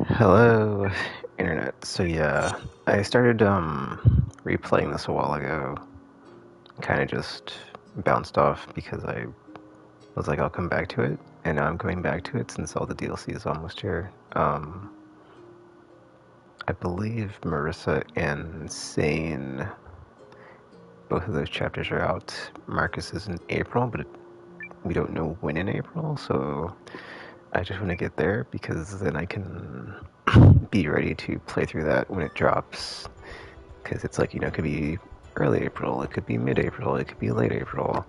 Hello, internet. So yeah, I started replaying this a while ago. Kind of just bounced off because I was like, I'll come back to it, and now I'm going back to it since all the DLC is almost here. I believe Marissa and Sane, both of those chapters are out. Marcus is in April, but we don't know when in April, so I just want to get there because then I can be ready to play through that when it drops. Because it's like, it could be early April, it could be mid-April, it could be late April,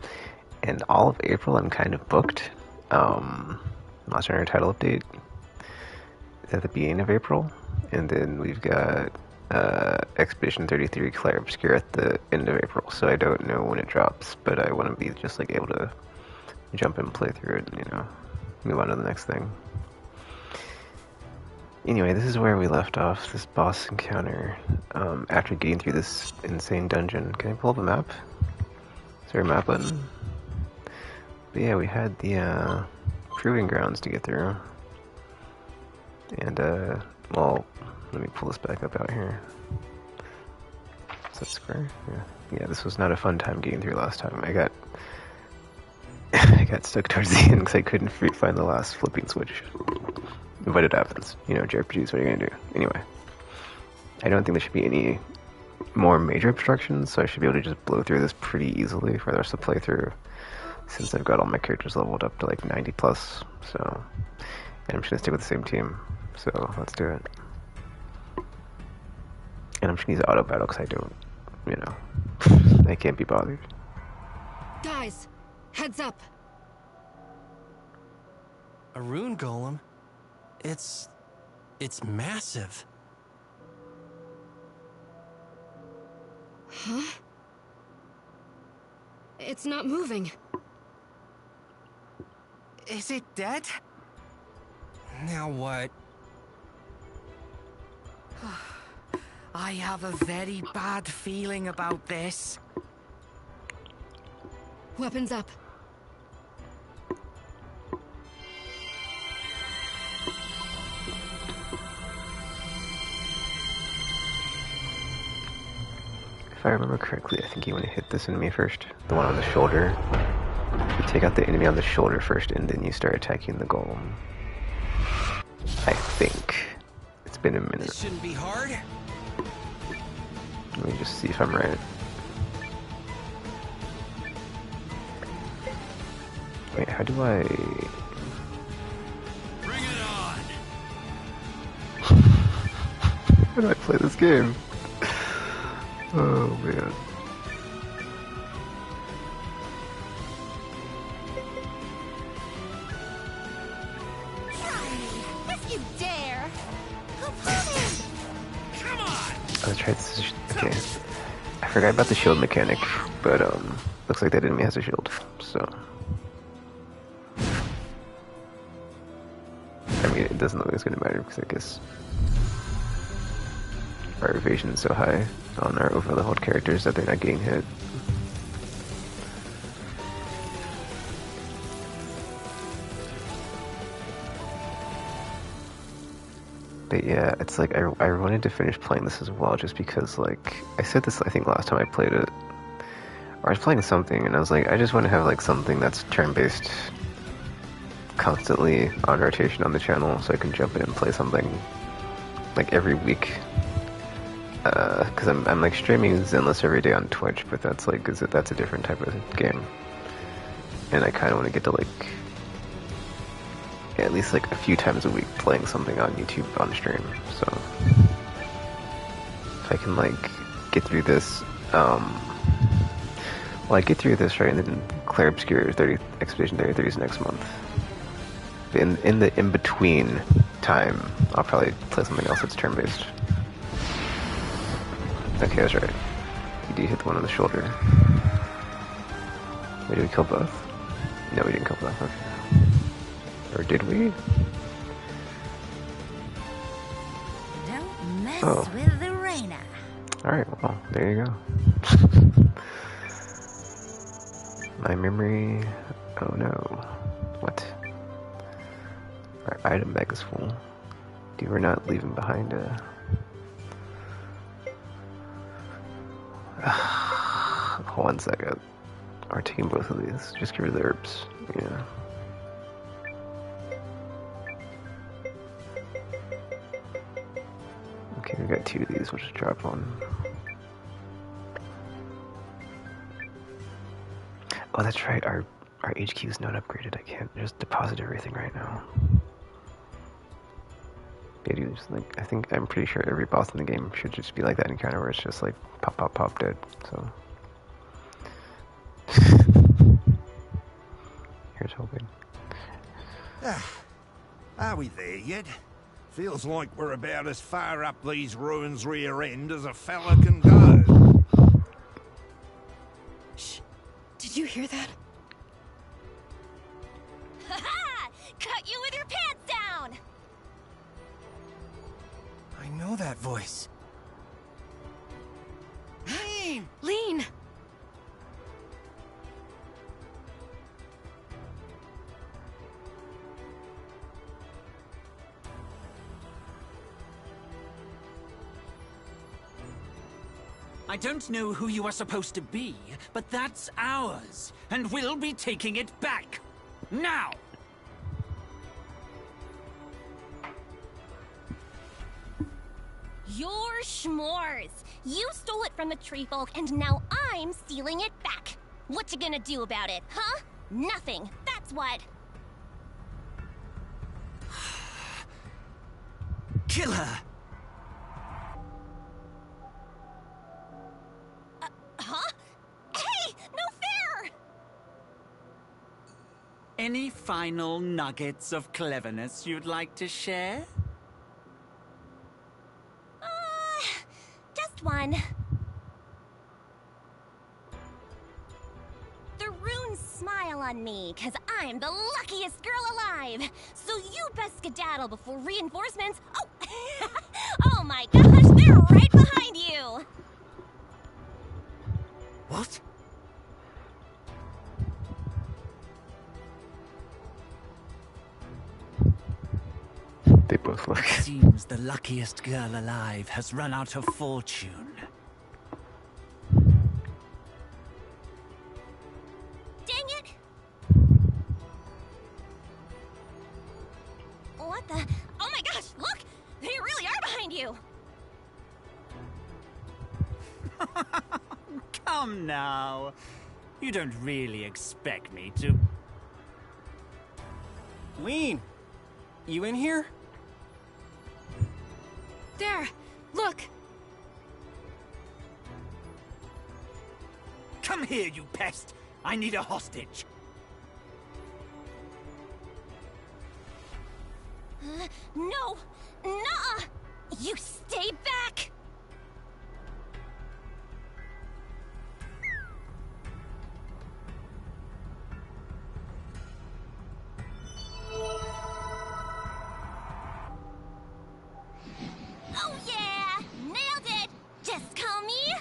and all of April I'm kind of booked. Monster Hunter title update is at the beginning of April, and then we've got Expedition 33 Clair Obscure at the end of April, so I don't know when it drops, but I want to be just like able to jump in and play through it and, move on to the next thing. Anyway, this is where we left off, this boss encounter. After getting through this insane dungeon. Can I pull up a map? Is there a map button? But yeah, we had the proving grounds to get through. And, well, let me pull this back up out here. Is that square? Yeah, this was not a fun time getting through last time. I got I got stuck towards the end because I couldn't find the last flipping switch. But it happens. JRPGs, what are you gonna do? Anyway. I don't think there should be any more major obstructions, so I should be able to just blow through this pretty easily for the rest of the playthrough, since I've got all my characters leveled up to like 90 plus, so, and I'm just gonna stick with the same team, so let's do it. And I'm just gonna use auto battle because I don't, I can't be bothered. Guys, heads up! A rune golem? It's massive. Huh? It's not moving. Is it dead? Now what? I have a very bad feeling about this. Weapons up. If I remember correctly, I think you want to hit this enemy first, the one on the shoulder. You take out the enemy on the shoulder first, and then you start attacking the golem. I think. It's been a minute. This shouldn't be hard. Let me just see if I'm right. Wait, how do I... Bring it on! How do I play this game? Oh, man. If you dare! Come on! Let's try this. Okay. I forgot about the shield mechanic, but, looks like that enemy has a shield, so... I mean, it doesn't look like it's gonna matter, because I guess... our evasion is so high on our over-leveled characters that they're not getting hit. But yeah, it's like, I wanted to finish playing this as well, just because, like, I said this, I think, last time I played it, or I was playing something, and I was like, I just want to have, like, something that's turn-based, constantly on rotation on the channel, so I can jump in and play something, like, every week. Because I'm like streaming Zenless every day on Twitch, but that's like, that's a different type of game. And I kind of want to get to like, at least like a few times a week playing something on YouTube on stream, so. If I can like, get through this, well I get through this, right, and then Clair Obscure Expedition 33 is next month. In the in-between time, I'll probably play something else that's turn-based. Okay, I was right. You did hit the one on the shoulder. Wait, did we kill both? No, we didn't kill both, okay. Or did we? Don't mess with the Reina. Alright, well, there you go. My memory... Oh no. What? Our item bag is full. Dude, we're not leaving behind a... Hold on a second. We're taking both of these. Just get rid of the herbs. Yeah. Okay, we got 2 of these. We'll just drop one. Oh, that's right. Our HQ is not upgraded. I can't just deposit everything right now. Like, I'm pretty sure every boss in the game should just be like that encounter where it's just like pop, pop, pop, dead. So here's hoping. Are we there yet? Feels like we're about as far up these ruins' rear end as a fella can go. Shh. Did you hear that? Ha-ha! Cut you with your pants down! I know that voice. Lean! Lean! I don't know who you are supposed to be, but that's ours, and we'll be taking it back. Now! Your schmores! You stole it from the tree folk, and now I'm stealing it back. What you gonna do about it, huh? Nothing. That's what. Kill her! Huh? Hey! No fair! Any final nuggets of cleverness you'd like to share? Just one. The runes smile on me, cause I'm the luckiest girl alive. So you best skedaddle before reinforcements. Oh! Oh my gosh, they're right behind you! What? They both look. Seems the luckiest girl alive has run out of fortune. Dang it! What the? Oh my gosh, look! They really are behind you! Come now. You don't really expect me to... Lean! You in here? There! Look! Come here, you pest! I need a hostage. No! Nuh-uh! You stay back! Oh yeah! Nailed it! Just call me...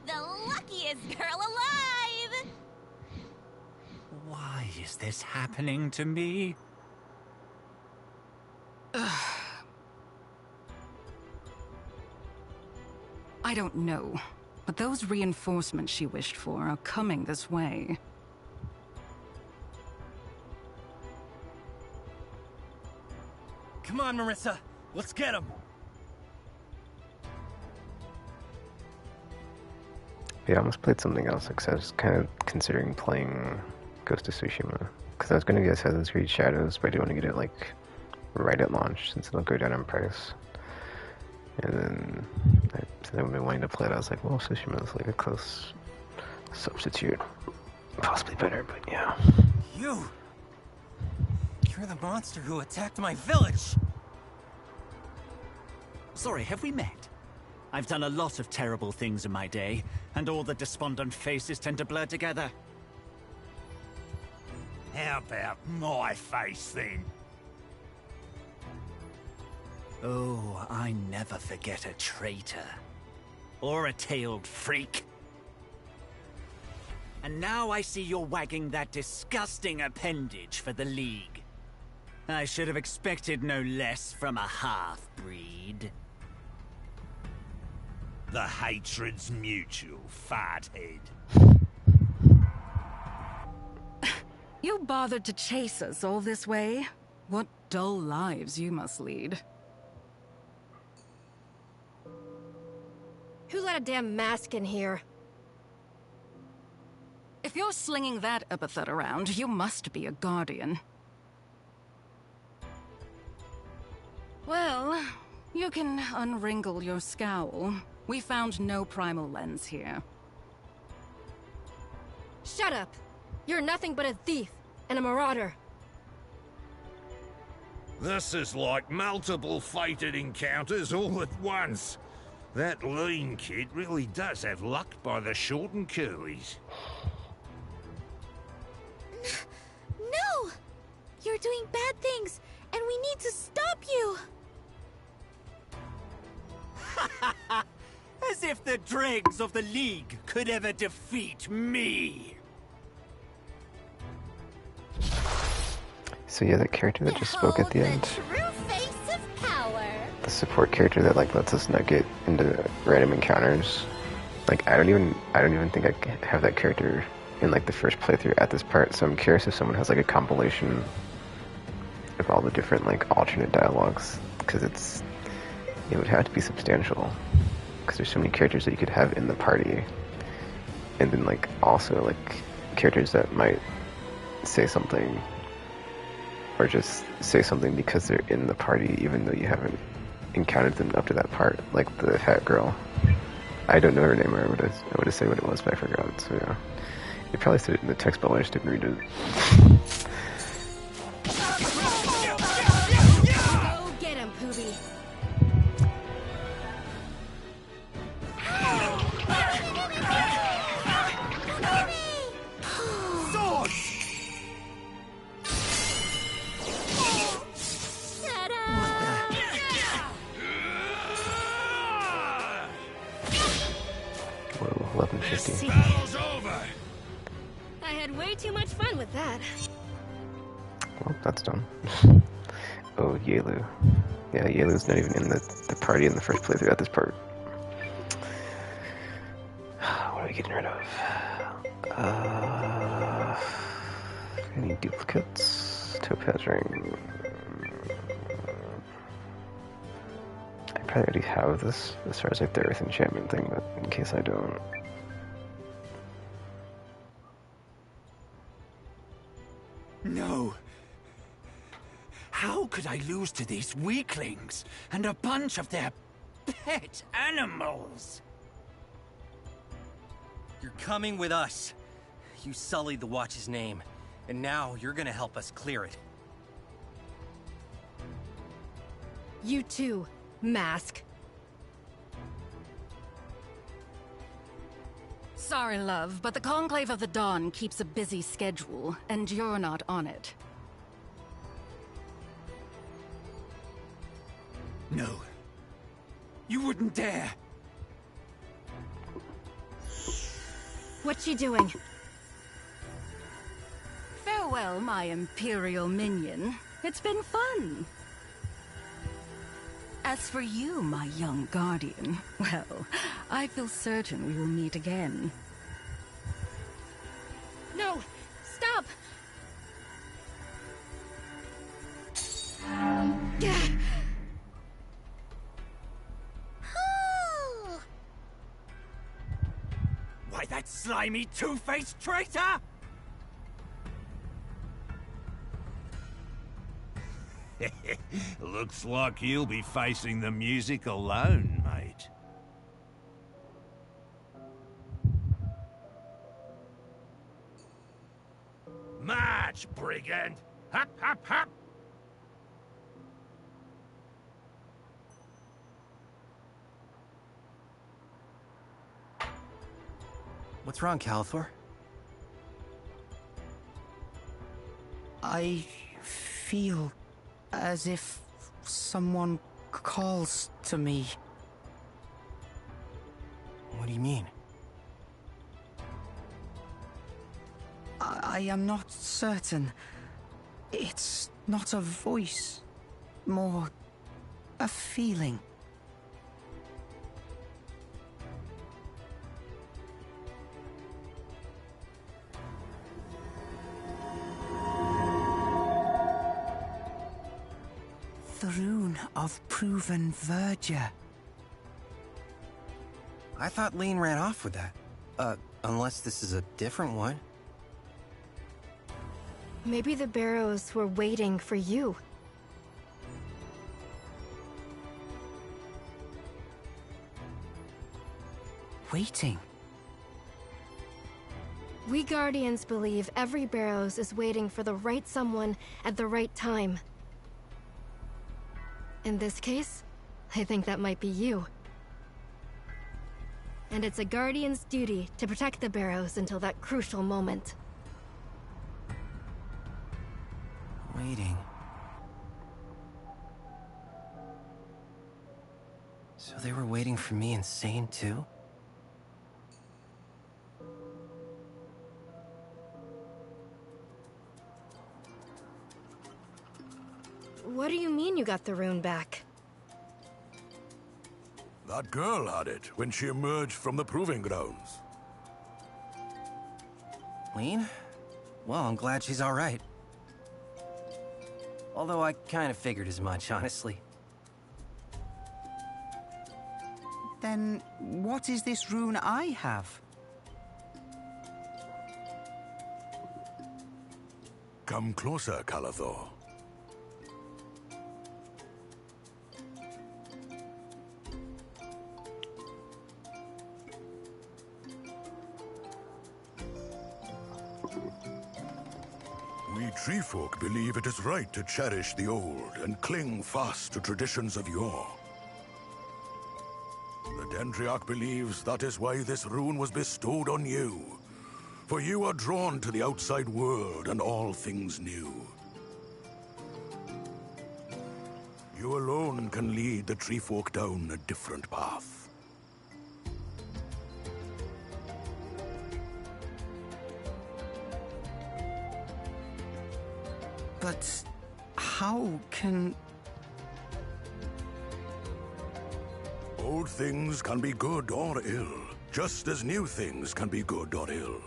the luckiest girl alive! Why is this happening to me? I don't know, but those reinforcements she wished for are coming this way. Come on, Marissa. Let's get him. Yeah, I almost played something else because I was kind of considering playing Ghost of Tsushima. Because I was going to get Assassin's Creed Shadows, but I didn't want to get it like right at launch since it'll go down in price. And then since I've been wanting to play it, I was like, well, Tsushima is like a close substitute. Possibly better, but yeah. You! You're the monster who attacked my village! Sorry, have we met? I've done a lot of terrible things in my day, and all the despondent faces tend to blur together. How about my face then? Oh, I never forget a traitor. Or a tailed freak. And now I see you're wagging that disgusting appendage for the League. I should have expected no less from a half-breed. The hatred's mutual, fathead. You bothered to chase us all this way? What dull lives you must lead. Who let a damn mask in here? If you're slinging that epithet around, you must be a guardian. Well, you can unwrinkle your scowl. We found no primal lens here. Shut up! You're nothing but a thief and a marauder. This is like multiple fated encounters all at once. That lean kid really does have luck by the short and curlies. No! You're doing bad things, and we need to stop you! As if the dregs of the League could ever defeat me! So yeah, that character that just spoke at the end. True face of power. The support character that like lets us not get into random encounters. Like I don't even think I have that character in like the first playthrough at this part, so I'm curious if someone has like a compilation of all the different like alternate dialogues, because it would have to be substantial, because there's so many characters that you could have in the party, and then like also like characters that might say something or just say something because they're in the party even though you haven't encountered them up to that part, like the fat girl. I don't know her name, or I would have said what it was, but I forgot. So yeah, you probably said it in the text, but I just didn't read it. Go get him, Poobie. Whoa, 1150. Battle's over! I had way too much fun with that. Well, that's done. Oh, Yelu. Yeah, Yelu's not even in the party in the first playthrough at this part. What are we getting rid of? Any duplicates? Topaz ring. I probably already have this as far as like the earth enchantment thing, but in case I don't. No. How could I lose to these weaklings and a bunch of their pet animals? You're coming with us. You sullied the Watch's name, and now you're gonna help us clear it. You too, Mask. Sorry, love, but the Conclave of the Dawn keeps a busy schedule, and you're not on it. No. You wouldn't dare. What's she doing? Farewell, my Imperial minion. It's been fun. As for you, my young guardian, well, I feel certain we will meet again. No! Stop! Why, that slimy two-faced traitor! Looks like you'll be facing the music alone, mate. March, brigand! Hop, hop, hop! What's wrong, Calithor? I feel as if someone calls to me. What do you mean? I am not certain. It's not a voice, more a feeling. The rune of proven verdure. I thought Lean ran off with that. Unless this is a different one. Maybe the Barrows were waiting for you. Waiting. We Guardians believe every Barrows is waiting for the right someone at the right time. In this case, I think that might be you. And it's a Guardian's duty to protect the Barrows until that crucial moment. Waiting. So they were waiting for me insane too? What do you mean you got the rune back? That girl had it when she emerged from the proving grounds. Lean? Well, I'm glad she's alright. Although I kind of figured as much, honestly. Then what is this rune I have? Come closer, Calathor. We treefolk believe it is right to cherish the old and cling fast to traditions of yore. The Dendriarch believes that is why this rune was bestowed on you. For you are drawn to the outside world and all things new. You alone can lead the treefolk down a different path. But how can... Old things can be good or ill, just as new things can be good or ill.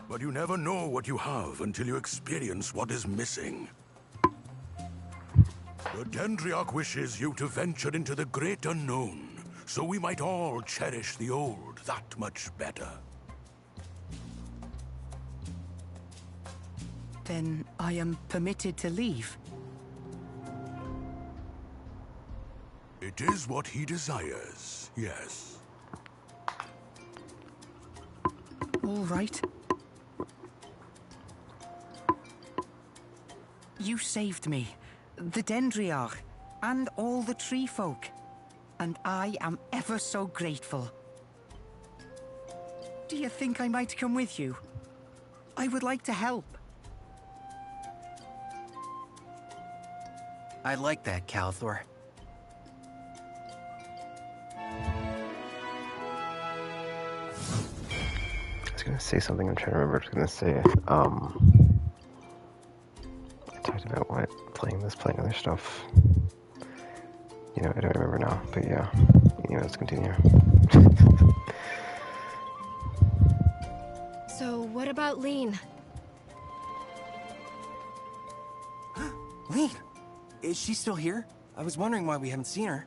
But you never know what you have until you experience what is missing. The Dendriarch wishes you to venture into the great unknown, so we might all cherish the old that much better. Then I am permitted to leave? It is what he desires, yes. All right. You saved me, the Dendriarch, and all the tree folk. And I am ever so grateful. Do you think I might come with you? I would like to help. I like that, Calathor. I was gonna say something. I'm trying to remember what I was gonna say. I talked about what playing other stuff. You know, I don't remember now. But yeah, anyway, let's continue. So, what about Lean? Lean! Is she still here? I was wondering why we haven't seen her.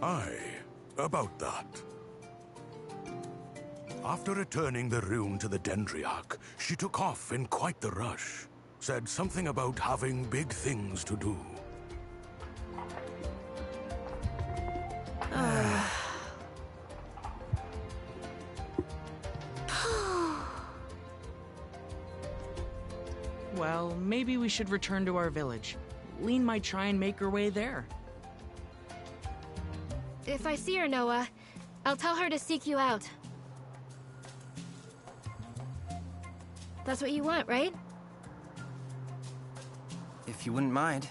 Aye, about that. After returning the rune to the Dendriarch, she took off in quite the rush. Said something about having big things to do. Well, maybe we should return to our village. Lean might try and make her way there. If I see her, Noah, I'll tell her to seek you out. That's what you want, right? If you wouldn't mind.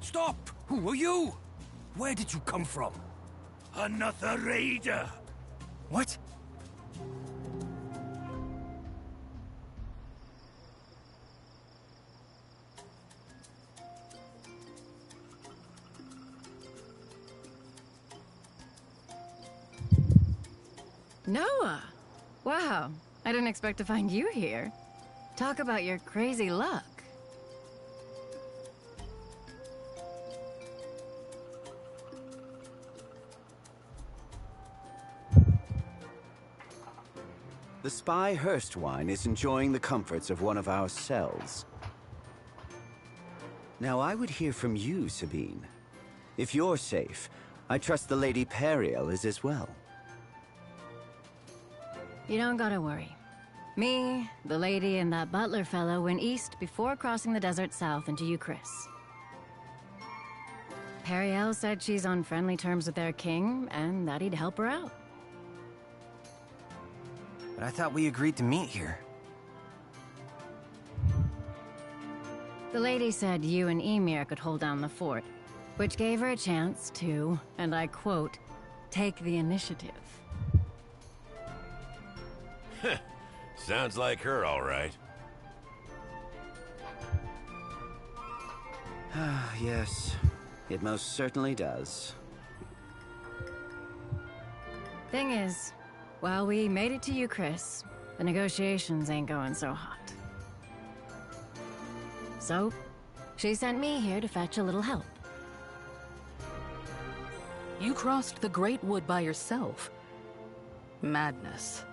Stop! Who are you? Where did you come from? Another raider! What? Noah! Wow, I didn't expect to find you here. Talk about your crazy luck. The spy Hurstwine is enjoying the comforts of one of our cells. Now, I would hear from you, Sabine. If you're safe, I trust the Lady Periel is as well. You don't gotta worry. Me, the lady, and that butler fellow went east before crossing the desert south into Euchris. Periel said she's on friendly terms with their king, and that he'd help her out. But I thought we agreed to meet here. The lady said you and Emir could hold down the fort, which gave her a chance to, and I quote, take the initiative. Sounds like her, all right. Yes, it most certainly does. Thing is, while we made it to Euchris, the negotiations ain't going so hot. So, she sent me here to fetch a little help. You crossed the Great Wood by yourself. Madness.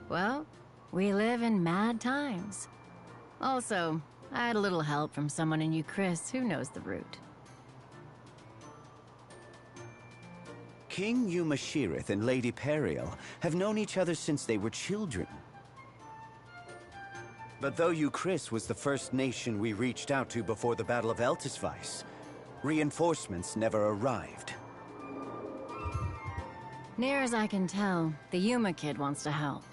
Well, we live in mad times. Also, I had a little help from someone in Euchris who knows the route. King Umashirith and Lady Periel have known each other since they were children. But though Euchris was the first nation we reached out to before the Battle of Eltisvice, reinforcements never arrived. Near as I can tell, the Yuma kid wants to help.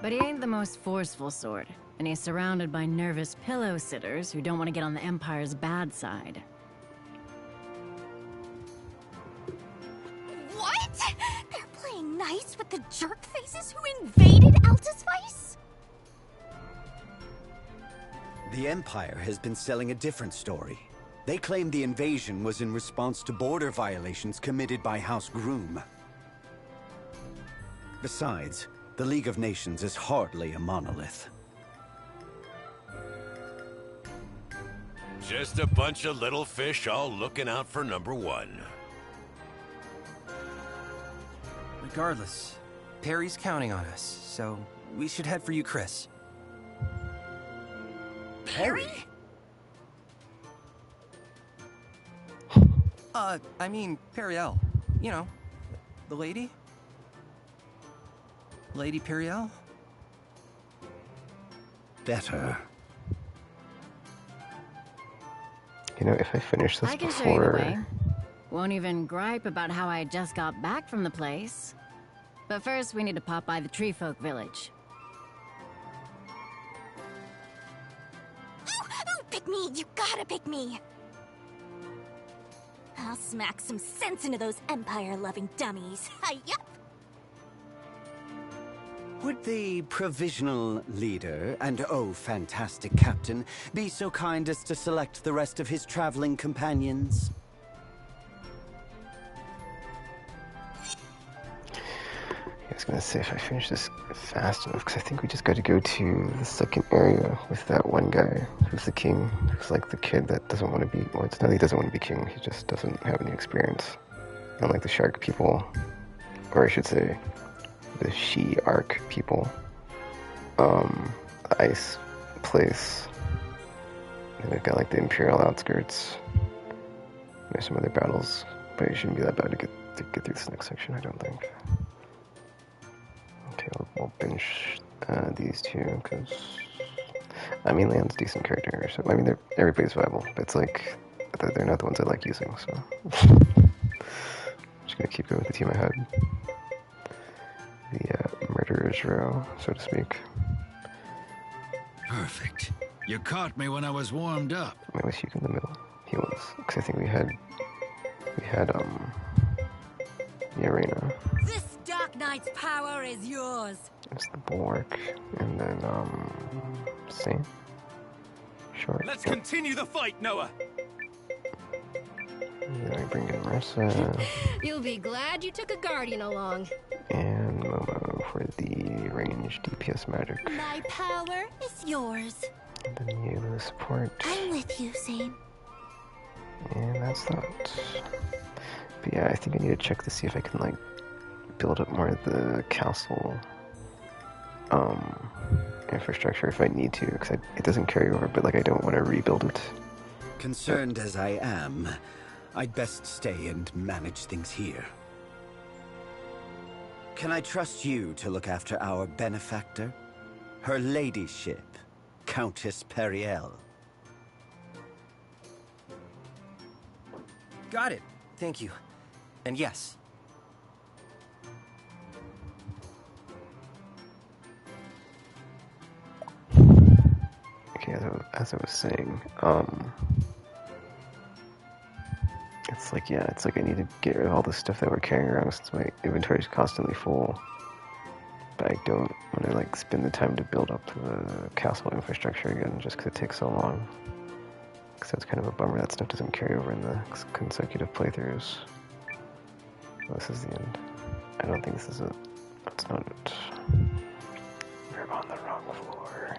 But he ain't the most forceful sort, and he's surrounded by nervous pillow sitters who don't want to get on the Empire's bad side. What? They're playing nice with the jerk faces who invaded Altusvice? The Empire has been selling a different story. They claim the invasion was in response to border violations committed by House Groom. Besides, the League of Nations is hardly a monolith. Just a bunch of little fish all looking out for number one. Regardless, Perry's counting on us, so we should head for Euchris. Perry? I mean, Periel. You know, the lady? Lady Periel? Better. You know, if I finish this I can show you the before... way. Won't even gripe about how I just got back from the place. But first, we need to pop by the Treefolk village. Ooh, pick me! You gotta pick me! I'll smack some sense into those Empire-loving dummies. Yup! Would the provisional leader and fantastic captain be so kind as to select the rest of his traveling companions? I was gonna say, if I finish this fast enough, because I think we just got to go to the second area with that one guy who's the king, who's like the kid that doesn't want to be, well, it's not that he doesn't want to be king, he just doesn't have any experience. Unlike the shark people, or I should say, the she-arc people. The ice place. And they've got like the Imperial outskirts. There's some other battles, but it shouldn't be that bad to get through this next section, I don't think. Okay, we'll binge these two, because I mean, Leon's a decent character, so I mean, everybody's viable, but it's like, they're not the ones I like using, so I'm just gonna keep going with the team I had. The murderer's row, so to speak. Perfect. You caught me when I was warmed up. I was Hugh in the middle. He was. Because I think we had the arena. This Dark Knight's power is yours. It's the bulwark, and then Saint. Short. Let's continue the fight, Noah. And then we bring in Marissa You'll be glad you took a guardian along. and Momo for the ranged DPS magic. My power is yours. And then you the support. I'm with you, Zane. And that's that. But yeah, I think I need to check to see if I can like build up more of the castle infrastructure if I need to, because it doesn't carry over, but like I don't want to rebuild it. Concerned as I am, I'd best stay and manage things here. Can I trust you to look after our benefactor? Her ladyship, Countess Periel. Got it. Thank you. And yes. Okay, as I was saying, it's like, yeah, it's like I need to get rid of all the stuff that we're carrying around since my inventory is constantly full. But I don't want to like spend the time to build up the castle infrastructure again just because it takes so long. Because that's kind of a bummer that stuff doesn't carry over in the consecutive playthroughs. Well, this is the end. I don't think this is it. That's not it. We're on the wrong floor.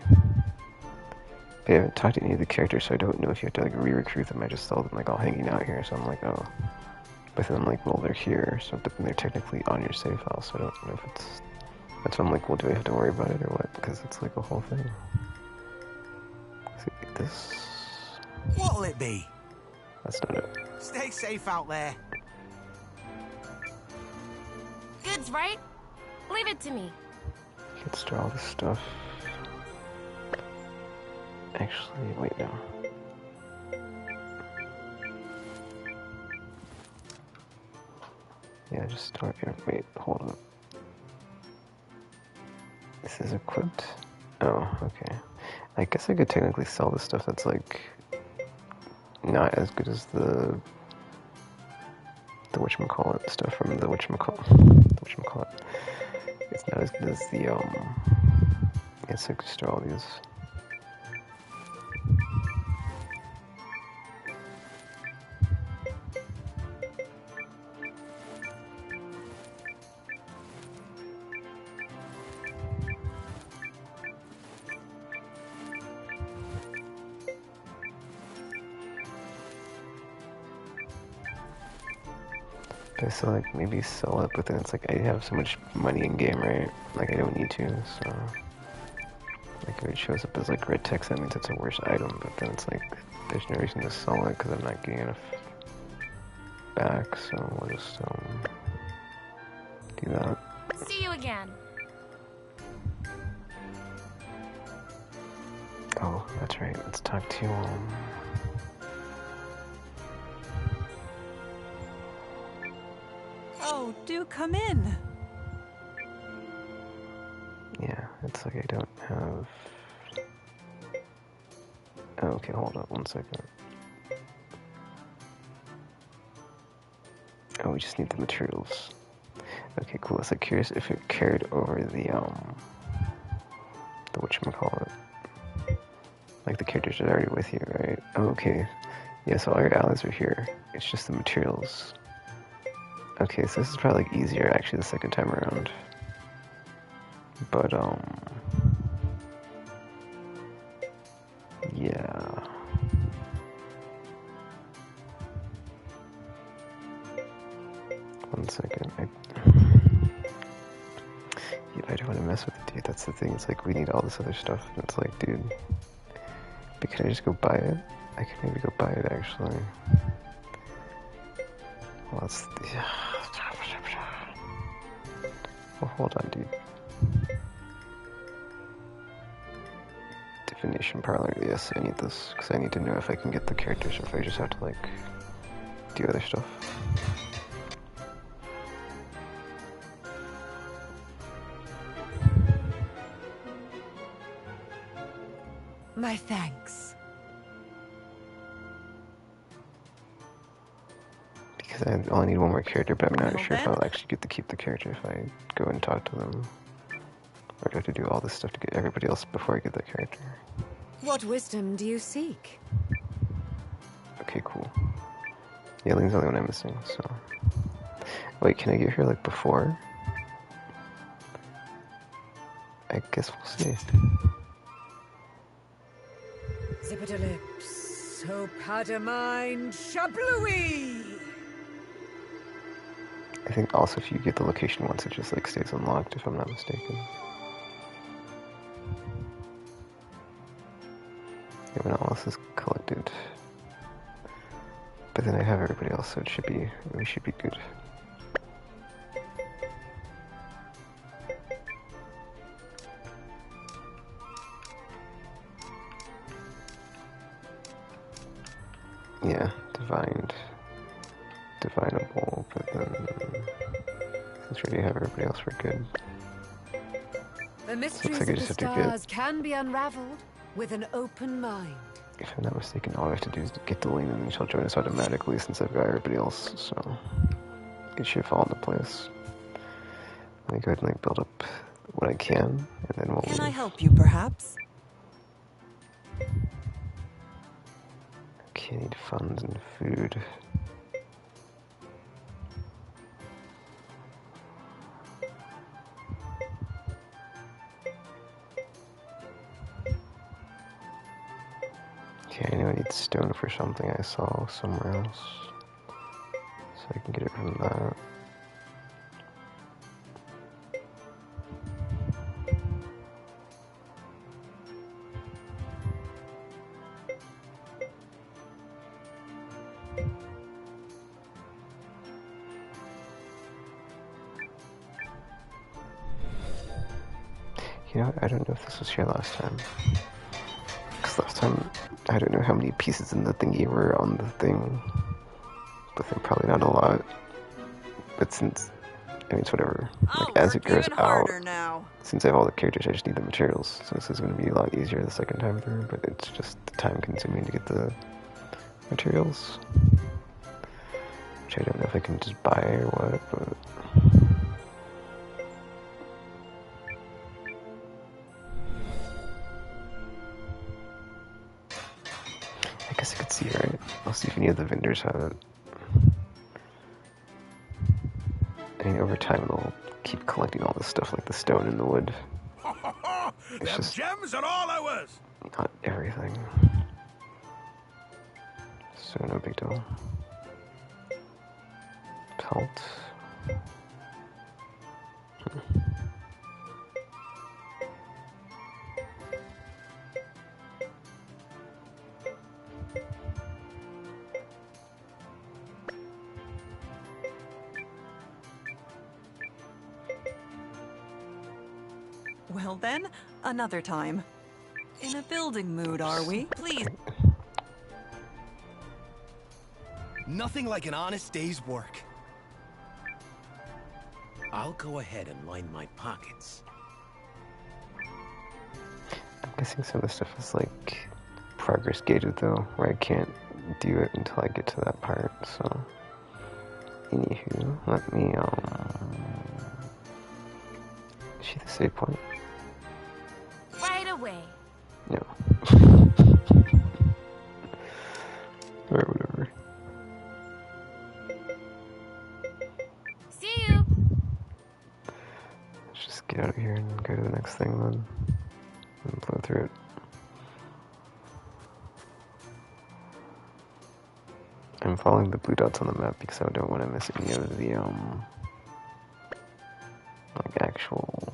But I haven't talked to any of the characters, so I don't know if you have to like re-recruit them. I just saw them like all hanging out here, so I'm like, oh. But then like, well, they're here, so but they're technically on your save file, so I don't know if it's... That's why I'm like, well, do I have to worry about it or what? Because it's like a whole thing. See, this... What'll it be? That's not it. Stay safe out there. Goods, right? Leave it to me. Let's draw all this stuff. Actually, wait, no. Yeah, just store here. Wait, hold up. This is equipped? Oh, okay. I guess I could technically sell the stuff that's like not as good as the whatchamacallit stuff from the whatchamacallit. It's not as good as the I guess I could store all these. So like maybe sell it, but then it's like I have so much money in game, right? Like I don't need to, so like if it shows up as like red text, that means it's a worse item. But then it's like there's no reason to sell it because I'm not getting enough back. So we'll just do that. See you again. Oh, that's right. Let's talk to Oh, do come in. yeah, it's like I don't have... Oh, okay, hold up 1 second. Oh, we just need the materials. Okay, cool. I was like curious if it carried over the whatchamacallit. Like the characters are already with you, right? Oh, okay. Yeah, so all your allies are here. It's just the materials. Okay, so this is probably like easier actually the second time around. But yeah. One second. Yeah, I don't want to mess with it, dude. That's the thing. It's like we need all this other stuff. And it's like, dude, but can I just go buy it? I can maybe go buy it actually. Well, that's well, hold on, dude. Divination parlor. Yes, I need this because I need to know if I can get the characters or if I just have to like do other stuff. My thanks. Because I only need one more character, but I'm not Well sure if then. I'll actually get to keep the character if I go and talk to them. Or do I have to do all this stuff to get everybody else before I get the character? What wisdom do you seek? Okay, cool. Yeah, Ling's the only one I'm missing, so... Wait, can I get her, like, before? I guess we'll see. Zipper lips, Hopadamine Shablooey! I think also if you get the location once, it just, like, stays unlocked, if I'm not mistaken. Everyone else is collected. But then I have everybody else, so we should be good. Yeah, divinable, but then since we already have everybody else, we're good. The Looks mysteries like I of the just have to stars can be unraveled with an open mind. If I'm not mistaken, all I have to do is get the lane and then she'll join us automatically since I've got everybody else, so it should fall into place. Let me go ahead and like build up what I can, and then we'll Can I leave. help you, perhaps? Okay, I need funds and food. Okay, I know I need stone for something I saw somewhere else. So I can get it from that. You know, I don't know if this was here last time. Because last time, I don't know how many pieces in the thingy were on the thing. But they're probably not a lot. But since, I mean, it's whatever. Like, as it goes out, now. since I have all the characters, I just need the materials. So this is going to be a lot easier the second time through, but it's just time consuming to get the materials. Which I don't know if I can just buy or what, but... I guess I could see, right? I'll see if any of the vendors have it. I mean, over time they'll keep collecting all this stuff like the stone and the wood. It's Them just gems are all ours. not everything. So no big deal. Pelt. Well then, another time. In a building mood, are we? Please. Nothing like an honest day's work. I'll go ahead and line my pockets. I'm guessing some of the stuff is like progress gated though, where I can't do it until I get to that part, so... Anywho, let me, Is she the save point? Right away. No. Or whatever. See you. Let's just get out of here and go to the next thing then. And blow through it. I'm following the blue dots on the map because I don't want to miss any of the, like, actual,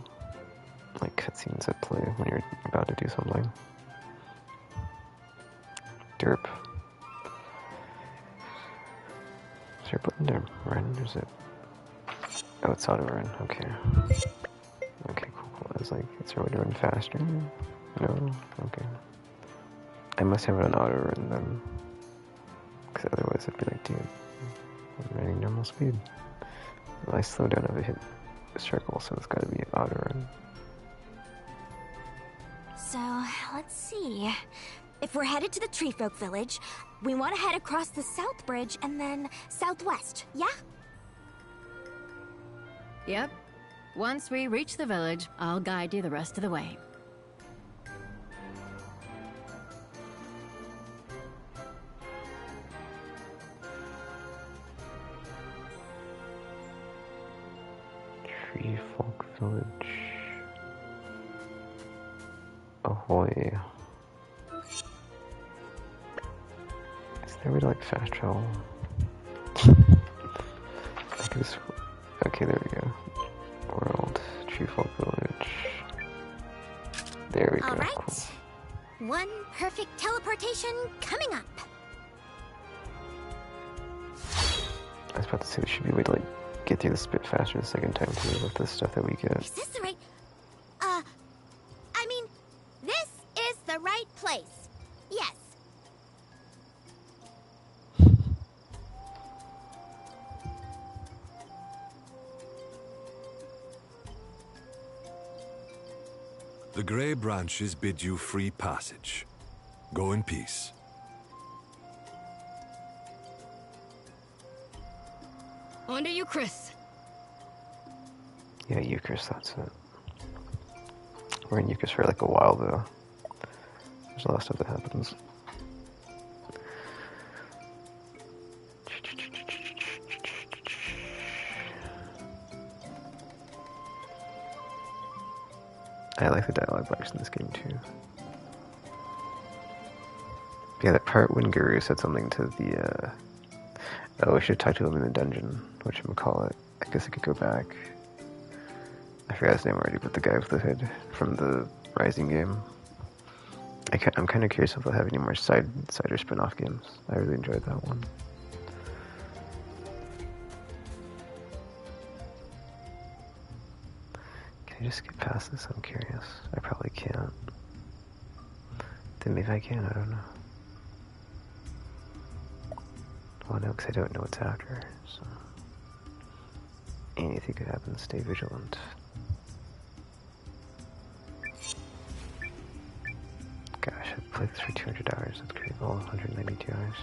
like, cutscenes that play when you're about to do something. Derp. Is there a button to run, or is it? Oh, it's auto run, okay. Okay, cool. I was like, is there a way to run faster? No? Okay. I must have it on auto run then. Because otherwise I'd be like, dude, I'm running normal speed. Well, I slow down if I hit the circle, so it's gotta be auto run. So, let's see. If we're headed to the Treefolk village, we want to head across the south bridge and then southwest, yeah? Yep. Once we reach the village, I'll guide you the rest of the way. Treefolk village. Ahoy. Is there a way to like fast travel? Okay, there we go. World, Treefolk village. There we go. Alright. Cool. One perfect teleportation coming up. I was about to say there should be a way to like get through this a bit faster the second time too with the stuff that we get. Is this the right... I mean, this is the right place. Yes. The Grey Branches bid you free passage. Go in peace. On to you, Chris. Yeah, Eucharist, that's it. We're in Eucharist for like a while though. There's a lot of stuff that happens. I like the dialogue box in this game too. But yeah, that part when Guru said something to the, oh, we should talk to him in the dungeon, whatchamacallit. I guess I could go back. I forgot his name already, but the guy with the hood from the Rising game. I'm kind of curious if they'll have any more side or spin-off games. I really enjoyed that one. Can I just get past this? I'm curious. I probably can't. Then maybe I can, I don't know. Well, no, because I don't know what's after, so... Anything could happen, stay vigilant. Gosh, I've played this for 200 hours, that's pretty cool, 192 hours.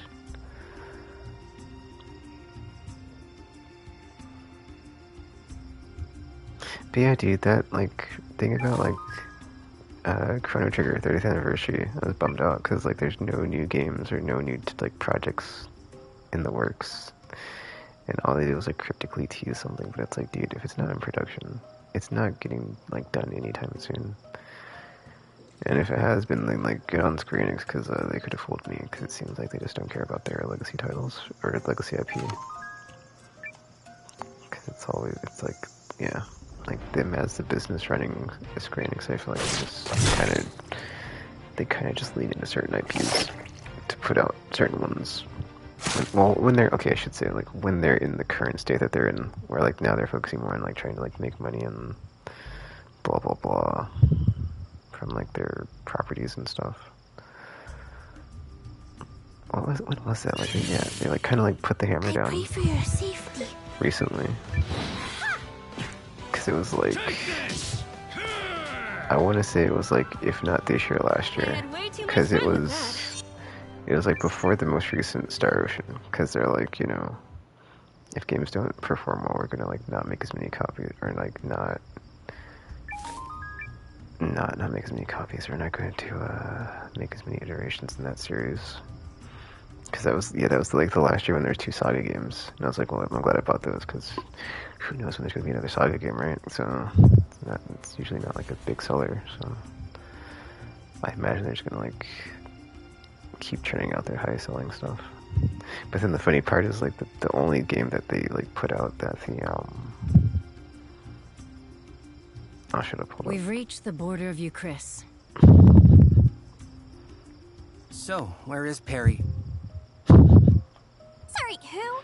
But yeah, dude, that, like, thing about, like, Chrono Trigger 30th anniversary, I was bummed out, because, like, there's no new games or no new, like, projects in the works. And all they do is, like, cryptically tease something, but it's like, dude, if it's not in production, it's not getting, like, done anytime soon. And if it has been, then, like, good on Square Enix, because they could have fooled me, because it seems like they just don't care about their legacy titles, or legacy IP. Because it's always, it's like, yeah, like, them as the business running a Square Enix, I feel like they kind of just lean into certain IPs to put out certain ones. Well, when they're, okay, I should say, like, when they're in the current state that they're in, where, like, now they're focusing more on, like, trying to, like, make money and blah, blah, blah, from, like, their properties and stuff. What was that? Like, yeah, they, like, kind of, like, put the hammer down. Pray for your safety. Recently. Because it was, like, I want to say it was, like, if not this year, last year. Because it was like before the most recent Star Ocean, because they're like, you know, if games don't perform well, we're gonna like not make as many copies, or like not make as many copies. We're not going to make as many iterations in that series. Because that was like the last year when there was 2 Saga games, and I was like, well, I'm glad I bought those, because who knows when there's gonna be another Saga game, right? So it's usually not like a big seller. So I imagine they're just gonna like keep churning out their high selling stuff. But then the funny part is like the only game that they like put out that I should have pulled We've reached the border of Euchris. So, where is Perry? Sorry, who?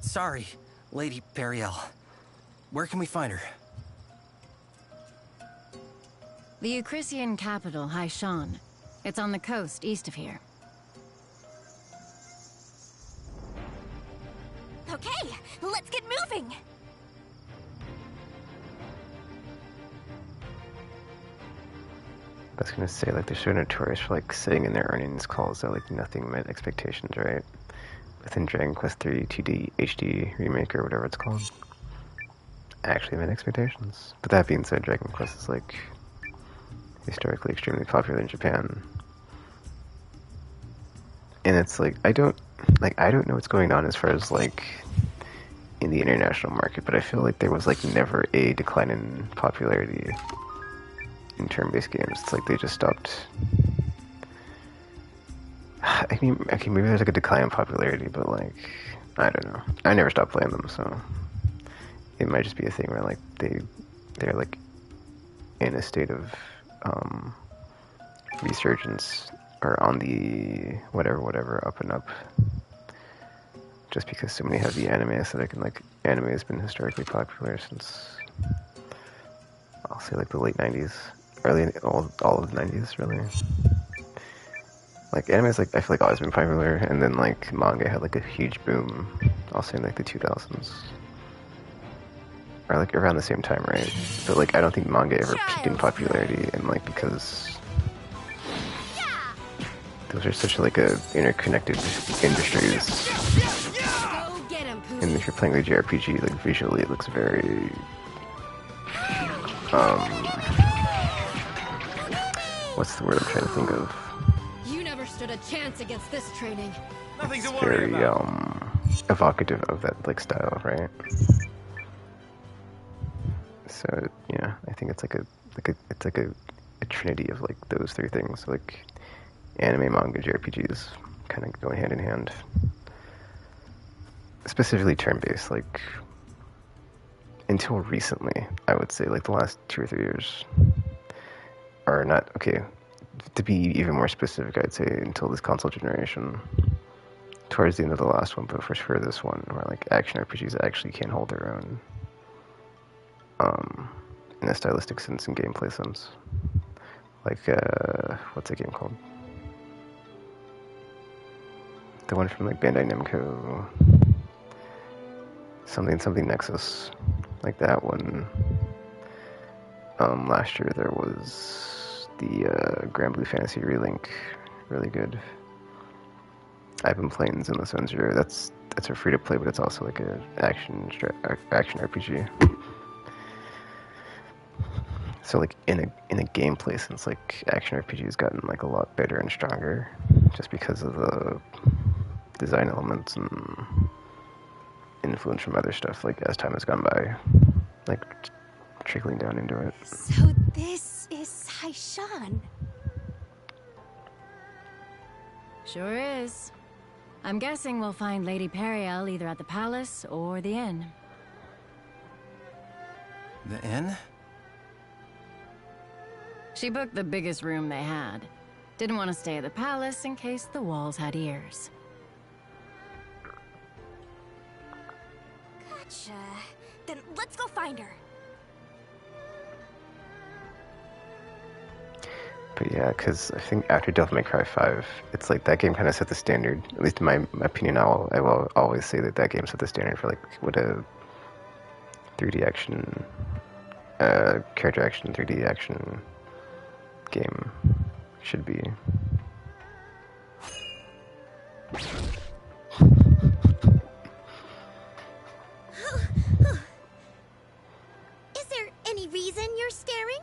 Sorry, Lady Periel. Where can we find her? The Eucrisian capital, Haishan. It's on the coast east of here. Okay, let's get moving. I was gonna say, like, they're so notorious for, like, saying in their earnings calls that, like, nothing met expectations, right? Within Dragon Quest III 2D HD remake or whatever it's called. Actually met expectations. But that being said, Dragon Quest is, like, historically extremely popular in Japan. And it's like, I don't know what's going on as far as, like, in the international market, but I feel like there was, like, never a decline in popularity in turn-based games. It's like they just stopped. I mean, okay, maybe there's like a decline in popularity, but like, I don't know. I never stopped playing them, so it might just be a thing where like they're like in a state of resurgence or on the whatever up and up. Just because so many have the anime aesthetic, and like anime has been historically popular since I'll say like the late 90s, early all of the 90s really. Like anime is like I feel like always been popular, and then like manga had like a huge boom, also in like the 2000s, or like around the same time, right? But like I don't think manga ever peaked in popularity, and like because those are such like a interconnected industries. And if you're playing the JRPG, like visually it looks very what's the word I'm trying to think of? You never stood a chance against this training. Nothing to worry about. Evocative of that like style, right? So yeah, I think it's like a trinity of like those three things, like anime, manga, JRPGs, kind of going hand in hand. Specifically turn-based, like until recently, I would say like the last 2 or 3 years, or not. Okay, to be even more specific, I'd say until this console generation, towards the end of the last one, but for sure this one, where like action RPGs actually can hold their own, in a stylistic sense and gameplay sense. Like, what's that game called? The one from like Bandai Namco, something Nexus, like that one. Last year there was the Grand Blue Fantasy Relink, really good. I've been playing Zenless Zone Zero. That's a free to play, but it's also like a action RPG. So like in a gameplay sense, like action RPG has gotten like a lot better and stronger, just because of the design elements and influence from other stuff. Like as time has gone by, like trickling down into it. So this is Haishan. Sure is. I'm guessing we'll find Lady Periel either at the palace or the inn. The inn? She booked the biggest room they had. Didn't want to stay at the palace in case the walls had ears. Gotcha. Then let's go find her. But yeah, because I think after Devil May Cry 5, it's like that game kind of set the standard. At least in my opinion, I will always say that game set the standard for like what a 3D action, character action 3D action game should be. Is there any reason you're staring?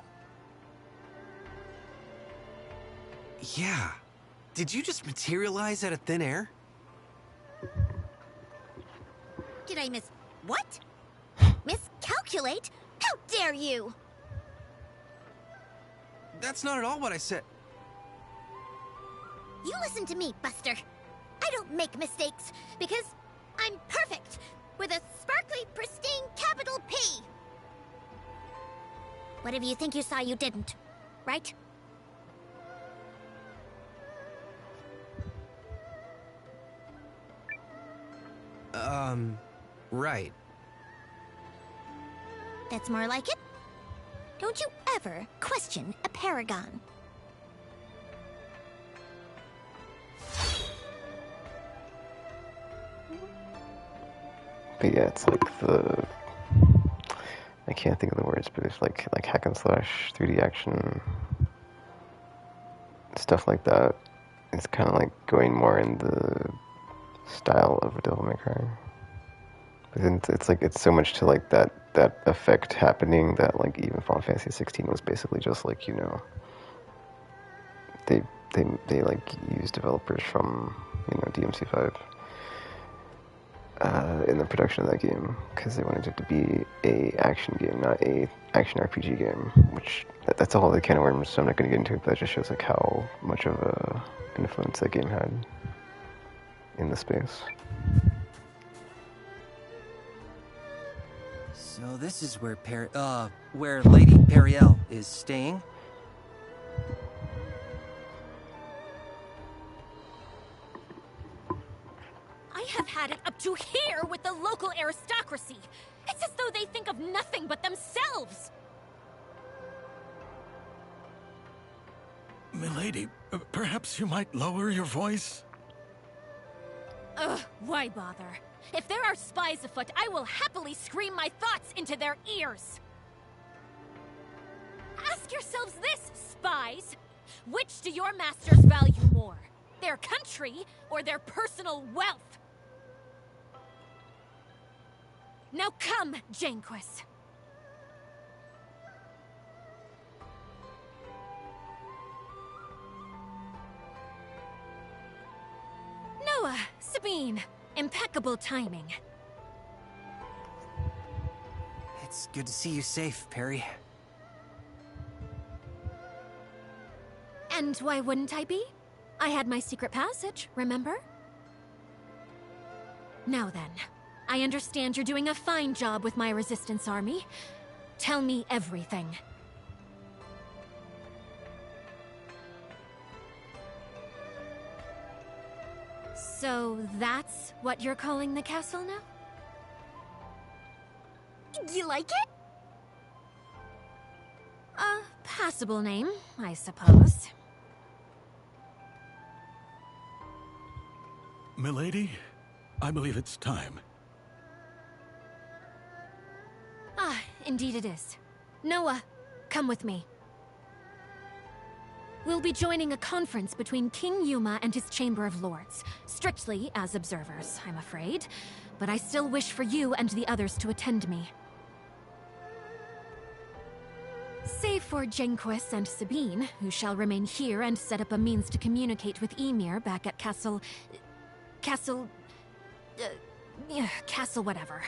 Yeah. Did you just materialize out of thin air? Did I miss what? Miscalculate? How dare you? That's not at all what I said. You listen to me, Buster. I don't make mistakes because I'm perfect with a sparkly, pristine capital P. Whatever you think you saw, you didn't, right? Right. That's more like it. Don't you ever question a paragon. But yeah, it's like I can't think of the words, but it's like hack and slash 3D action. stuff like that. It's kind of like going more in the style of a Devil May Cry. But then it's like it's so much to like that effect happening that like even Final Fantasy 16 was basically just like, you know, they like use developers from, you know, DMC5 in the production of that game because they wanted it to be a action game, not a action RPG game. Which that's a whole other can of worms, so I'm not going to get into it. But that just shows like how much of a influence that game had in the space. So this is where where Lady Periel is staying? I have had it up to here with the local aristocracy. It's as though they think of nothing but themselves. Milady, perhaps you might lower your voice? Ugh, why bother? If there are spies afoot, I will happily scream my thoughts into their ears. Ask yourselves this, spies. Which do your masters value more? Their country or their personal wealth? Now come, Janquis. Noah, Sabine, impeccable timing. It's good to see you safe, Perry. And why wouldn't I be? I had my secret passage, remember? Now then, I understand you're doing a fine job with my resistance army. Tell me everything. So that's what you're calling the castle now? You like it? A passable name, I suppose. Milady, I believe it's time. Ah, indeed it is. Noah, come with me. We'll be joining a conference between King Yuma and his Chamber of Lords. Strictly as observers, I'm afraid. But I still wish for you and the others to attend me. Save for Janquis and Sabine, who shall remain here and set up a means to communicate with Ymir back at Castle whatever.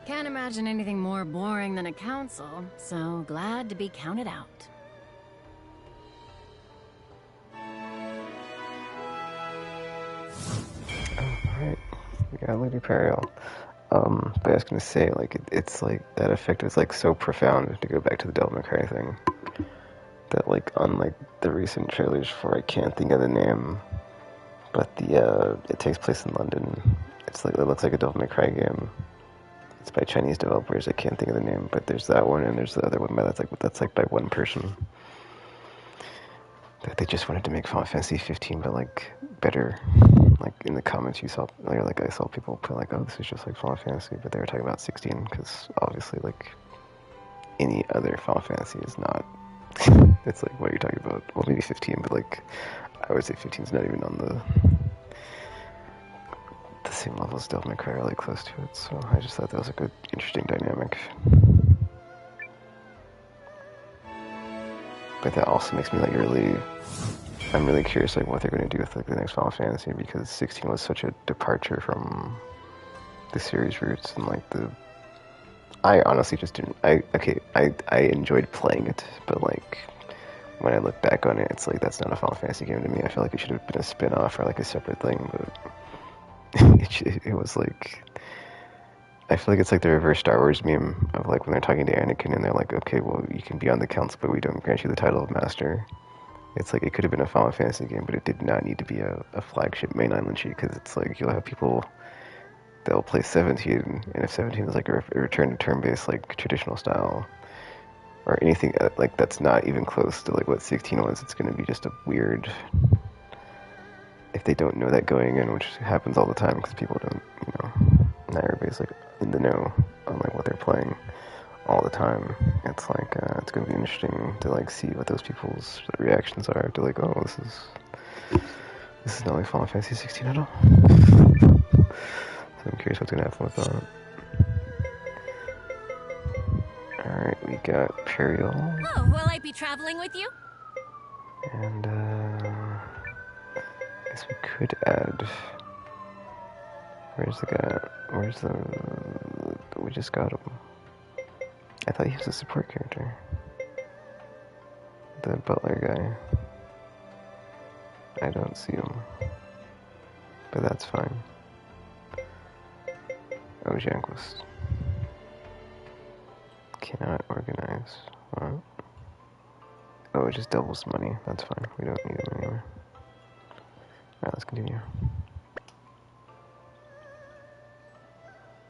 Can't imagine anything more boring than a council, so glad to be counted out. Alright, we got Lady Periel. But I was gonna say, like, it's like, that effect is like so profound to go back to the Devil May Cry thing. That like, on like the recent trailers for, I can't think of the name, but it takes place in London. It's like, it looks like a Devil May Cry game. It's by Chinese developers, I can't think of the name, but there's that one and there's the other one that's like by one person. That they just wanted to make Final Fantasy 15, but like better. Like in the comments you saw, like I saw people put like, oh, this is just like Final Fantasy, but they were talking about 16 because obviously like any other Final Fantasy is not. It's like, what are you talking about? Well, maybe 15, but like I would say 15 is not even on the same level as Devil May Cry, or like close to it. So I just thought that was a good, interesting dynamic. But that also makes me like I'm really curious like what they're going to do with like the next Final Fantasy, because 16 was such a departure from the series roots, and like I honestly just didn't. I enjoyed playing it, but like when I look back on it, it's like that's not a Final Fantasy game to me. I feel like it should have been a spin-off or like a separate thing, but it was like. I feel like it's like the reverse Star Wars meme of like when they're talking to Anakin and they're like, okay, well, you can be on the council, but we don't grant you the title of Master. It's like it could have been a Final Fantasy game, but it did not need to be a flagship main island cheat, because it's like you'll have people that'll play 17, and if 17 is like a return to turn-based like traditional style, or anything like that's not even close to like what 16 was, it's going to be just a weird. If they don't know that going in, which happens all the time because people don't, not everybody's like in the know on like what they're playing. all the time. It's like it's gonna be interesting to like see what those people's reactions are to like, oh, this is not like Final Fantasy 16 at all. So I'm curious what's gonna happen with that. Alright, we got Imperial. Oh, will I be traveling with you? And I guess we could add. Where's the guy? Where's the? We just got him. I thought he was a support character. The butler guy. I don't see him, but that's fine. Oh, Janquist. Cannot organize. What? Oh, it just doubles money. That's fine. We don't need him anymore. Alright, let's continue.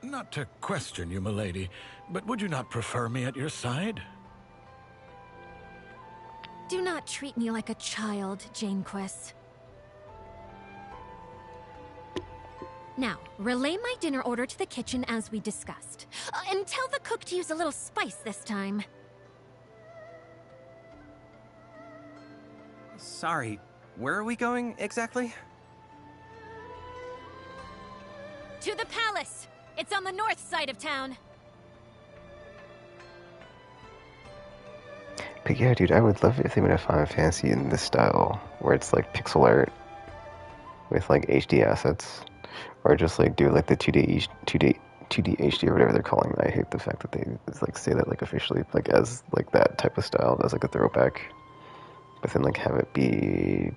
Not to question you, milady, but would you not prefer me at your side? Do not treat me like a child, Janquist. Now, relay my dinner order to the kitchen as we discussed. And tell the cook to use a little spice this time. Sorry, where are we going exactly? To the palace! It's on the north side of town. But yeah, dude, I would love it if they made a Final Fantasy in this style, where it's like pixel art with like HD assets, or just like do like the 2D HD or whatever they're calling it. I hate the fact that they like say that like officially like as like that type of style as like a throwback, but then like have it be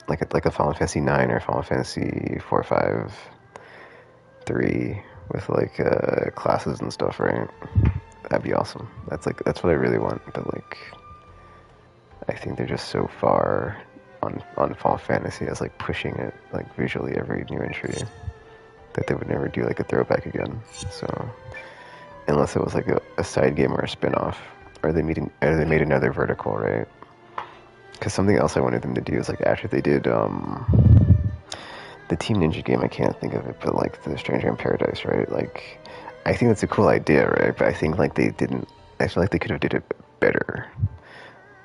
like a Final Fantasy 9 or Final Fantasy 4, 5, 3 with like classes and stuff, right? That'd be awesome. That's what I really want. But like, I think they're just so far on Final Fantasy as like pushing it like visually every new entry that they would never do like a throwback again. So unless it was like a side game or a spin-off, or they made another vertical, right? Because something else I wanted them to do is like after they did the Team Ninja game, I can't think of it, but like the Stranger in Paradise, right? Like, I think that's a cool idea, right? But I think like they didn't. I feel like they could have did it better.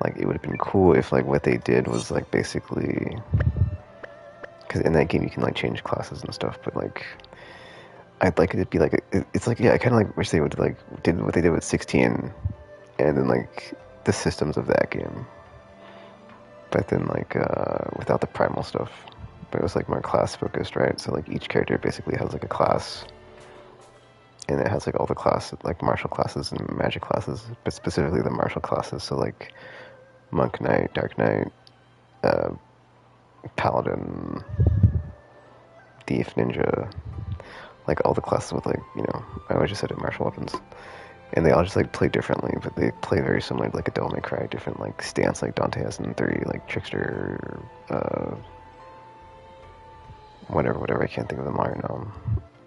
Like it would have been cool if like what they did was like basically, because in that game you can like change classes and stuff, but like I'd like it to be like it's like, yeah, I kind of like wish they would like did what they did with 16, and then like the systems of that game, but then like without the primal stuff. But it was like more class focused, right? So like each character basically has like a class, and it has like all the classes, like martial classes and magic classes, but specifically the martial classes. So like Monk Knight, Dark Knight, Paladin, Thief, Ninja, like all the classes with like, you know, I always just said it, martial weapons. And they all just like play differently, but they play very similar to like a Devil May Cry, different like stance like Dante has in 3, like Trickster, whatever, I can't think of them all right now.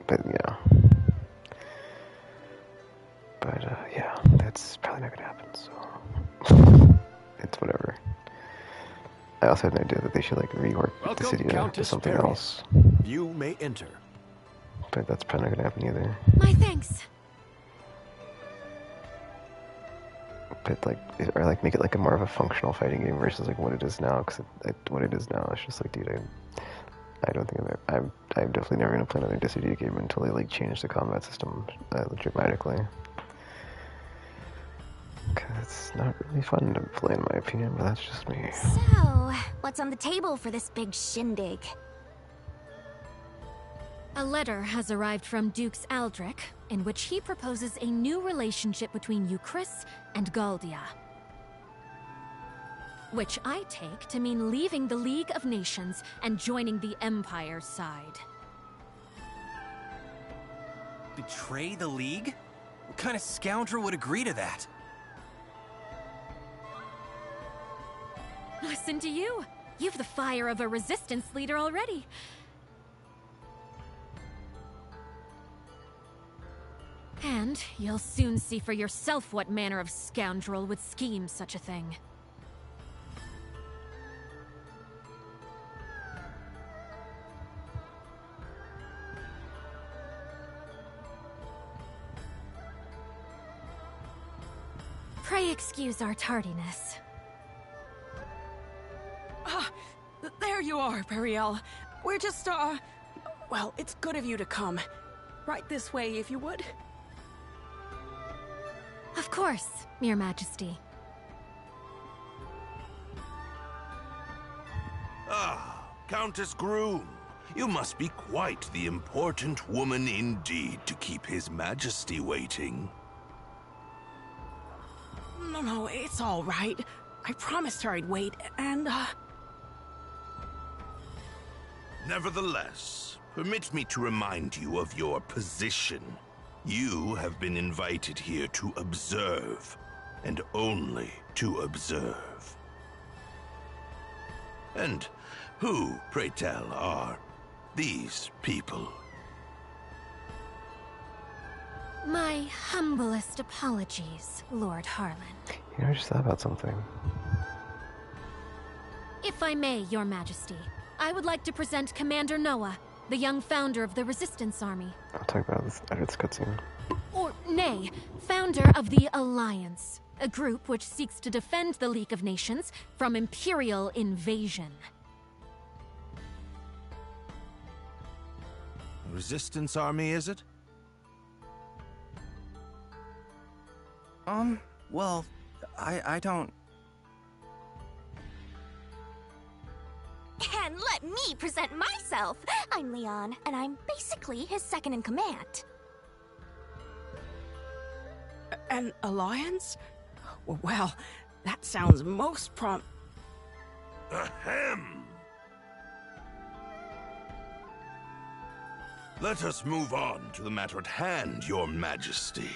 But yeah. But yeah, that's probably not gonna happen, so it's whatever. I also had an idea that they should like rework the city to something else. You may enter. But that's probably not gonna happen either. My thanks. But like, or like make it like a more of a functional fighting game versus like what it is now. Because what it is now, it's just like, dude, I don't think I'm definitely never gonna play another Dissidia game until they like change the combat system dramatically. Cause it's not really fun to play in my opinion, but that's just me. So, what's on the table for this big shindig? A letter has arrived from Dukes Aldrich, in which he proposes a new relationship between Euchris and Galdia. Which I take to mean leaving the League of Nations and joining the Empire's side. Betray the League? What kind of scoundrel would agree to that? Listen to you. You've the fire of a resistance leader already. And you'll soon see for yourself what manner of scoundrel would scheme such a thing. Pray excuse our tardiness. There you are, Periel. We're just, well, it's good of you to come. Right this way, if you would. Of course, Your Majesty. Ah, Countess Groom. You must be quite the important woman indeed to keep His Majesty waiting. No, it's all right. I promised her I'd wait, and, Nevertheless, permit me to remind you of your position. You have been invited here to observe, and only to observe. And who, pray tell, are these people? My humblest apologies, Lord Harlan. I just thought about something. If I may, Your Majesty, I would like to present Commander Noah, the young founder of the Resistance Army. I'll talk about this after this cutscene. Or, nay, founder of the Alliance, a group which seeks to defend the League of Nations from Imperial invasion. Resistance Army, is it? Well, I don't... And let me present myself. I'm Leon, and I'm basically his second in command. An alliance? Well, that sounds most Ahem! Let us move on to the matter at hand, Your Majesty.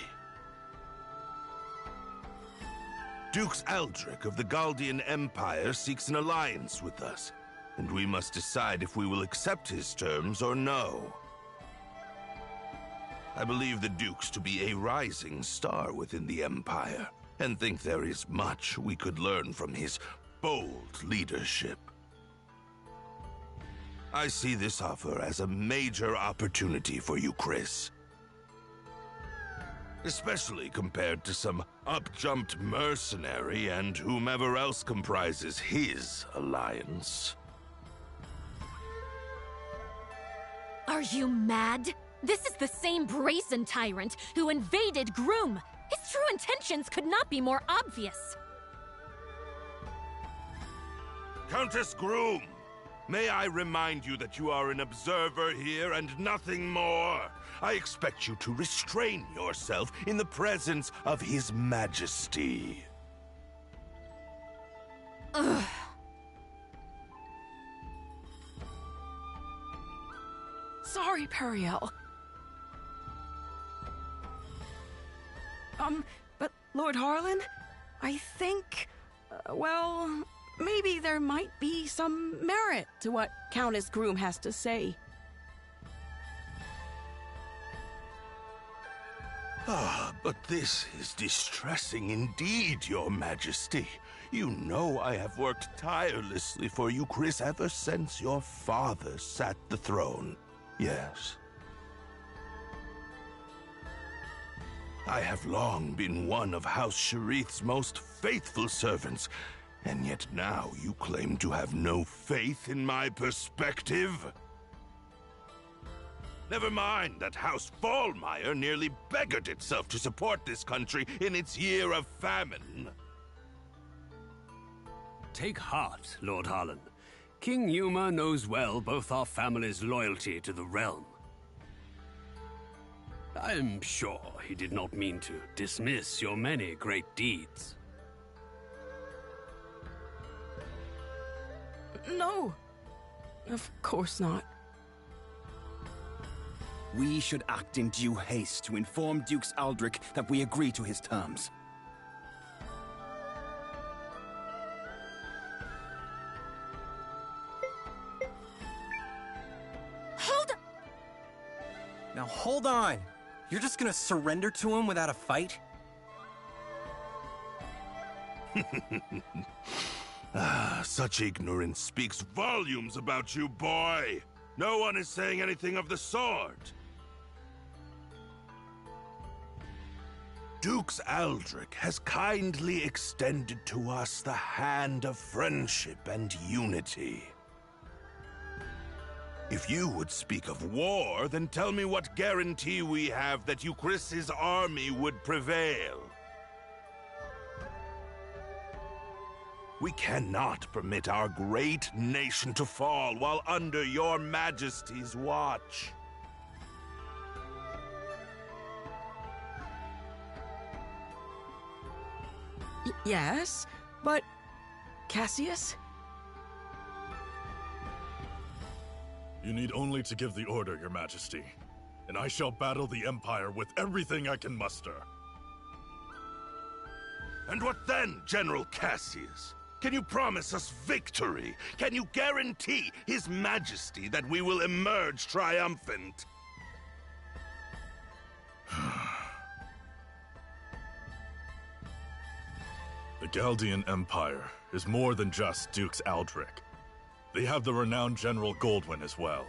Dukes Aldrich of the Galdian Empire seeks an alliance with us, and we must decide if we will accept his terms or no. I believe the Dukes to be a rising star within the Empire, and think there is much we could learn from his bold leadership. I see this offer as a major opportunity for you, Chris. Especially compared to some up-jumped mercenary and whomever else comprises his alliance. Are you mad? This is the same brazen tyrant who invaded Groom. His true intentions could not be more obvious. Countess Groom, may I remind you that you are an observer here and nothing more. I expect you to restrain yourself in the presence of His Majesty. Ugh. Sorry, Periel. But Lord Harlan, I think, well, maybe there might be some merit to what Countess Groom has to say. Ah, but this is distressing indeed, Your Majesty. You know I have worked tirelessly for you, Chris, ever since your father sat the throne. Yes. I have long been one of House Sharith's most faithful servants, and yet now you claim to have no faith in my perspective? Never mind that House Fallmeyer nearly beggared itself to support this country in its year of famine. Take heart, Lord Harlan. King Yuma knows well both our family's loyalty to the realm. I am sure he did not mean to dismiss your many great deeds. No, of course not. We should act in due haste to inform Dukes Aldrich that we agree to his terms. Hold on! Now hold on! You're just gonna surrender to him without a fight? Such ignorance speaks volumes about you, boy. No one is saying anything of the sort. Dukes Aldrich has kindly extended to us the hand of friendship and unity. If you would speak of war, then tell me what guarantee we have that Euchris's army would prevail. We cannot permit our great nation to fall while under your majesty's watch. Yes, but... Cassius? You need only to give the order, Your Majesty, and I shall battle the Empire with everything I can muster. And what then, General Cassius? Can you promise us victory? Can you guarantee His Majesty that we will emerge triumphant? The Galdian Empire is more than just Dukes Aldrich. They have the renowned General Goldwyn as well.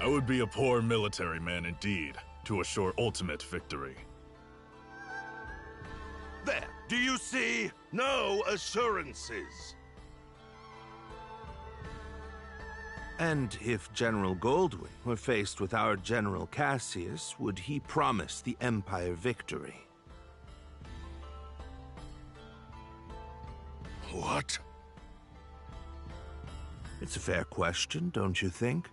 I would be a poor military man indeed to assure ultimate victory. There, do you see? No assurances. And if General Goldwyn were faced with our General Cassius, would he promise the Empire victory? What? It's a fair question, don't you think?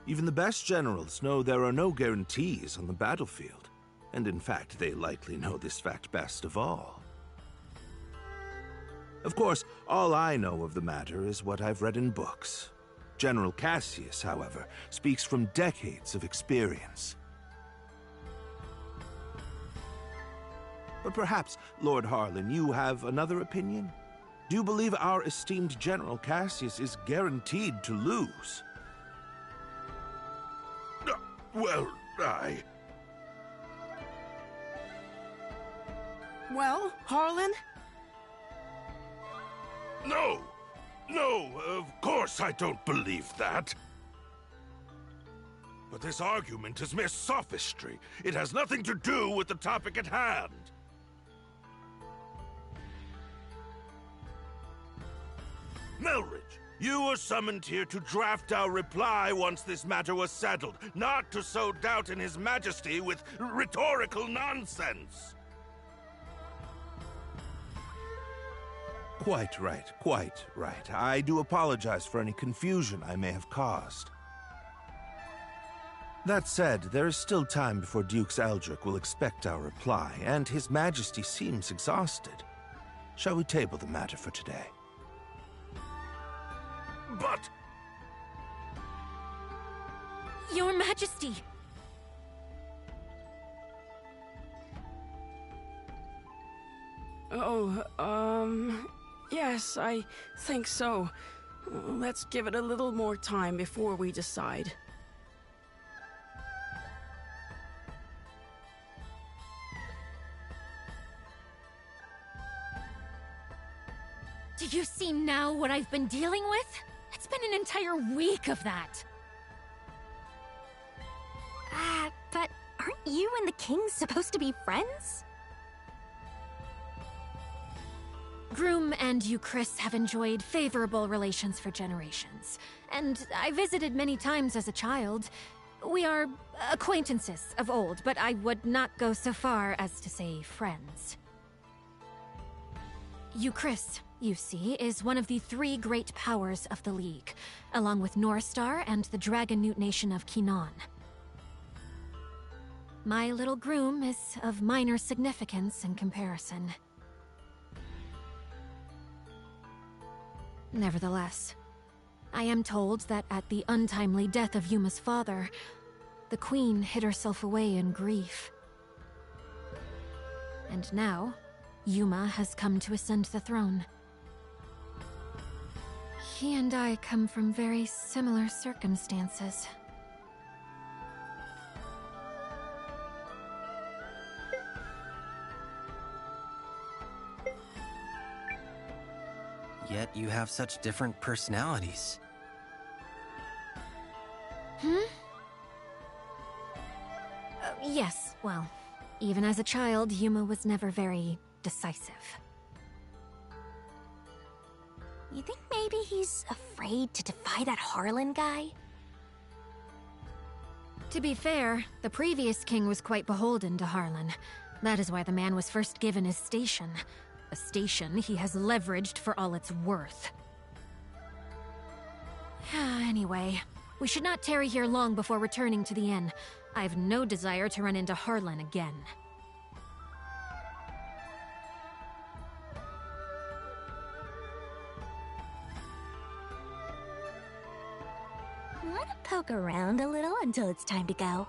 Even the best generals know there are no guarantees on the battlefield. And in fact, they likely know this fact best of all. Of course, all I know of the matter is what I've read in books. General Cassius, however, speaks from decades of experience. But perhaps, Lord Harlan, you have another opinion? Do you believe our esteemed General Cassius is guaranteed to lose? Well, Well, Harlan? No! No, of course I don't believe that. But this argument is mere sophistry. It has nothing to do with the topic at hand. Melridge, you were summoned here to draft our reply once this matter was settled, not to sow doubt in His Majesty with rhetorical nonsense. Quite right, quite right. I do apologize for any confusion I may have caused. That said, there is still time before Dukes Aldrich will expect our reply, and His Majesty seems exhausted. Shall we table the matter for today? But... Your Majesty! Yes, I think so. Let's give it a little more time before we decide. Do you see now what I've been dealing with? It's been an entire week of that. But aren't you and the king supposed to be friends? Groom and Euchris have enjoyed favorable relations for generations, and I visited many times as a child. We are acquaintances of old, but I would not go so far as to say friends. Euchris, you see, is one of the three great powers of the League, along with Norstar and the Dragon Newt nation of Kinan. My little groom is of minor significance in comparison. Nevertheless, I am told that at the untimely death of Yuma's father, the Queen hid herself away in grief. And now, Yuma has come to ascend the throne. He and I come from very similar circumstances. Yet you have such different personalities. Yes, well, even as a child, Yuma was never very decisive. You think maybe he's afraid to defy that Harlan guy? To be fair, the previous king was quite beholden to Harlan. That is why the man was first given his station. A station he has leveraged for all it's worth. Anyway, we should not tarry here long before returning to the inn. I have no desire to run into Harlan again. Want to poke around a little until it's time to go?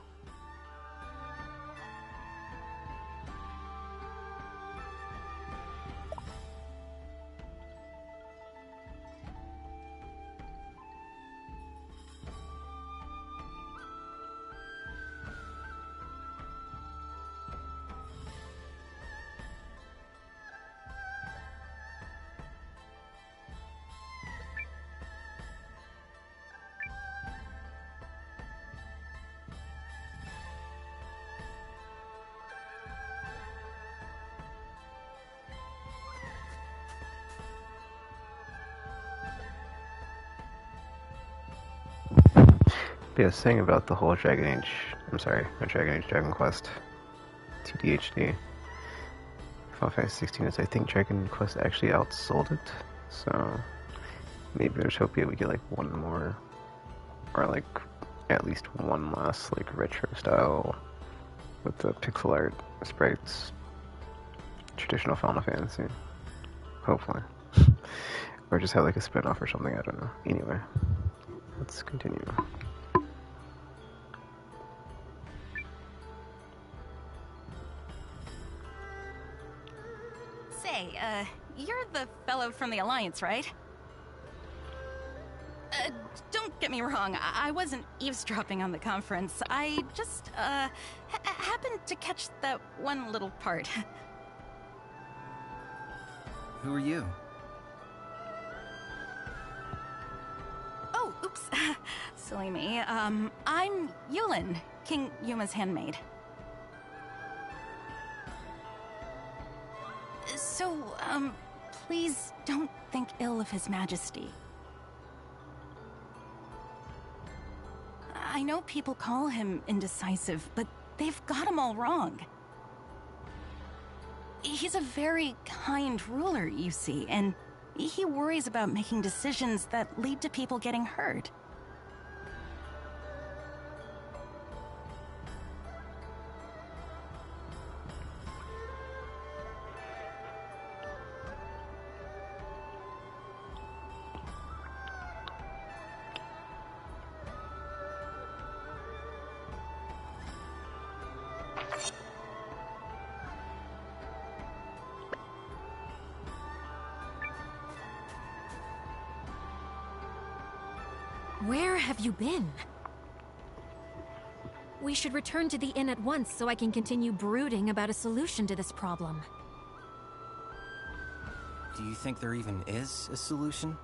But yeah, saying about the whole Dragon Age, I'm sorry, not Dragon Age, Dragon Quest, TDHD. Final Fantasy 16 is, I think Dragon Quest actually outsold it, so maybe there's hope we get like one more, or like at least one last like retro style with the pixel art sprites, traditional Final Fantasy, hopefully. Or just have like a spin-off or something, I don't know. Anyway, let's continue. Say, you're the fellow from the Alliance, right? Don't get me wrong, I wasn't eavesdropping on the conference. I just, happened to catch that one little part. Who are you? Oh, oops. Silly me. I'm Eiyuden, King Yuma's handmaid. So, please don't think ill of His Majesty. I know people call him indecisive, but they've got him all wrong. He's a very kind ruler, you see, and he worries about making decisions that lead to people getting hurt. Where have you been? We should return to the inn at once so I can continue brooding about a solution to this problem. Do you think there even is a solution?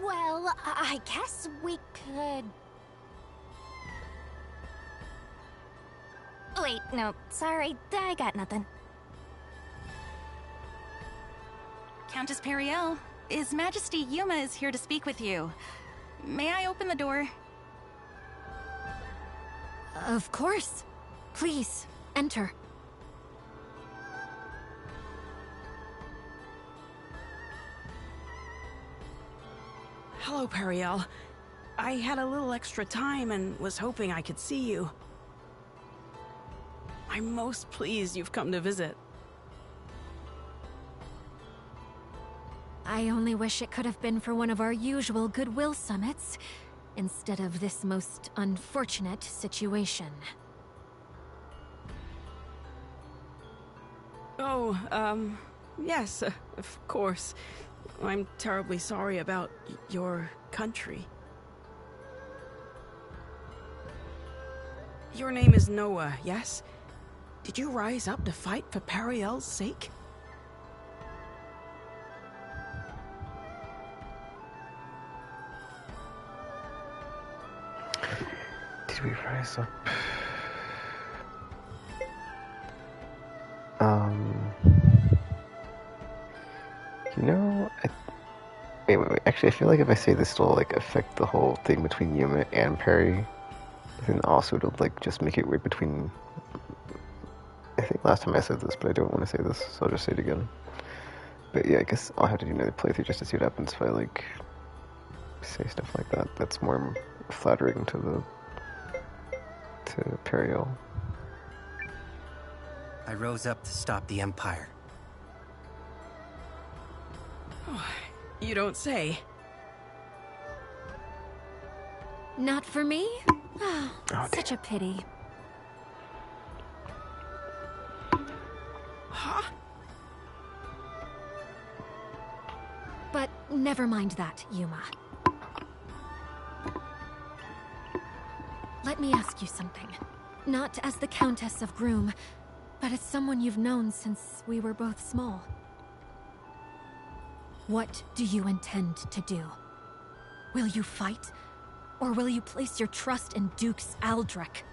Well, I guess we could... Wait, no, sorry, I got nothing. Countess Periel, His Majesty Yuma is here to speak with you. May I open the door? Of course. Please, enter. Hello, Periel. I had a little extra time and was hoping I could see you. I'm most pleased you've come to visit. I only wish it could have been for one of our usual goodwill summits, instead of this most unfortunate situation. Oh, yes, of course. I'm terribly sorry about your country. Your name is Noah, yes? Did you rise up to fight for Periel's sake? should we rise up? You know, wait. Actually, I feel like if I say this will like affect the whole thing between Yuma and Perry, then also it'll like just make it weird between. I think last time I said this, but I don't want to say this, so I'll just say it again. But yeah, I guess I'll have to do another playthrough just to see what happens if I like say stuff like that. That's more flattering to Periel. I rose up to stop the Empire. Oh, you don't say. Not for me? Oh, such a pity. Huh? But never mind that, Yuma. Let me ask you something. Not as the Countess of Groom, but as someone you've known since we were both small. What do you intend to do? Will you fight? Or will you place your trust in Dukes Aldrich?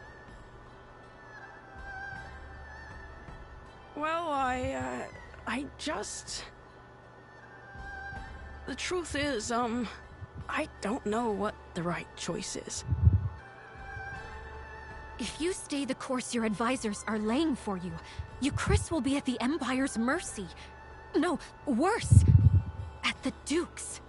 Well, I just... The truth is, I don't know what the right choice is. If you stay the course your advisors are laying for you, Chris will be at the Empire's mercy. No, worse, at the Duke's.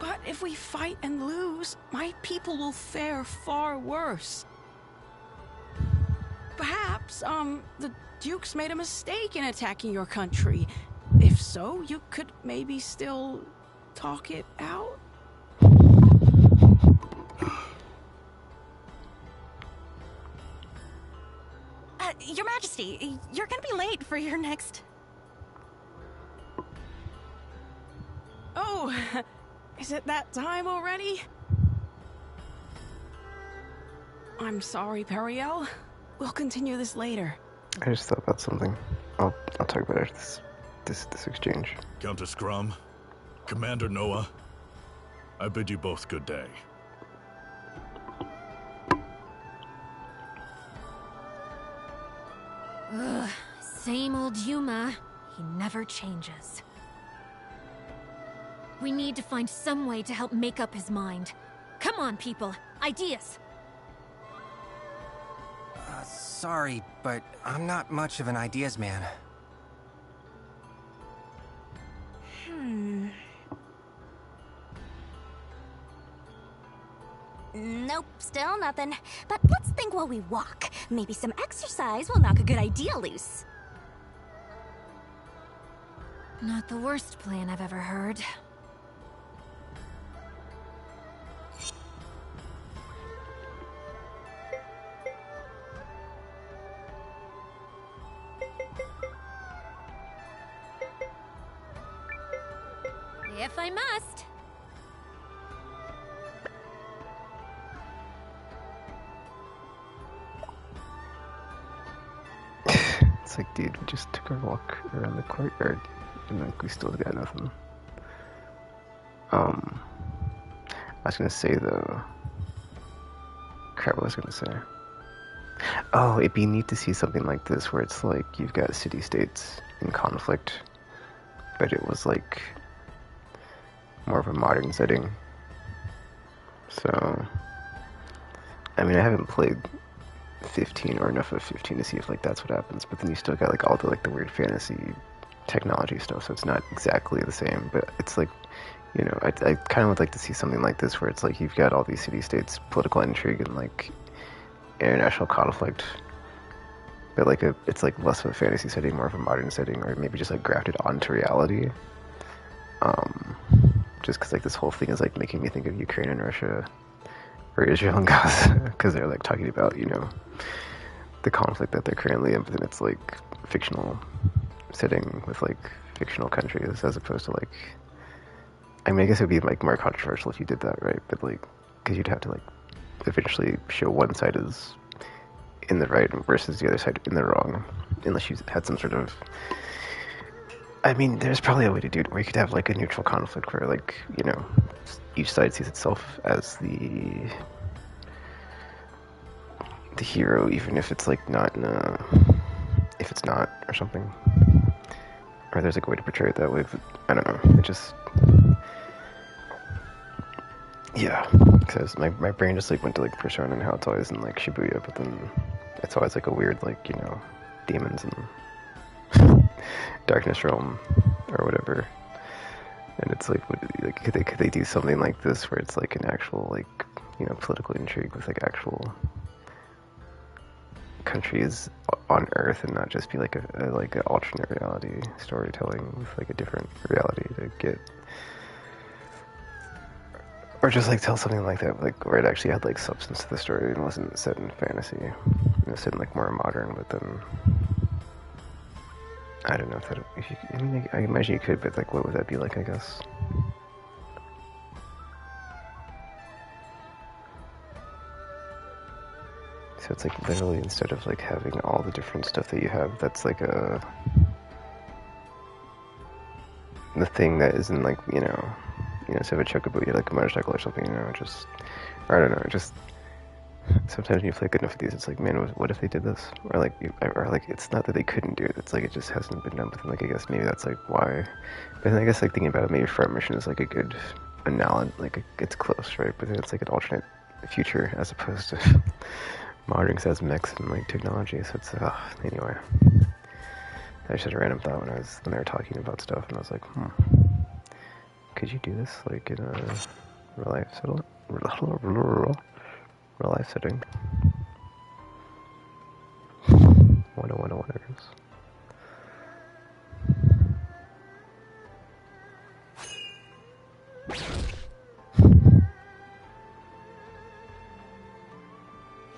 But if we fight and lose, my people will fare far worse. Perhaps, the Dukes made a mistake in attacking your country. If so, you could maybe still talk it out? Your Majesty, you're gonna be late for your next... Oh, is it that time already? I'm sorry, Periel. We'll continue this later. I just thought about something. I'll talk about it after this exchange. Countess Grum, Commander Noah, I bid you both good day. Ugh, same old Yuma. He never changes. We need to find some way to help make up his mind. Come on, people. Ideas! Sorry, but I'm not much of an ideas man. Nope, still nothing. But let's think while we walk. Maybe some exercise will knock a good idea loose. Not the worst plan I've ever heard. If I must. It's like, dude, we just took a walk around the courtyard, and like we still got nothing. I was gonna say though. Crap, what was I gonna say? Oh, it'd be neat to see something like this where it's like you've got city-states in conflict, but it was like more of a modern setting. So, I mean, I haven't played 15 or enough of 15 to see if like that's what happens, but then you still got like all the like the weird fantasy technology stuff, so it's not exactly the same, but it's like, you know, I kind of would like to see something like this where it's like you've got all these city-states, political intrigue, and like international conflict, but like it's like less of a fantasy setting, more of a modern setting, or maybe just like grafted onto reality. Just because like this whole thing is like making me think of Ukraine and Russia, or Israel and Gaza, because they're like talking about, you know, the conflict that they're currently in, but then it's like fictional setting with like fictional countries as opposed to like, I mean, I guess it would be like more controversial if you did that, right? But like, because you'd have to like eventually show one side is in the right versus the other side in the wrong, unless you had some sort of, I mean, there's probably a way to do it where you could have like a neutral conflict where like, you know, each side sees itself as the the hero, even if it's like not in a, if it's not or something, or there's like a way to portray it that way. But I don't know. It just, yeah, because my brain just like went to like Persona and how it's always in like Shibuya, but then it's always like a weird like, you know, demons and darkness realm or whatever. And it's like, like could they do something like this where it's like an actual like, you know, political intrigue with like actual countries on Earth and not just be like a like an alternate reality storytelling with like a different reality to get, or just like tell something like that, like where it actually had like substance to the story and wasn't set in fantasy. It was set in like more modern, but then I don't know if that, if you, I mean, I imagine you could, but like what would that be like, I guess? So it's like literally instead of like having all the different stuff that you have, that's like the thing that isn't like, you know, instead of a chocobo, you have like a motorcycle or something, you know, just, or I don't know, just, sometimes when you play good enough of these, it's like, man, what if they did this? Or like, it's not that they couldn't do it, it's like, it just hasn't been done, but then like, I guess maybe that's like why, but then I guess like thinking about it, maybe Front Mission is like a good analogy, like it's close, right? But then it's like an alternate future as opposed to modern, because it has mechs and like technology, so it's, anyway. I just had a random thought when they were talking about stuff, and I was like, could you do this like in a real life setting? Real life setting. 101 it is.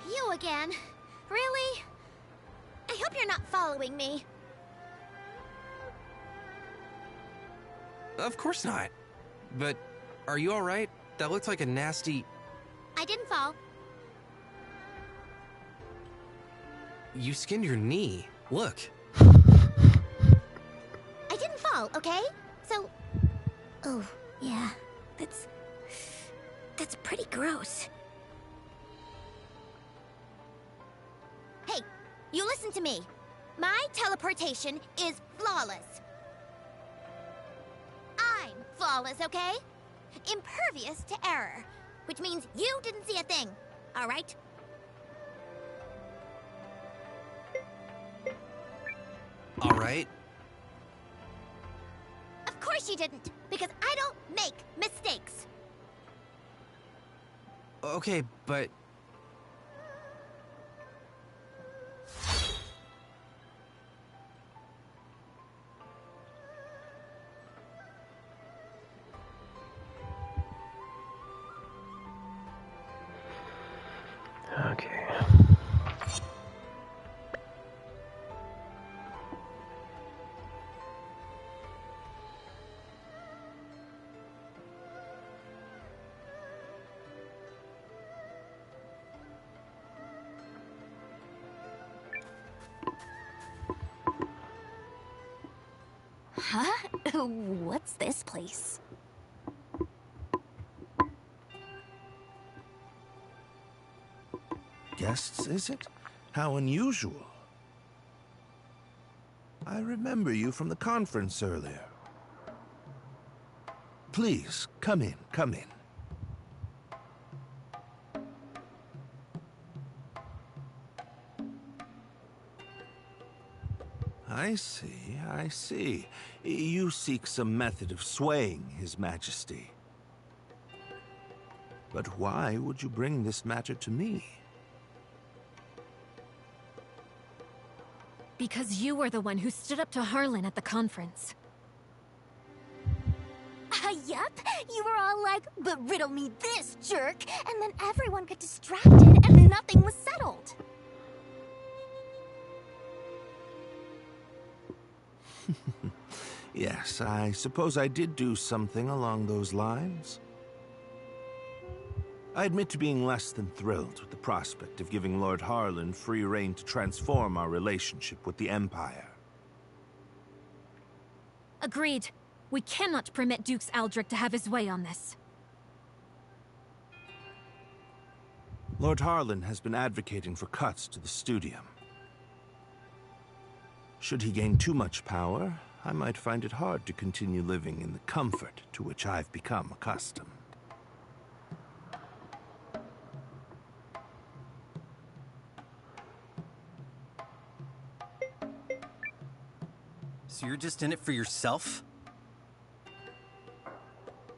You again? Really? I hope you're not following me. Of course not. But are you alright? That looks like a nasty... I didn't fall. You skinned your knee. Look. I didn't fall, okay? So... Oh, yeah. That's pretty gross. Hey, you listen to me. My teleportation is flawless. I'm flawless, okay? Impervious to error, which means you didn't see a thing, all right? All right. Of course you didn't, because I don't make mistakes. Okay, but... Okay. Huh? What's this place? Guests, is it? How unusual. I remember you from the conference earlier. Please, come in, come in. I see, I see. You seek some method of swaying His Majesty. But why would you bring this matter to me? Because you were the one who stood up to Harlan at the conference. Yup. You were all like, but riddle me this, jerk. And then everyone got distracted and nothing was settled. Yes, I suppose I did do something along those lines. I admit to being less than thrilled with the prospect of giving Lord Harlan free rein to transform our relationship with the Empire. Agreed. We cannot permit Dukes Aldrich to have his way on this. Lord Harlan has been advocating for cuts to the studium. Should he gain too much power, I might find it hard to continue living in the comfort to which I've become accustomed. So you're just in it for yourself?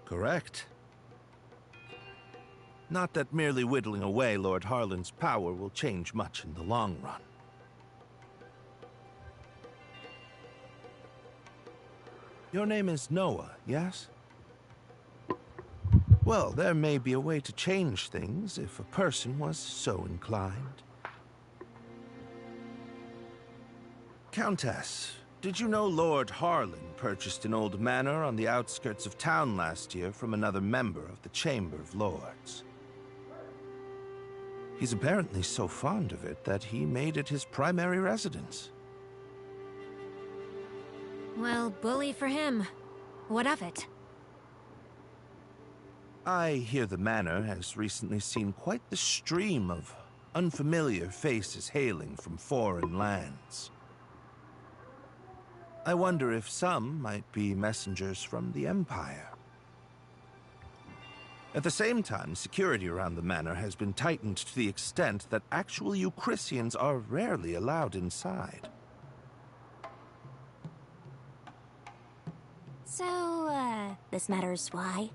Correct. Not that merely whittling away Lord Harlan's power will change much in the long run. Your name is Noah, yes? Well, there may be a way to change things if a person was so inclined. Countess, did you know Lord Harlan purchased an old manor on the outskirts of town last year from another member of the Chamber of Lords? He's apparently so fond of it that he made it his primary residence. Well, bully for him. What of it? I hear the manor has recently seen quite the stream of unfamiliar faces hailing from foreign lands. I wonder if some might be messengers from the Empire. At the same time, security around the manor has been tightened to the extent that actual Euchrisians are rarely allowed inside. So, this matters why?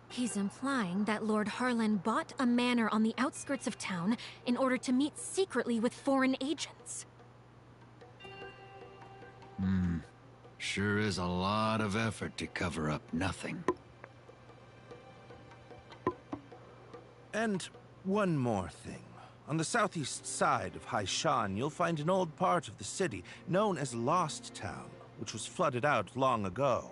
He's implying that Lord Harlan bought a manor on the outskirts of town in order to meet secretly with foreign agents. Sure is a lot of effort to cover up nothing. And one more thing. On the southeast side of Haishan, you'll find an old part of the city known as Lost Town, which was flooded out long ago.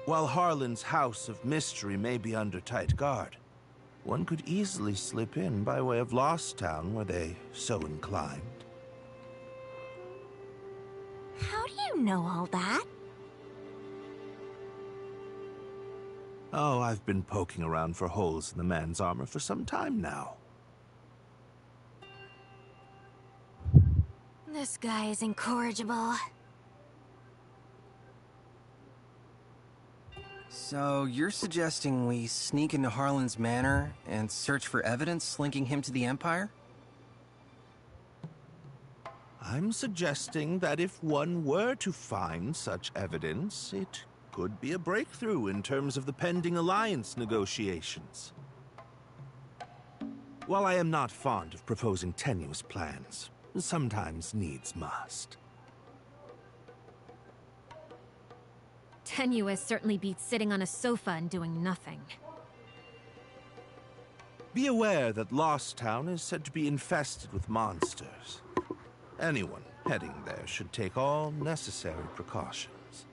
While Harlan's House of Mystery may be under tight guard, one could easily slip in by way of Lost Town were they so inclined. How do you know all that? Oh, I've been poking around for holes in the man's armor for some time now. This guy is incorrigible. So you're suggesting we sneak into Harlan's manor and search for evidence linking him to the Empire? I'm suggesting that if one were to find such evidence, it could be a breakthrough in terms of the pending alliance negotiations. While I am not fond of proposing tenuous plans, sometimes needs must. Tenuous certainly beats sitting on a sofa and doing nothing. Be aware that Lost Town is said to be infested with monsters. Anyone heading there should take all necessary precautions.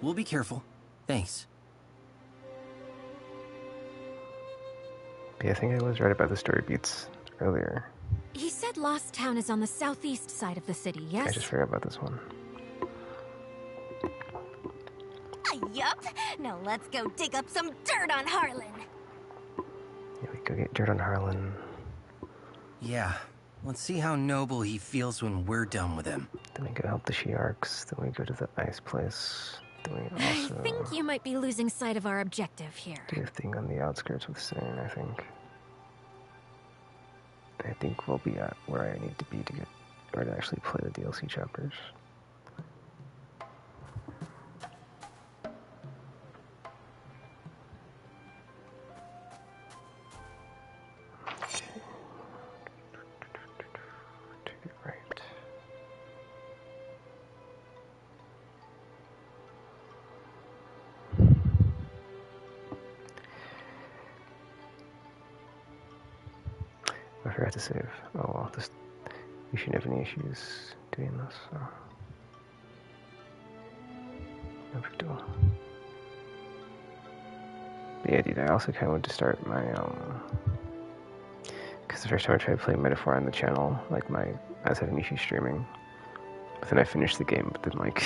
We'll be careful. Thanks. Yeah, I think I was right about the story beats earlier. He said Lost Town is on the southeast side of the city, yes? I just forgot about this one. Yup. Now let's go dig up some dirt on Harlan. Yeah, we go get dirt on Harlan. Yeah. Let's see how noble he feels when we're done with him. Then we go help the Shiarks. Then we go to the ice place. Then we also I think you might be losing sight of our objective here. do a thing on the outskirts with Sane, I think. I think we'll be at where I need to be to get, or to actually play the DLC chapters. I forgot to save. Oh well, we shouldn't have any issues doing this, so. No big deal. But yeah, dude, I also kind of want to start my, because the first time I tried to play Metaphor on the channel, like I was having issues streaming. But then I finish the game, but then like,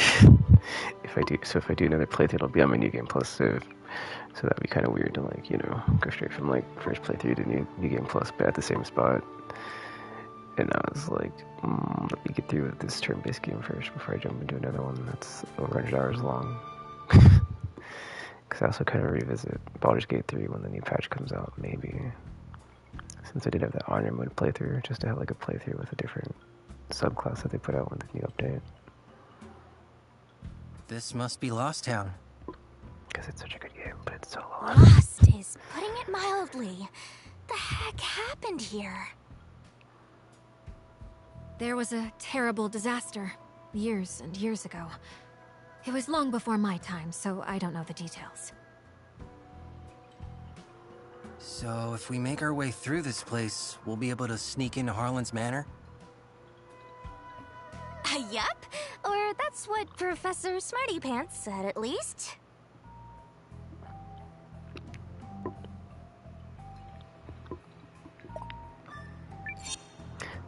if I do another playthrough, it'll be on my New Game Plus save. So that'd be kind of weird to like, you know, go straight from like first playthrough to New Game Plus, but at the same spot. And I was like, let me get through with this turn-based game first before I jump into another one that's over 100 hours long. Because I also kind of revisit Baldur's Gate 3 when the new patch comes out, maybe. Since I did have that honor mode playthrough, just to have like a playthrough with a different subclass that they put out with the new update. This must be Lost Town. Because it's such a good game, but it's so long. Lost is putting it mildly. The heck happened here? There was a terrible disaster, years and years ago. It was long before my time, so I don't know the details. So if we make our way through this place, we'll be able to sneak into Harlan's Manor? Yup. Or that's what Professor Smarty Pants said, at least.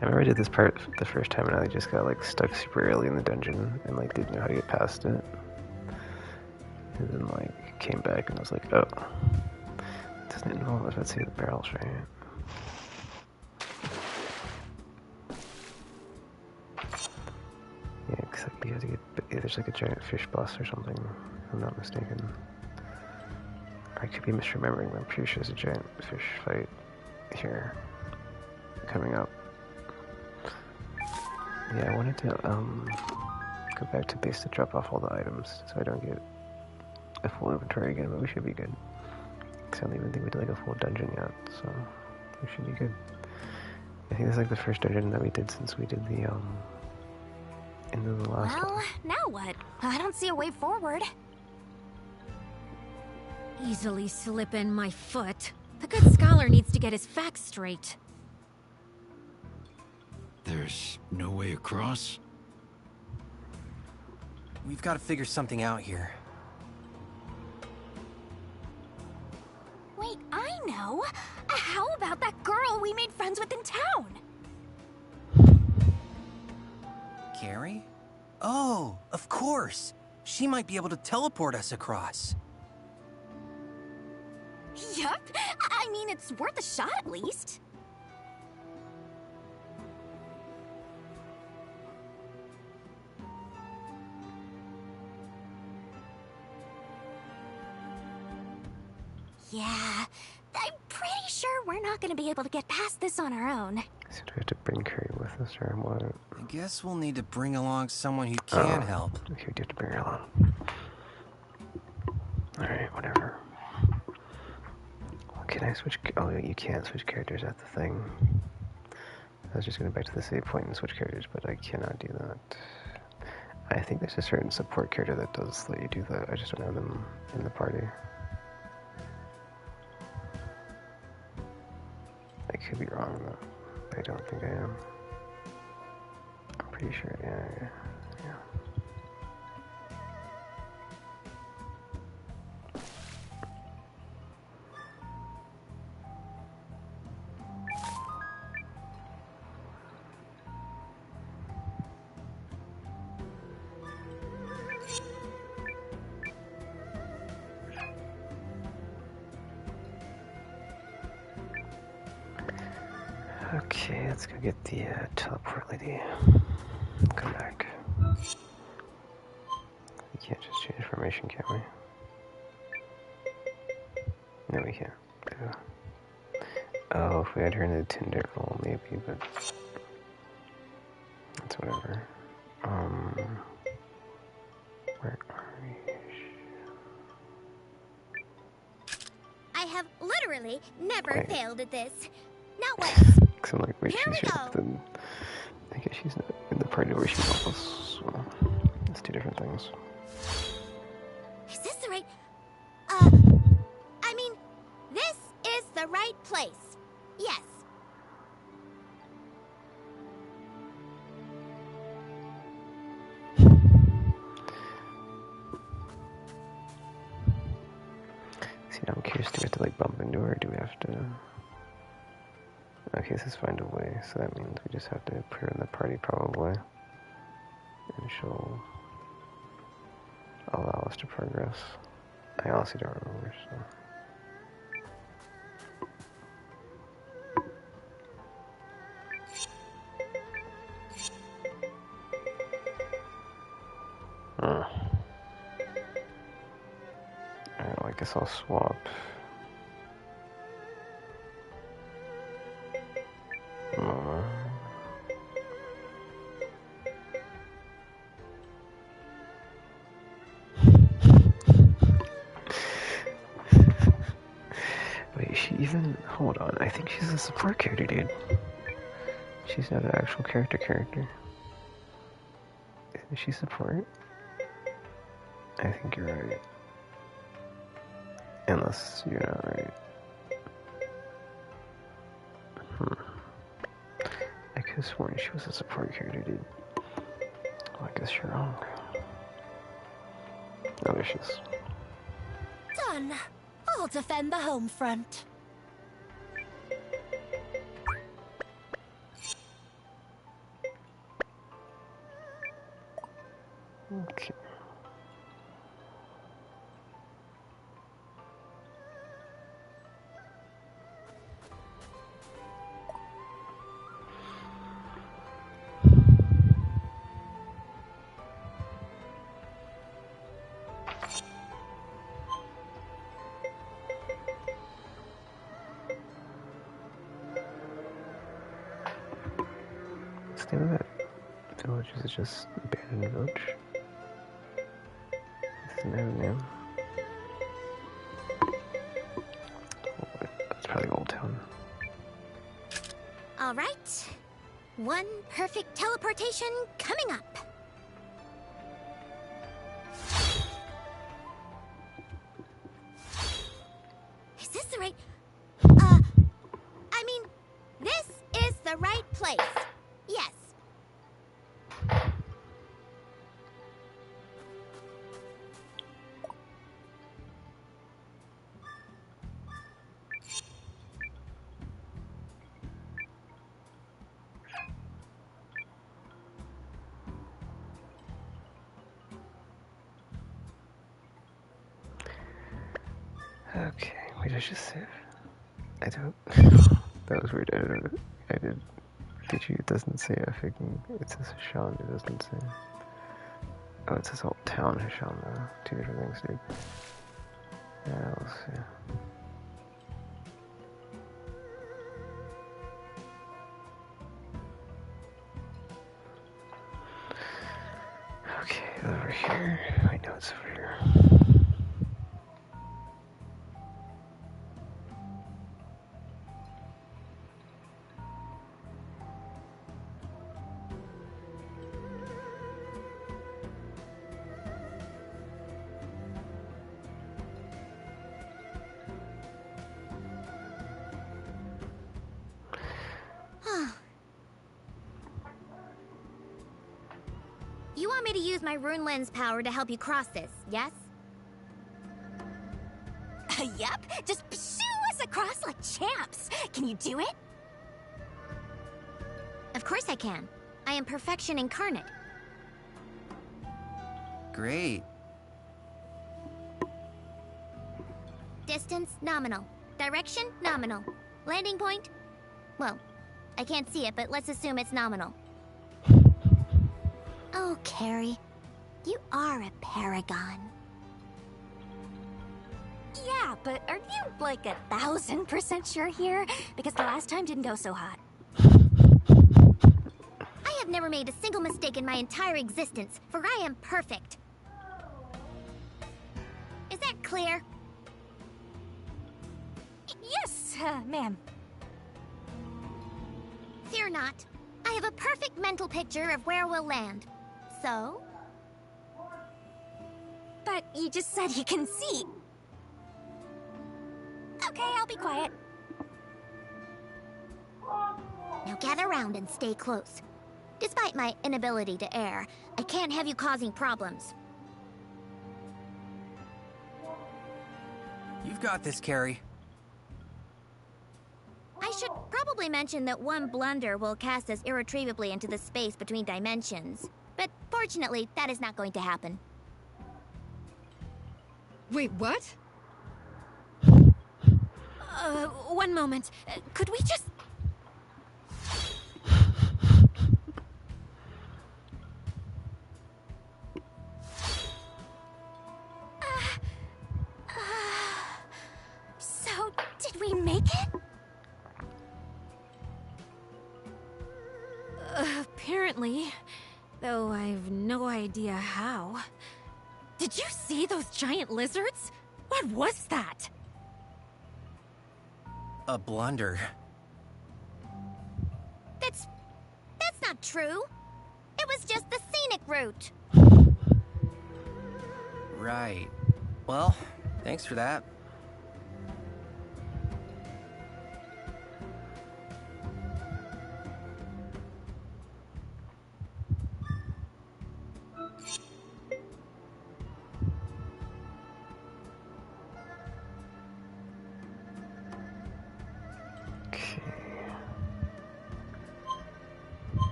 I remember I did this part the first time and I just got like stuck super early in the dungeon and like didn't know how to get past it. And then like came back and I was like, oh. It doesn't involve, I was about to say the barrels, right? Yeah, because you have to get, yeah, there's like a giant fish boss or something, if I'm not mistaken. I could be misremembering, but I'm pretty sure there's a giant fish fight here coming up. Yeah, I wanted to go back to base to drop off all the items so I don't get a full inventory again, but we should be good. Because I don't even think we did like a full dungeon yet, so we should be good. I think this is like the first dungeon that we did since we did the end of the last one. Well, now what? I don't see a way forward. Easily slip in my foot. The good scholar needs to get his facts straight. There's no way across? We've got to figure something out here. Wait, I know! How about that girl we made friends with in town? Carrie? Oh, of course! She might be able to teleport us across. Yup. I mean, it's worth a shot at least. Yeah, I'm pretty sure we're not gonna be able to get past this on our own. So do we have to bring Carrie with us or what? I guess we'll need to bring along someone who can help. Okay, we do have to bring her along. Alright, whatever. Can I switch? Oh, you can't switch characters at the thing. I was just going back to the save point and switch characters, but I cannot do that. I think there's a certain support character that does let you do that. I just don't have them in the party. I could be wrong, though. I don't think I am. I'm pretty sure, yeah. Okay, let's go get the teleport lady. Come back. We can't just change formation, can we? No, we can't. Oh, if we had her in the Tinder role, maybe, but that's whatever. Where are we? I have literally never failed at this. Not once. Cause I'm like, wait, she's here, then I guess she's not in the party where she was. So that's two different things. Is this the right... I mean, this is the right place. Yes. See, now I'm curious, do we have to like bump into her, or do we have to... Okay, so let's find a way, so that means we just have to put her in the party, probably. and she'll allow us to progress. I honestly don't remember, so. Alright, well, I guess I'll swap. Wait, she even... Hold on, I think she's a support character, dude. She's not an actual character. Isn't she support? I think you're right. Unless you're not right. I could have sworn she was a support character, dude. Well, I guess you're wrong. Oh, there she is. Done. I'll defend the home front. Okay. What's the name of that village? Is it just abandoned village? Doesn't have a name. Oh, that's probably Old Town. All right. One perfect teleportation coming up. Is this the right... I mean, this is the right place. Yes. Okay, wait, I just save. I don't. That was weird. I did. It doesn't say a freaking. It says Hashan, it doesn't say. Oh, it says Old Town Hashan, though. Two different things, dude. Yeah, we'll see. Okay, over here. I know it's over here. You want me to use my rune lens power to help you cross this, yes? Yep, just pursue us across like champs. Can you do it? Of course I can. I am perfection incarnate. Great. Distance, nominal. Direction, nominal. Landing point? Well, I can't see it, but let's assume it's nominal. Oh, Carrie, you are a paragon. Yeah, but are you like 1000% sure here? Because the last time didn't go so hot. I have never made a single mistake in my entire existence, for I am perfect. Is that clear? Yes, ma'am. Fear not. I have a perfect mental picture of where we'll land. So? But you just said you can see. Okay, I'll be quiet. Now gather round and stay close. Despite my inability to err, I can't have you causing problems. You've got this, Carrie. I should probably mention that one blunder will cast us irretrievably into the space between dimensions. But for Unfortunately, that is not going to happen. Wait, what? One moment. Could we just... So, did we make it? Apparently. Though I've no idea how. Did you see those giant lizards? What was that? A blunder. That's not true. It was just the scenic route. Right. Well, thanks for that.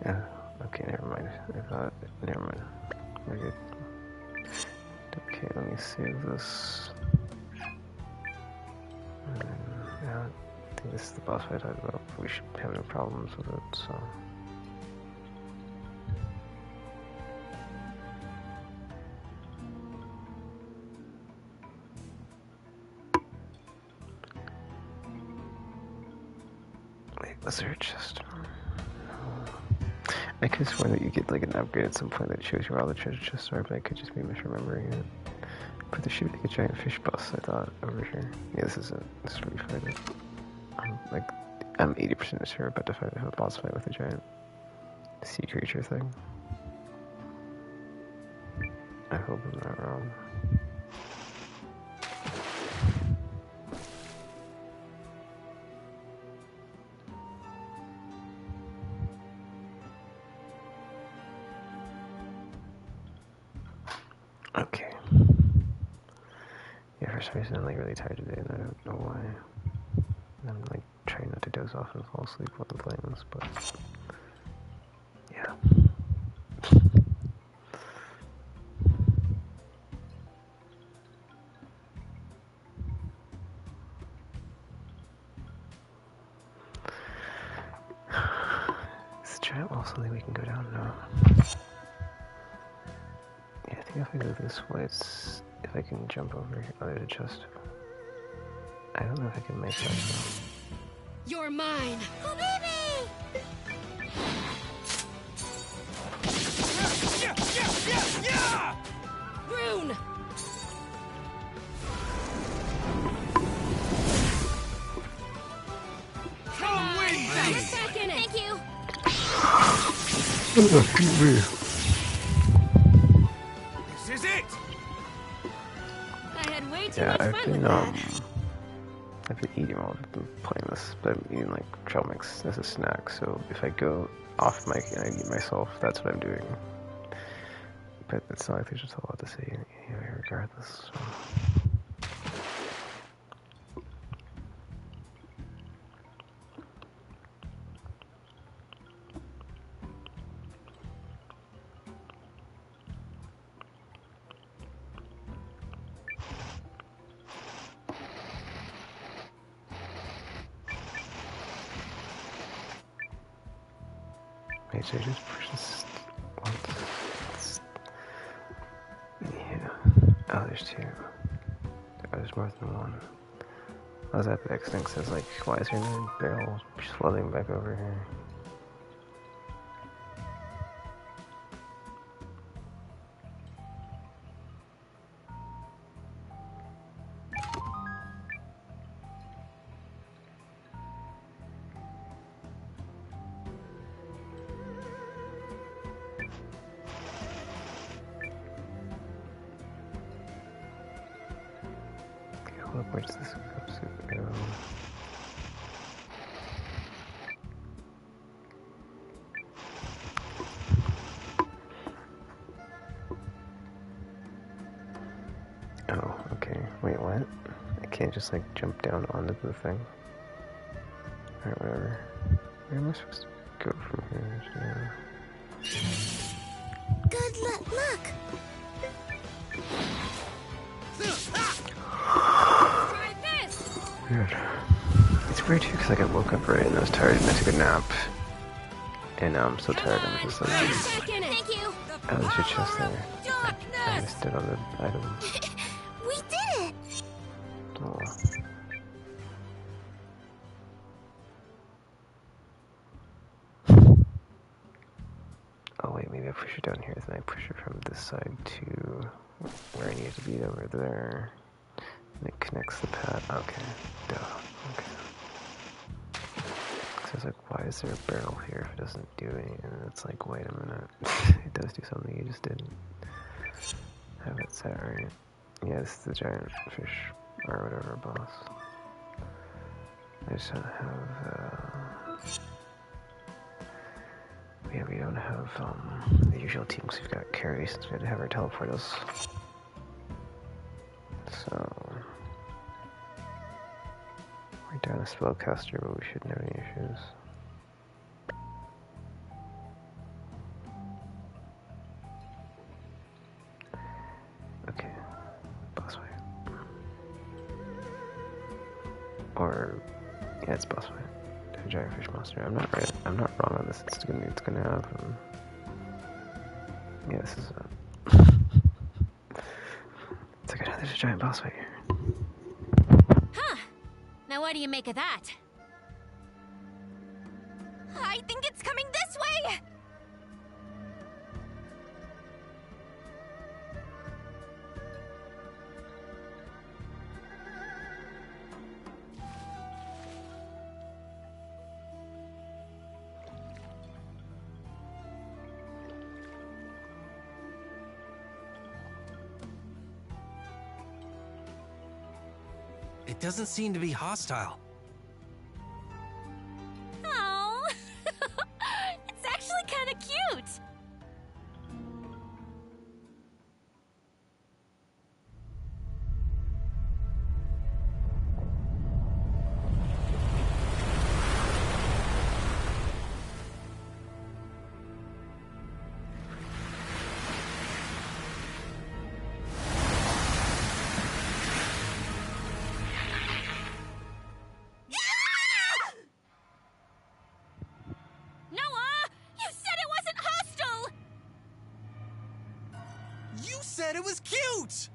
Yeah, okay, never mind. I thought, never mind. We're good. Okay, let me save this. Yeah, I think this is the boss fight I talked about. We should have no problems with it, so. Wait, was there a chest? I could swear that you get like an upgrade at some point that shows you where all the treasure chests are, but I could just be misremembering it. But there should be like a giant fish boss, I thought, over here. Yeah, this is it. This is where we fight it. I'm 80% sure about to fight a boss fight with a giant sea creature thing. I hope I'm not wrong. Okay. Yeah, for some reason I'm like really tired today and I don't know why. I'm like trying not to doze off and fall asleep while I'm playing this, but yeah. Is the giant wall something we can go down now? Yeah, I think if I go this way, it's if I can jump over here. Oh, there's a chest. I don't know if I can make that. You're mine! Oh, baby! Yeah! Rune! Come win! Thank you! This is it! I had way too Yeah, much fun with that. I've been eating while I've been playing this, but I'm eating like trail mix as a snack, so if I go off mic and I eat myself, that's what I'm doing. But it's not like there's just a lot to say anyway, regardless. So. Wait, should I just push this once? Yeah. Oh, there's two. Oh, there's more than one. I was at the X thing says like, why is there no barrel just floating back over here? Look, where does this go? Oh, okay. Wait, what? I can't just like jump down onto the thing. Alright, whatever. Where am I supposed to go from here? Good luck. Try this! Weird. It's weird too because like I woke up right and I was tired and I took a nap. And now I'm so tired I'm just like... Thank you. Oh, there's your chest there. I missed it on the item. We did it. Oh. Oh wait, maybe I push it down here, then I push it from this side to where I need it to be over there. And it connects the pad. Okay, duh. Okay. So I was like, why is there a barrel here if it doesn't do anything? And it's like, wait a minute. It does do something, you just didn't have it set right. Yeah, this is the giant fish, or whatever, boss. I just don't have, yeah, we don't have, the usual team because we've got Carrie since we had to have her teleport us. So... we're down a spellcaster, but we shouldn't have any issues. Okay, boss fight. Or yeah, it's boss fight. The giant fish monster. I'm not right. I'm not wrong on this. It's gonna happen. Yeah, this is. It's like there's a giant boss fight here. Huh. Now what do you make of that? I think it's coming this way. It doesn't seem to be hostile. Oh, it's actually kind of cute. Said it was cute!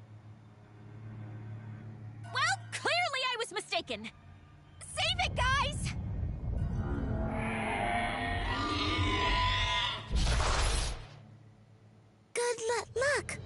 Well, clearly I was mistaken. Save it, guys! Good luck.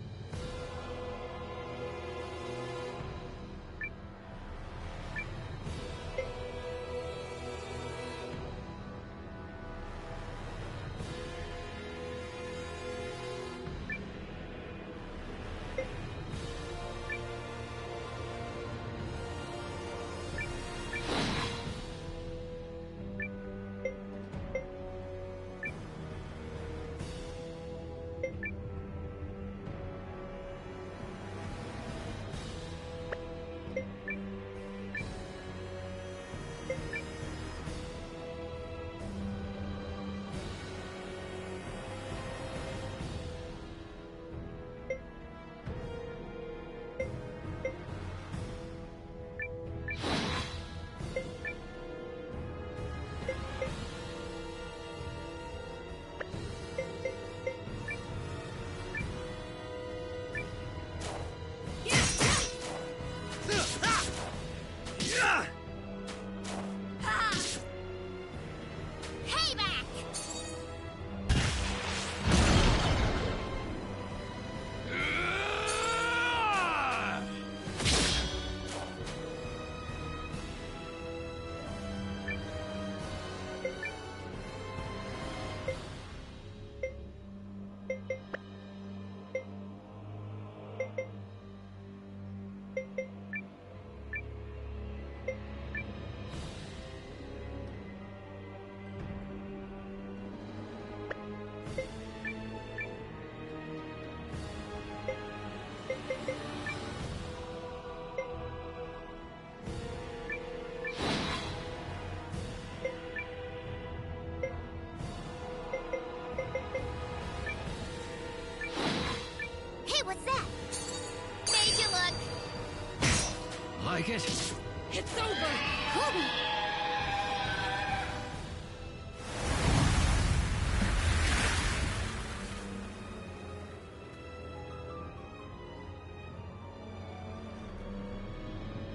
like it. It's over!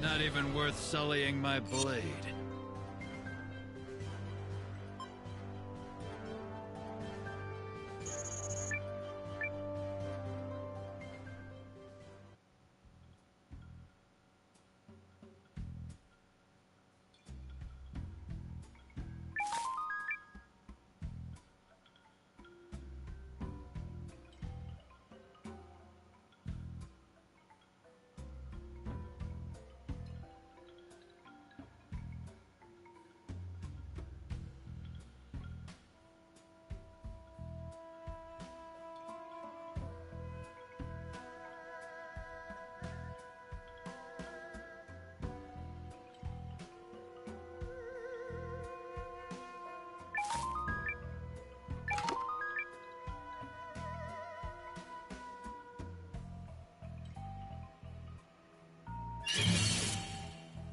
Not even worth sullying my blade.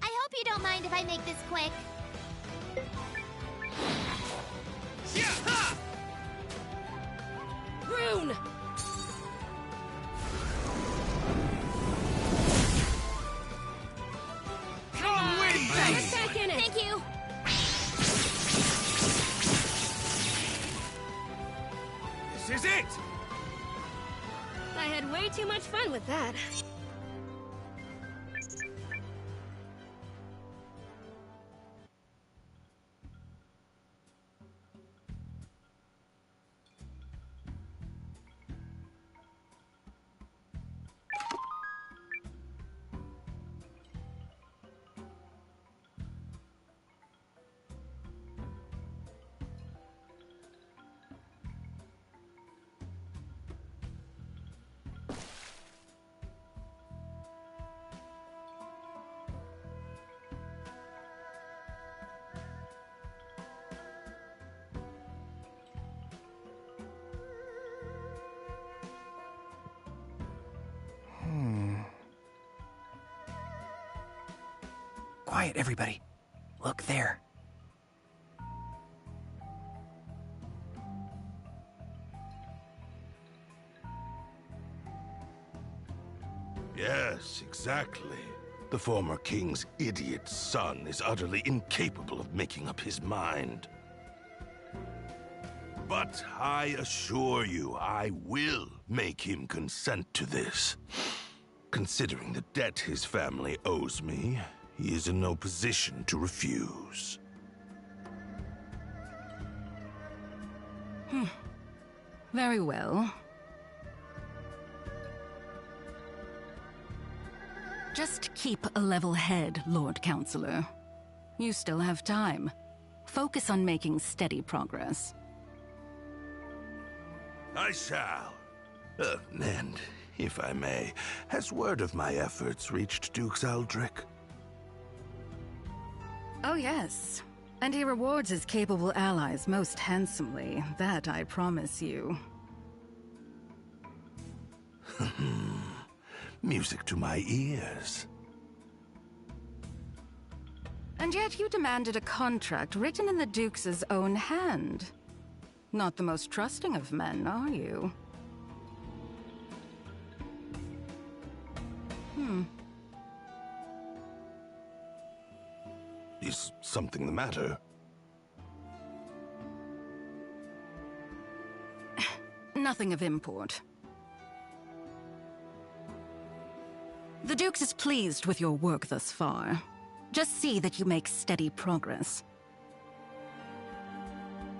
I hope you don't mind if I make this quick. Rune! Get back in it! Thank you! This is it! I had way too much fun with that. Quiet, everybody. Look there. Yes, exactly. The former king's idiot son is utterly incapable of making up his mind. But I assure you, I will make him consent to this. Considering the debt his family owes me, he is in no position to refuse. Very well. Just keep a level head, Lord Counselor. You still have time. Focus on making steady progress. I shall. And, if I may, has word of my efforts reached Duke's Aldrich? Oh yes. And he rewards his capable allies most handsomely. That I promise you. Music to my ears. And yet you demanded a contract written in the Duke's own hand. Not the most trusting of men, are you? Is something the matter? Nothing of import. The Duke is pleased with your work thus far. Just see that you make steady progress.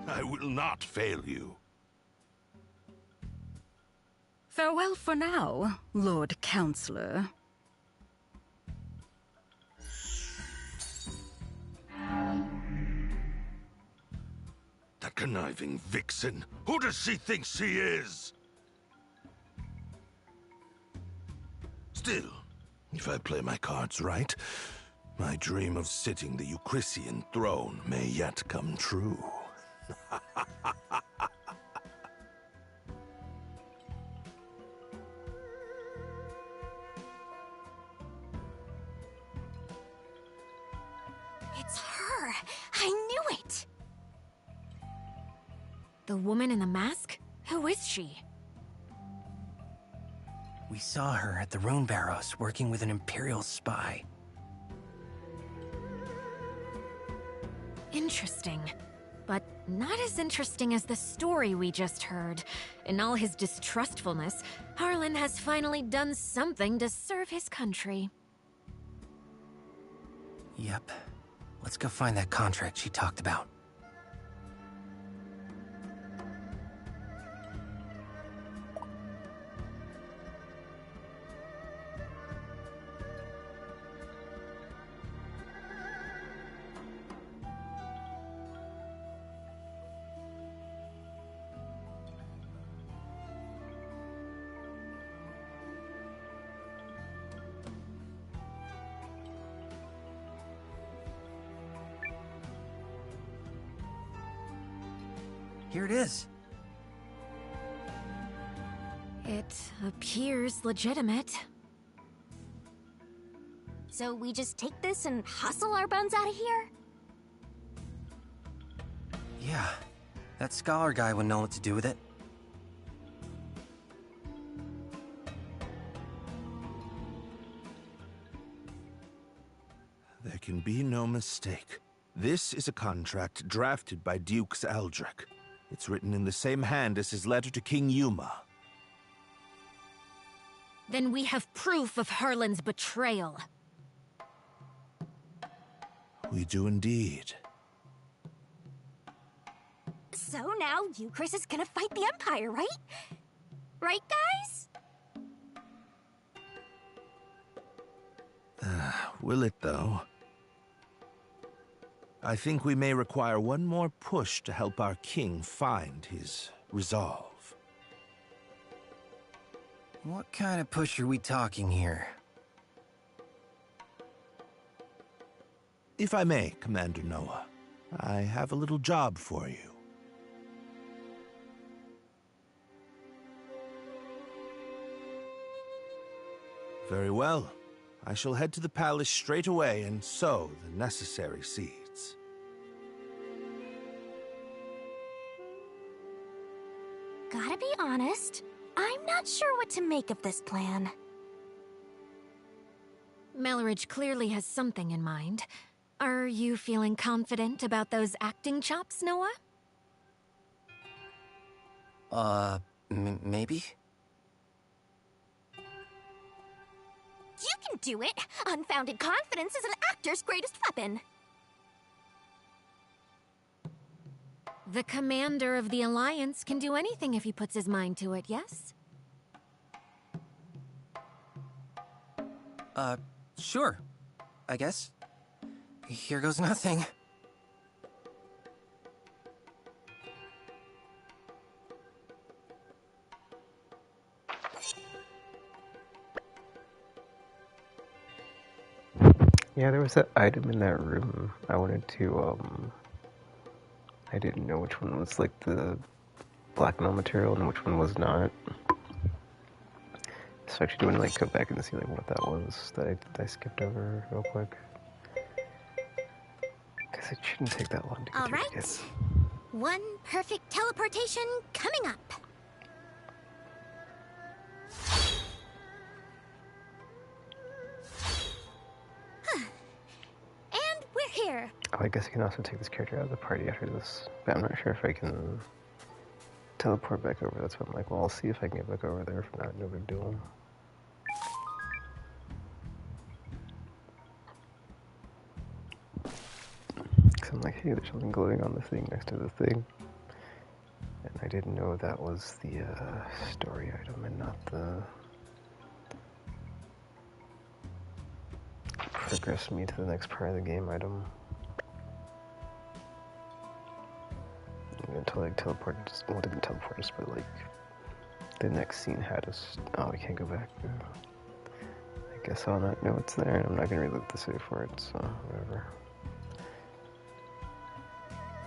I will not fail you. Farewell for now, Lord Counselor. That conniving vixen! Who does she think she is? Still, if I play my cards right, my dream of sitting the Eucrisian throne may yet come true. The woman in the mask? Who is she? We saw her at the Rune Barrows working with an Imperial spy. Interesting. But not as interesting as the story we just heard. In all his distrustfulness, Harlan has finally done something to serve his country. Yep. Let's go find that contract she talked about. Here it is. It appears legitimate. So we just take this and hustle our buns out of here? Yeah. That scholar guy would know what to do with it. There can be no mistake. This is a contract drafted by Dukes Aldrich. It's written in the same hand as his letter to King Yuma. Then we have proof of Harlan's betrayal. We do indeed. So now Euchris is gonna fight the Empire, right? Right, guys? Will it, though? I think we may require one more push to help our king find his resolve. What kind of push are we talking here? If I may, Commander Noah, I have a little job for you. Very well. I shall head to the palace straight away and sow the necessary seeds. Gotta be honest, I'm not sure what to make of this plan. Melridge clearly has something in mind. Are you feeling confident about those acting chops, Noah? Maybe? You can do it! Unfounded confidence is an actor's greatest weapon! The commander of the Alliance can do anything if he puts his mind to it, yes? Sure. I guess. Here goes nothing. Yeah, there was that item in that room. I wanted to, I didn't know which one was like the black metal material and which one was not. So I actually want to like go back and see like what that was that I skipped over real quick. Because it shouldn't take that long to get Alright. tickets. One perfect teleportation coming up. And we're here. Oh, I guess I can also take this character out of the party after this. But I'm not sure if I can teleport back over. That's what I'm like, well, I'll see if I can get back over there. If not, no big deal. Because I'm like, hey, there's something glowing on the thing next to the thing. And I didn't know that was the story item and not the progress me to the next part of the game item. Until like teleported, well, it didn't teleport us, but like the next scene had us. Oh, we can't go back. I guess I'll not know it's there, and I'm not gonna reload the save for it, so whatever.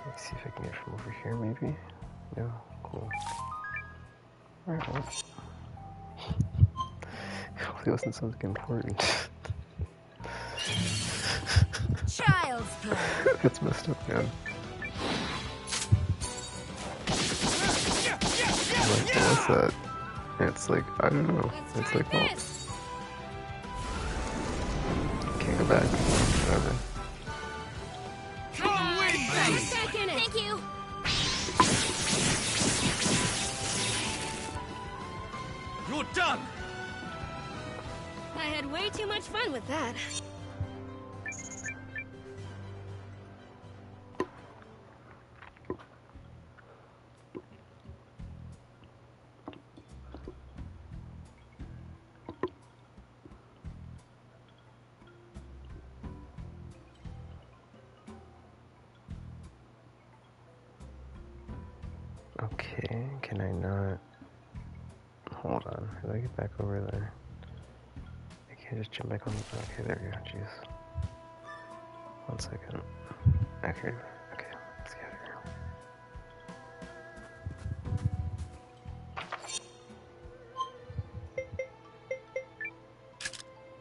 Let's see if I can get from over here, maybe? No? Cool. Alright, well. Hopefully it wasn't something important. Child's play. That's messed up, man. like, well, what's that? It's like, I don't know. It's like, well, can't go back. Whatever. Thank you. You're done. I had way too much fun with that. Okay, can I not? Hold on, how do I get back over there? I can't just jump back on. Okay, there we go. Jeez. 1 second. Okay, let's get here.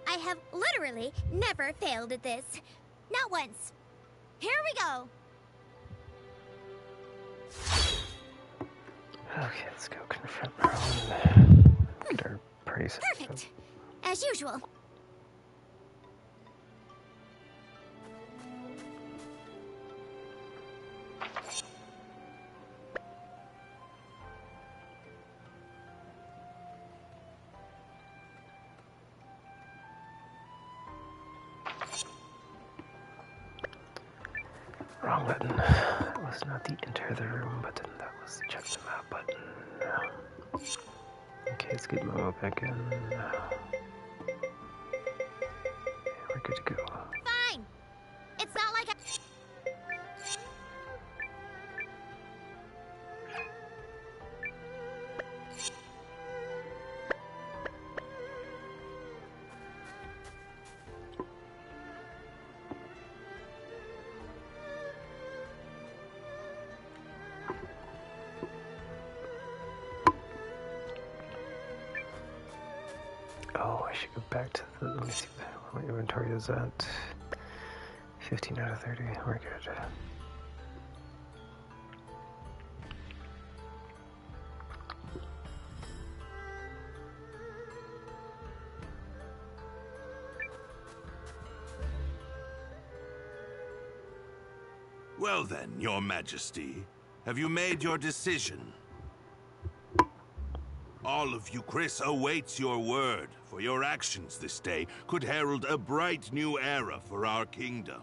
I have literally never failed at this. Not once. Here we go. Okay, let's go confront Merlin. Get our praise. Perfect. As usual. Wrong button. That was not the enter the room button, that was check the map button. Okay, let's get Momo back in. We're good to go. Fine. It's not like I... Oh, I should go back to the, let me see where my inventory is at. 15 out of 30, we're good. Well then, Your Majesty, have you made your decision? All of you, Chris, awaits your word, for your actions this day could herald a bright new era for our kingdom.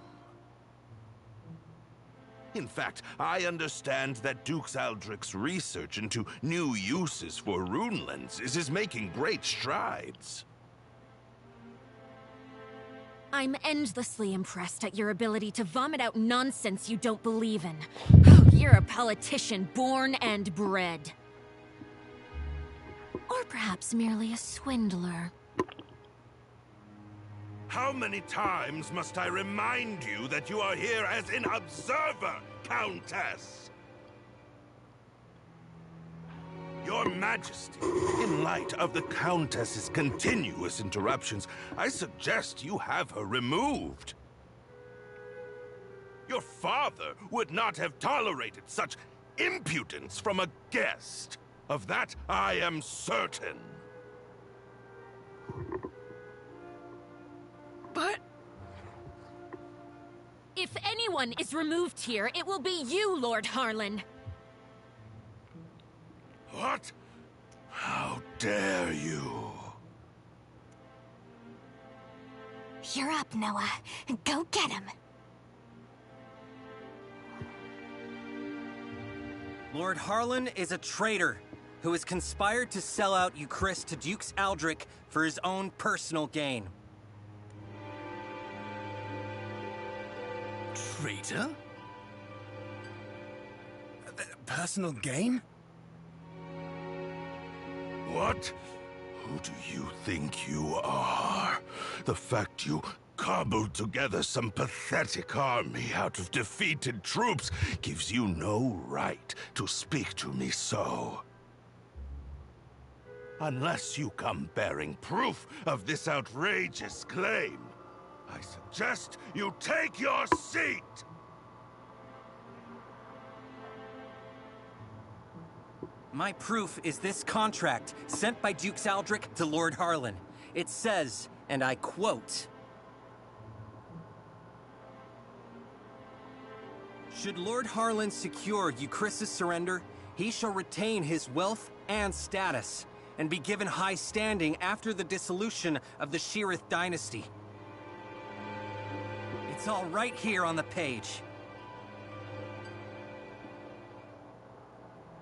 In fact, I understand that Duke Aldrich's research into new uses for rune lenses is making great strides. I'm endlessly impressed at your ability to vomit out nonsense you don't believe in. Oh, you're a politician born and bred. Or perhaps merely a swindler. How many times must I remind you that you are here as an observer, Countess? Your Majesty, in light of the Countess's continuous interruptions, I suggest you have her removed. Your father would not have tolerated such impudence from a guest. Of that, I am certain. But... If anyone is removed here, it will be you, Lord Harlan. What? How dare you? You're up, Noah. Go get him. Lord Harlan is a traitor who has conspired to sell out Euchris to Duke Aldrich for his own personal gain. Traitor? Personal gain? What? Who do you think you are? The fact you cobbled together some pathetic army out of defeated troops gives you no right to speak to me so. Unless you come bearing proof of this outrageous claim, I suggest you take your seat! My proof is this contract sent by Dukes Aldrich to Lord Harlan. It says, and I quote, "Should Lord Harlan secure Euchris' surrender, he shall retain his wealth and status, and be given high standing after the dissolution of the Sheerith dynasty." It's all right here on the page.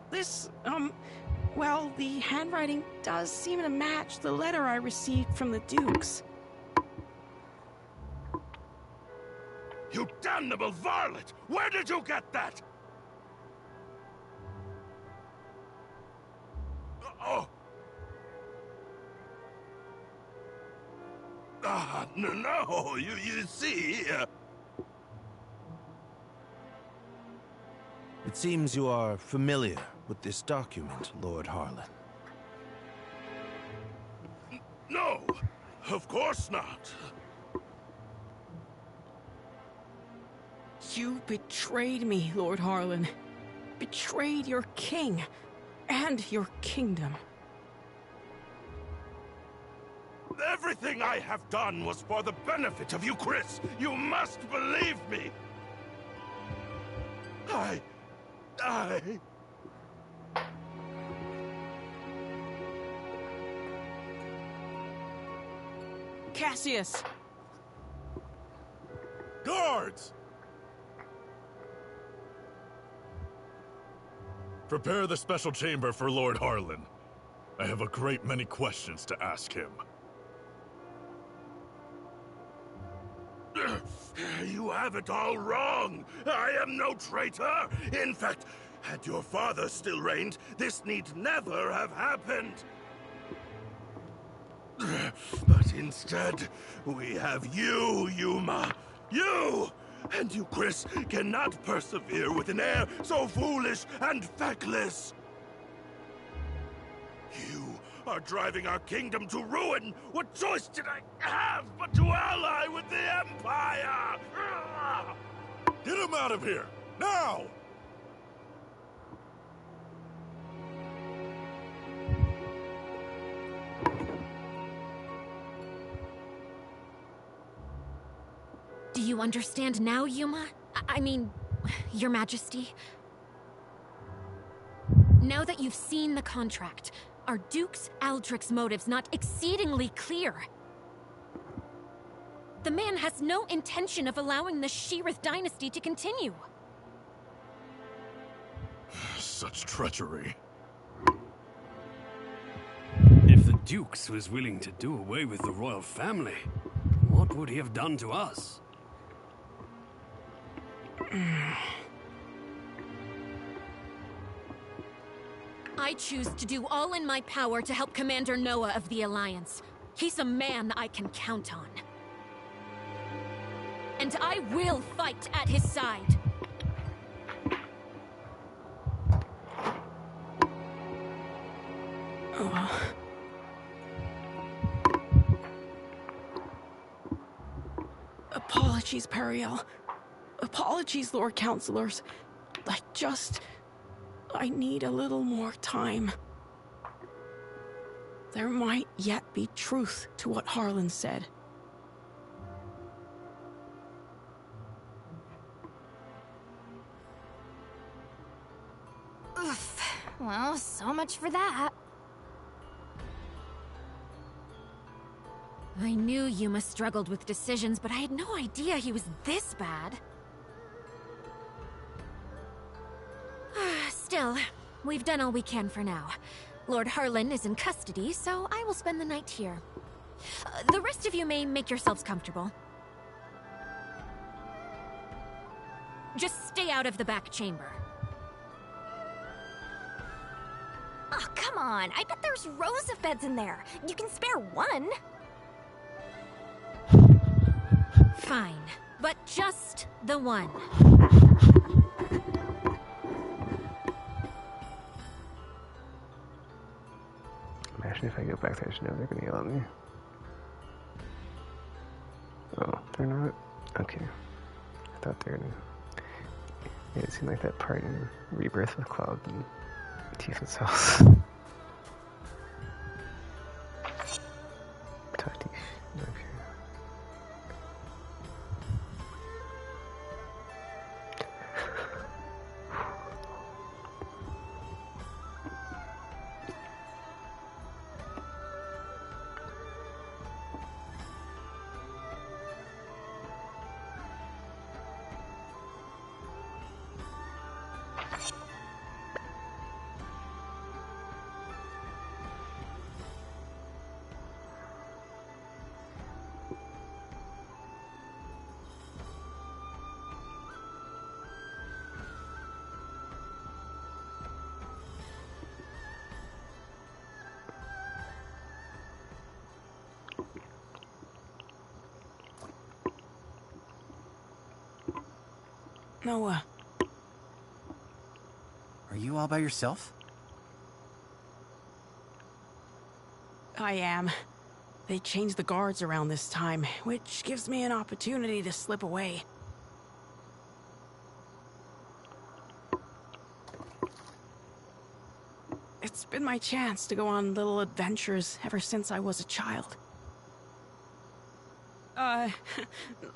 This, well, the handwriting does seem to match the letter I received from the Dukes. You damnable varlet! Where did you get that? Oh! No, you see... It seems you are familiar with this document, Lord Harlan. No, of course not. You betrayed me, Lord Harlan. Betrayed your king and your kingdom. Everything I have done was for the benefit of Euchris. You must believe me. I... Cassius! Guards! Prepare the special chamber for Lord Harlan. I have a great many questions to ask him. You have it all wrong. I am no traitor. In fact, had your father still reigned, this need never have happened. But instead, we have you, Yuma. You! And Euchris cannot persevere with an heir so foolish and feckless. You are driving our kingdom to ruin. What choice did I have but to ally with the Empire? Get him out of here! Now! Do you understand now, Yuma? I mean, Your Majesty? Now that you've seen the contract, are Dukes Aldrich's motives not exceedingly clear? The man has no intention of allowing the Sheerith dynasty to continue. Such treachery. If the Dukes was willing to do away with the royal family, what would he have done to us? I choose to do all in my power to help Commander Noah of the Alliance. He's a man I can count on. And I will fight at his side. Apologies, Periel. Apologies, Lord Counselors. I need a little more time. There might yet be truth to what Harlan said. Oof. Well, so much for that. I knew Yuma struggled with decisions, but I had no idea he was this bad. Still, we've done all we can for now. Lord Harlan is in custody, so I will spend the night here. The rest of you may make yourselves comfortable. Just stay out of the back chamber. Oh, come on. I bet there's rows of beds in there. You can spare one. Fine, but just the one. Imagine if I go back there, I should know they're gonna yell at me. Oh, they're not? Okay. I thought they were gonna... Yeah, it seemed like that part in Rebirth with Cloud and Tifa's house. Tati. Okay. Noah. Are you all by yourself? I am. They changed the guards around this time, which gives me an opportunity to slip away. It's been my chance to go on little adventures ever since I was a child.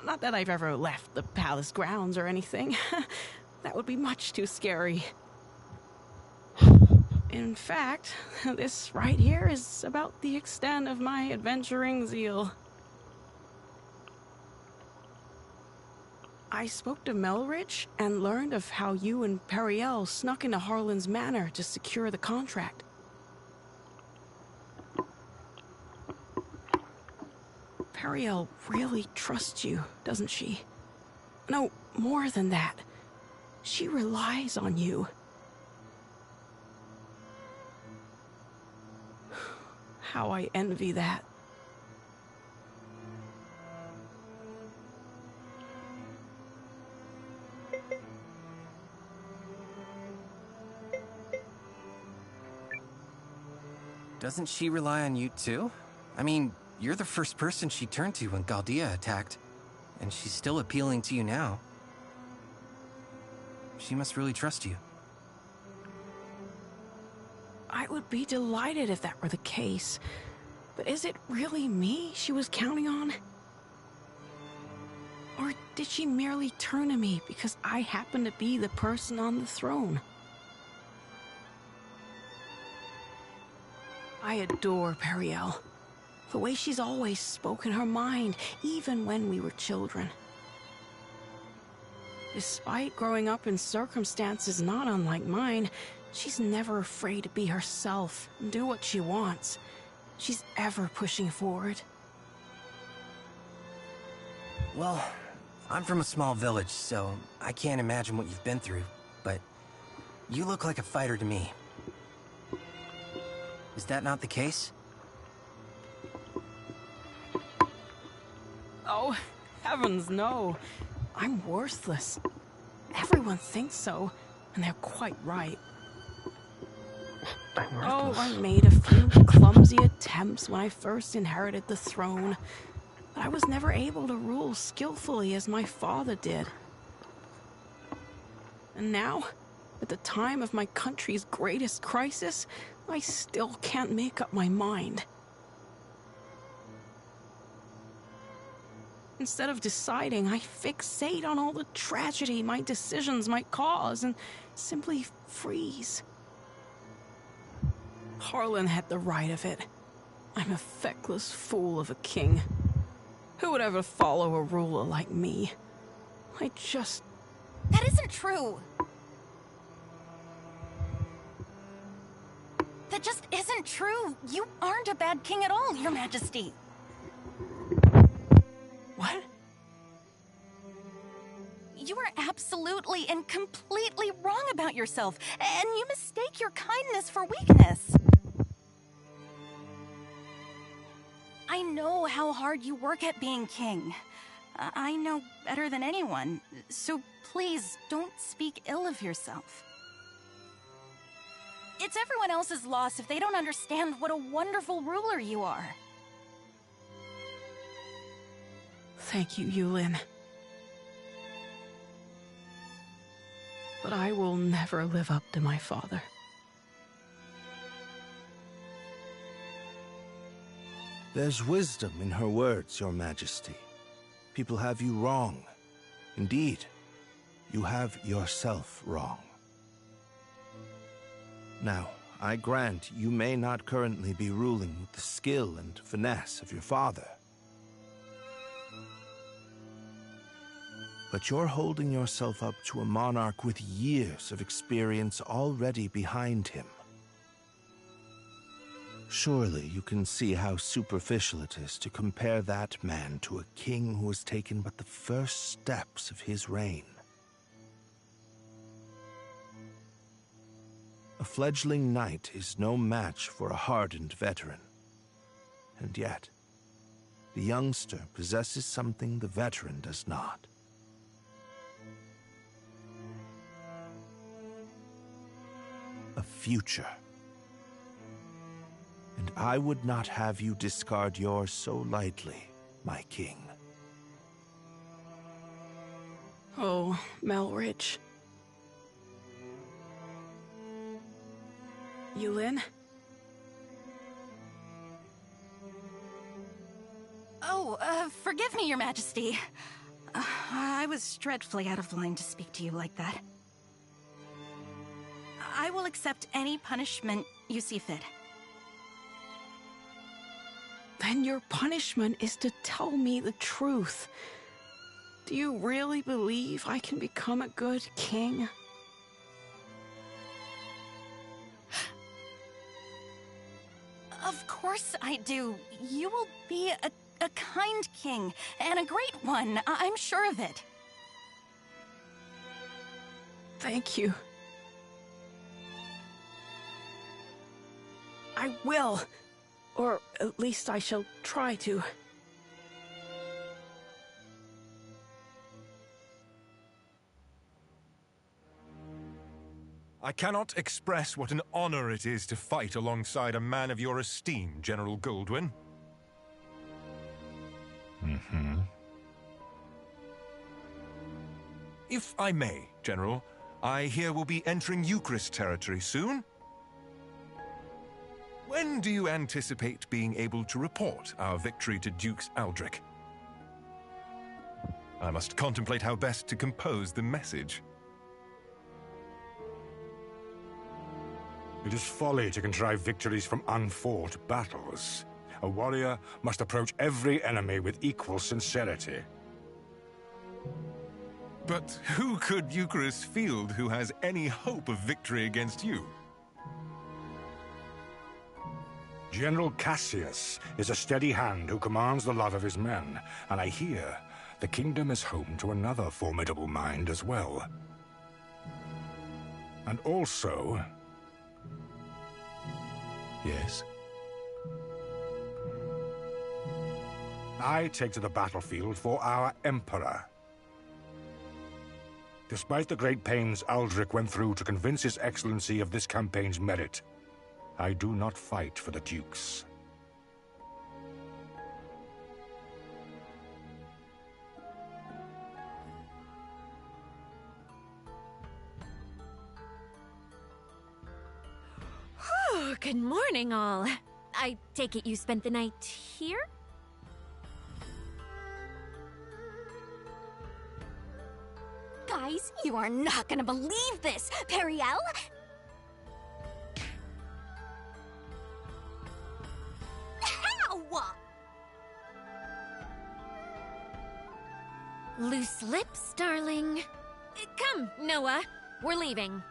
Not that I've ever left the palace grounds or anything. That would be much too scary. In fact, this right here is about the extent of my adventuring zeal. I spoke to Melridge and learned of how you and Periel snuck into Harlan's manor to secure the contract. Periel really trusts you, doesn't she? No, more than that. She relies on you. How I envy that. Doesn't she rely on you too? I mean, you're the first person she turned to when Galdia attacked, and she's still appealing to you now. She must really trust you. I would be delighted if that were the case. But is it really me she was counting on? Or did she merely turn to me because I happen to be the person on the throne? I adore Periel. The way she's always spoken her mind, even when we were children. Despite growing up in circumstances not unlike mine, she's never afraid to be herself and do what she wants. She's ever pushing forward. Well, I'm from a small village, so I can't imagine what you've been through, but you look like a fighter to me. Is that not the case? Oh, heavens no. I'm worthless. Everyone thinks so, and they're quite right. Oh, I made a few clumsy attempts when I first inherited the throne, but I was never able to rule skillfully as my father did. And now, at the time of my country's greatest crisis, I still can't make up my mind. Instead of deciding, I fixate on all the tragedy my decisions might cause and simply freeze. Harlan had the right of it. I'm a feckless fool of a king. Who would ever follow a ruler like me? I just... That isn't true. That just isn't true. You aren't a bad king at all, Your Majesty. What? You are absolutely and completely wrong about yourself, and you mistake your kindness for weakness. I know how hard you work at being king. I know better than anyone, so please don't speak ill of yourself. It's everyone else's loss if they don't understand what a wonderful ruler you are. Thank you, Eiyuden. But I will never live up to my father. There's wisdom in her words, Your Majesty. People have you wrong. Indeed, you have yourself wrong. Now, I grant you may not currently be ruling with the skill and finesse of your father. But you're holding yourself up to a monarch with years of experience already behind him. Surely you can see how superficial it is to compare that man to a king who has taken but the first steps of his reign. A fledgling knight is no match for a hardened veteran. And yet, the youngster possesses something the veteran does not. A future. And I would not have you discard yours so lightly, my king. Oh, Melridge. Eiyuden? Oh, forgive me, Your Majesty. I was dreadfully out of line to speak to you like that. I will accept any punishment you see fit. Then your punishment is to tell me the truth. Do you really believe I can become a good king? Of course I do. You will be a kind king, and a great one. I'm sure of it. Thank you. I will. Or at least I shall try to. I cannot express what an honor it is to fight alongside a man of your esteem, General Goldwyn. If I may, General, I hear we'll be entering Eucharist territory soon. When do you anticipate being able to report our victory to Dukes Aldrich? I must contemplate how best to compose the message. It is folly to contrive victories from unfought battles. A warrior must approach every enemy with equal sincerity. But who could Eucharist field who has any hope of victory against you? General Cassius is a steady hand who commands the love of his men, and I hear the kingdom is home to another formidable mind as well. And also... Yes? I take to the battlefield for our Emperor. Despite the great pains Aldrich went through to convince His Excellency of this campaign's merit, I do not fight for the Dukes. Oh, good morning, all. I take it you spent the night here? Guys, you are not gonna believe this! Periel? How? Loose lips, darling. Come, Noah. We're leaving.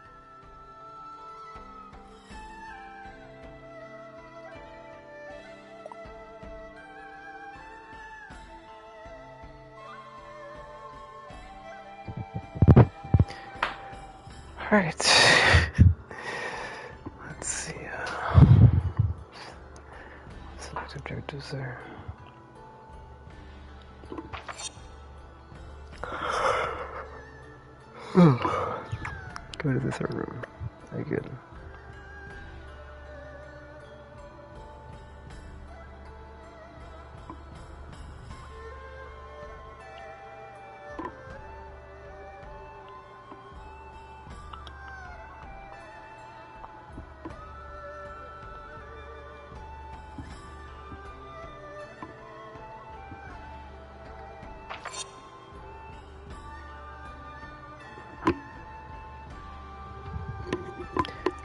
Alright. Let's see. What's the next objectives there? Go to the third room. Very good.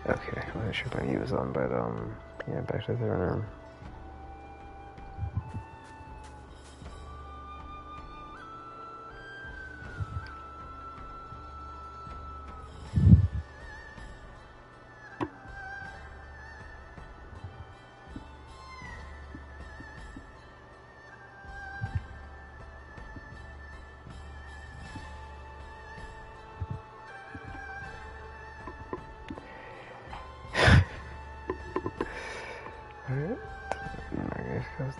Okay, I'm not sure if my mute was on, but yeah, back to the throne room. Alright, I guess let's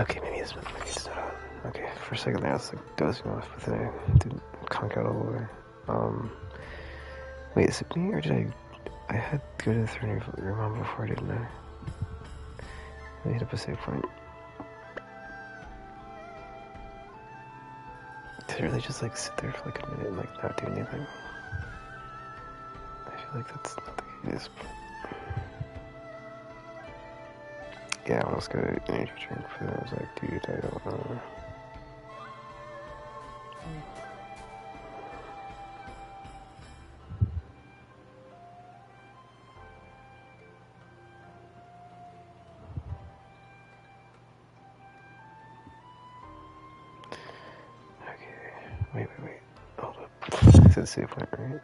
Okay, maybe it's not on. Okay, for a second there I was like dozing off, but then I didn't conk out all the way. Wait, is it me or did I had to go to the throne of your mom before, didn't I? I hit up a save point. Did I really just like sit there for like a minute and like not do anything? I feel like that's not the case. Yeah, I almost got an energy drink for that. I was like, dude, I don't know. Wait. Hold up. It's a save point, right?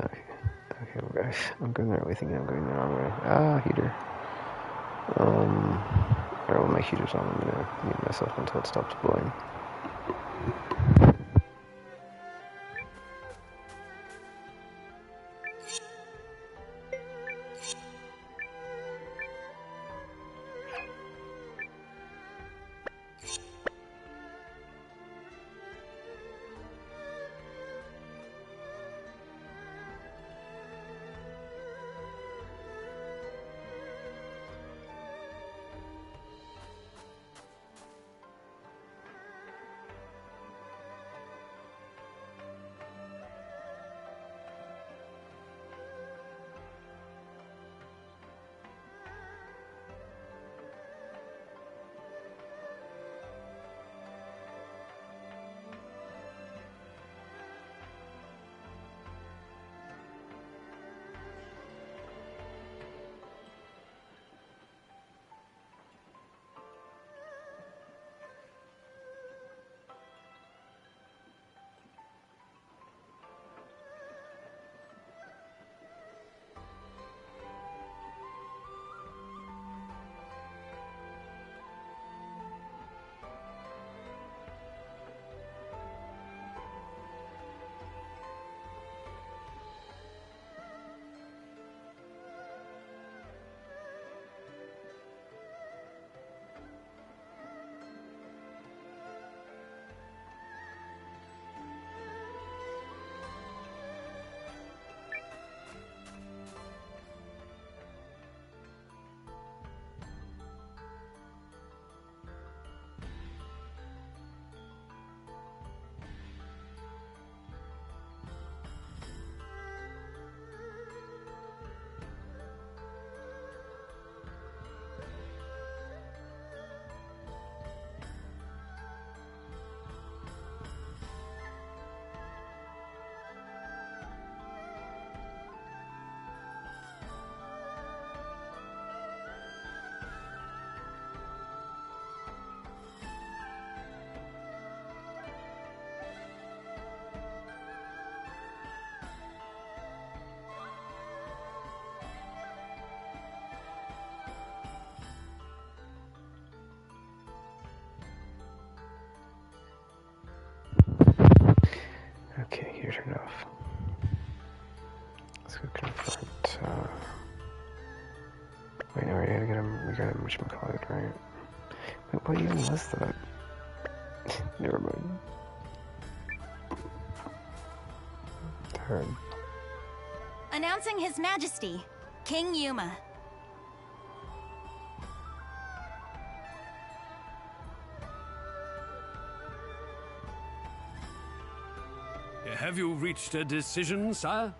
Okay, well guys, I'm going the right way thinking I'm going the wrong way. Ah, heater. Alright, well my heater's on, I'm gonna mute myself until it stops blowing. Okay, here's turned off. Let's go confront, wait, no, we got him, whatchamacallit, right? Wait, what even was that? Never mind. Darn. Announcing His Majesty, King Yuma. Have you reached a decision, sire?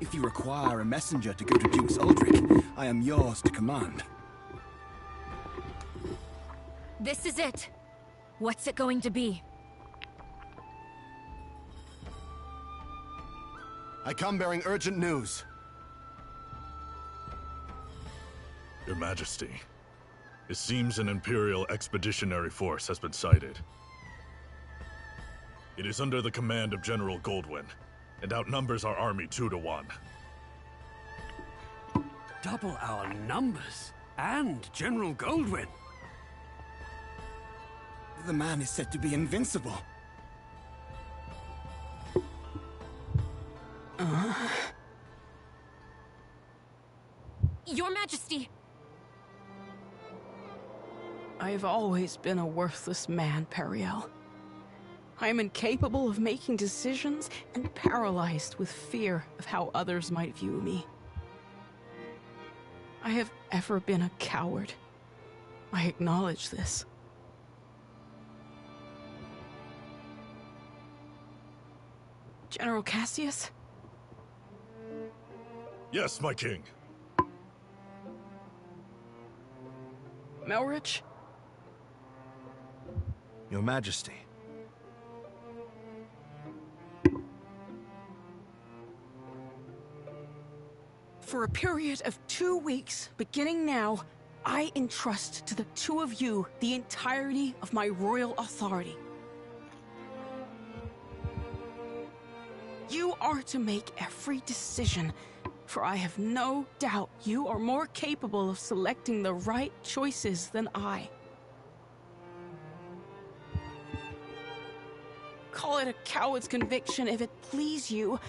If you require a messenger to go to Duke's Aldrich, I am yours to command. This is it. What's it going to be? I come bearing urgent news. Your Majesty, it seems an Imperial Expeditionary Force has been sighted. It is under the command of General Goldwyn, and outnumbers our army 2 to 1. Double our numbers, and General Goldwyn. The man is said to be invincible. Your Majesty! I've always been a worthless man, Periel. I am incapable of making decisions and paralyzed with fear of how others might view me. I have ever been a coward. I acknowledge this. General Cassius? Yes, my king. Melrich? Your Majesty. For a period of 2 weeks, beginning now, I entrust to the two of you the entirety of my royal authority. You are to make every decision, for I have no doubt you are more capable of selecting the right choices than I. Call it a coward's conviction if it please you.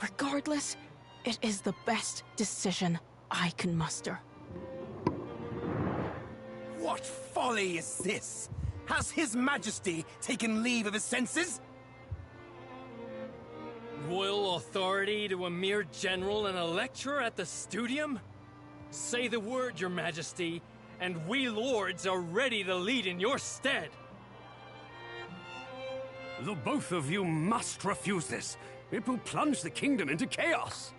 Regardless, it is the best decision I can muster. What folly is this? Has His Majesty taken leave of his senses? Royal authority to a mere general and a lecturer at the studium? Say the word, Your Majesty, and we lords are ready to lead in your stead. The both of you must refuse this. It will plunge the kingdom into chaos.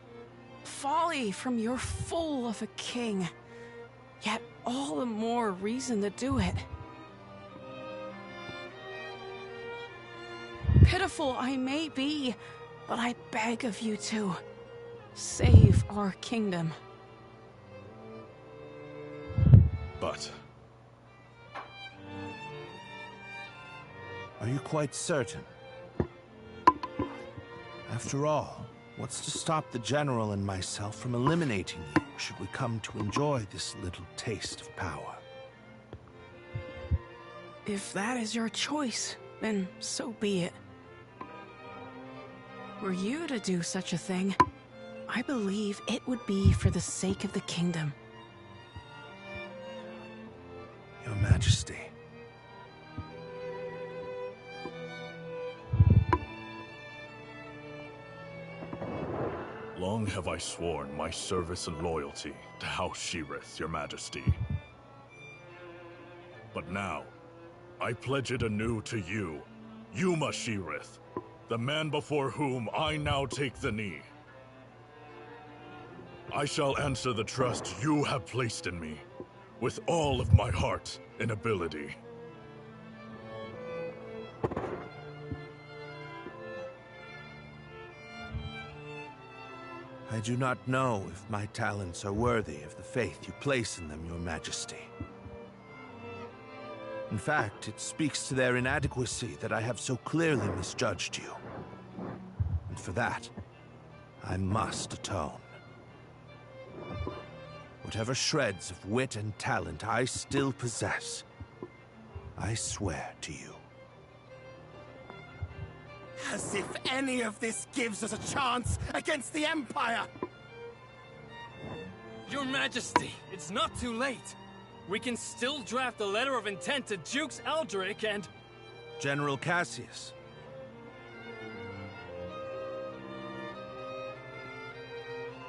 Folly from your fool of a king. Yet all the more reason to do it. Pitiful I may be, but I beg of you to save our kingdom. But... Are you quite certain? After all, what's to stop the General and myself from eliminating you should we come to enjoy this little taste of power? If that is your choice, then so be it. Were you to do such a thing, I believe it would be for the sake of the kingdom. Your Majesty. Long have I sworn my service and loyalty to House Sheerith, Your Majesty. But now, I pledge it anew to you, Yuma Sheerith, the man before whom I now take the knee. I shall answer the trust you have placed in me, with all of my heart and ability. I do not know if my talents are worthy of the faith you place in them, Your Majesty. In fact, it speaks to their inadequacy that I have so clearly misjudged you. And for that, I must atone. Whatever shreds of wit and talent I still possess, I swear to you. As if any of this gives us a chance against the Empire! Your Majesty, it's not too late. We can still draft a letter of intent to Dukes Aldrich and... General Cassius.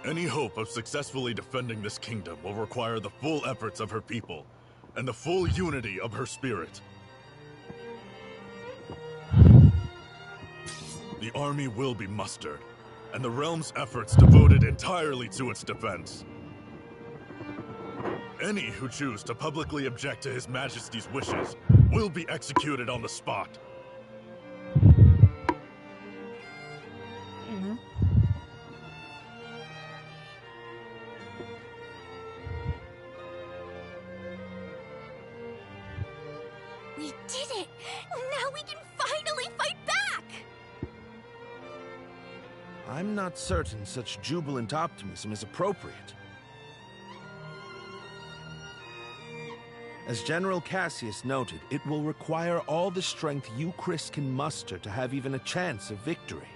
Any hope of successfully defending this kingdom will require the full efforts of her people, and the full unity of her spirit. The army will be mustered, and the realm's efforts devoted entirely to its defense. Any who choose to publicly object to His Majesty's wishes will be executed on the spot. We did it! Now we can finally fight back! I'm not certain such jubilant optimism is appropriate. As General Cassius noted, it will require all the strength you, Chris, can muster to have even a chance of victory.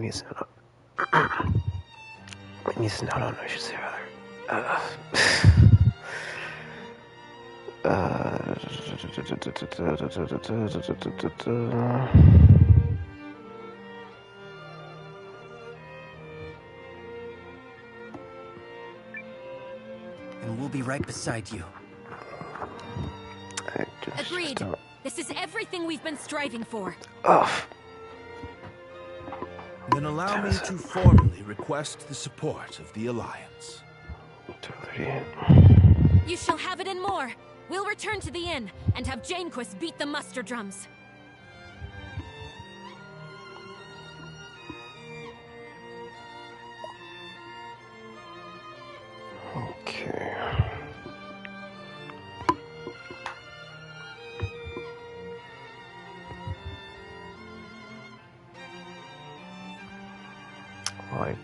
needs not. It needs not on, I should say rather. And we'll be right beside you. Agreed. This is everything we've been striving for. Then allow me to formally request the support of the Alliance. You shall have it and more. We'll return to the inn and have Janequist beat the muster drums. Okay. Well, I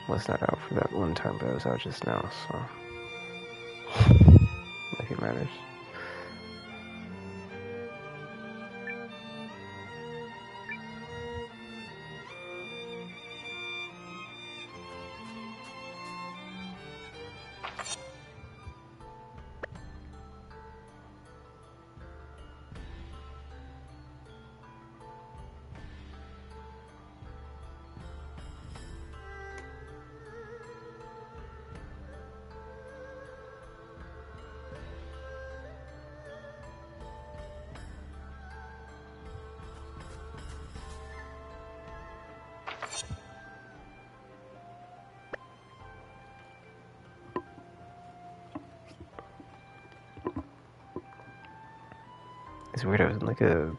was not out for that one time, but I was out just now, so... like it matters. It's weird, I was in like I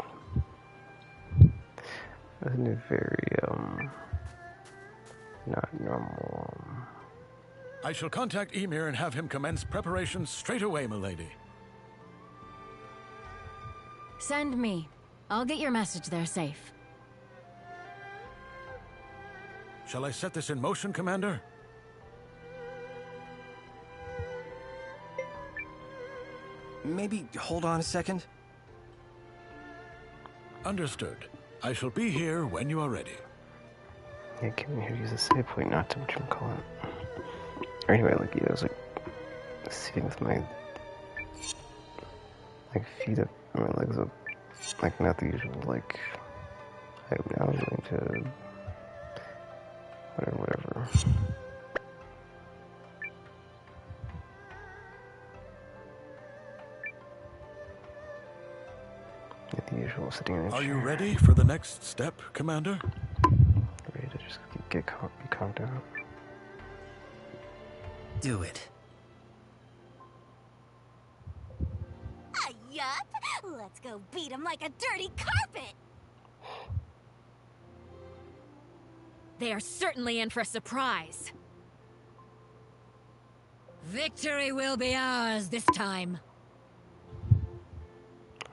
was in a very, not normal, I shall contact Emir and have him commence preparations straight away, milady. Send me. I'll get your message there safe. Shall I set this in motion, Commander? Maybe hold on a second? Understood. I shall be here when you are ready. Yeah, can we use a save point, not to whatchamacallit. Or anyway, like, yeah, I was like sitting with my like feet up, my legs up, like not the usual, like I'm now going to whatever. Like the usual sitting in a chair. Are you ready for the next step, Commander? Ready to just be calmed down. Do it. Yup! Let's go beat him like a dirty carpet! They are certainly in for a surprise. Victory will be ours this time.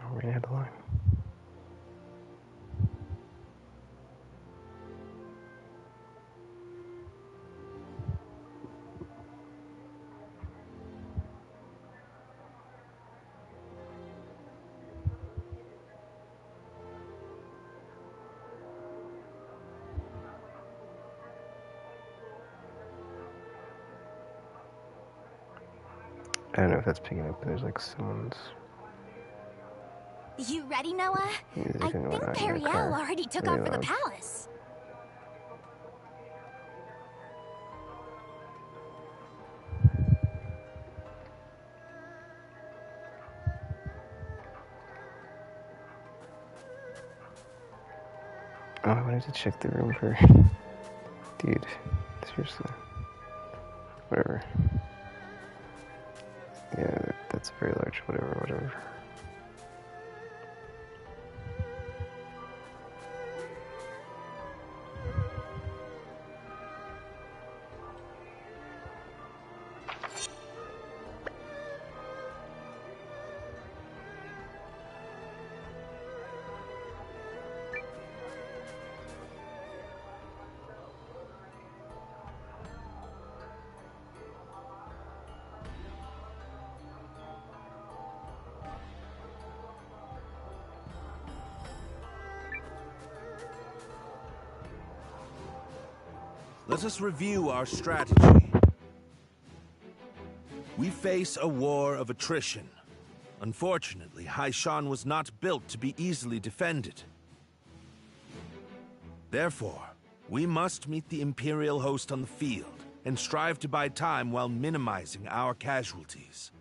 Oh, we're gonna have the line. I don't know if that's picking up, but there's like someone's... You ready, Noah? Music I and think whatnot in the Periel car. already took Really off for the loud. palace. Oh, I wanted to check the room for... Dude, seriously. Whatever. Yeah, that's very large, whatever. Let us review our strategy. We face a war of attrition. Unfortunately, Haishan was not built to be easily defended. Therefore, we must meet the Imperial host on the field and strive to buy time while minimizing our casualties.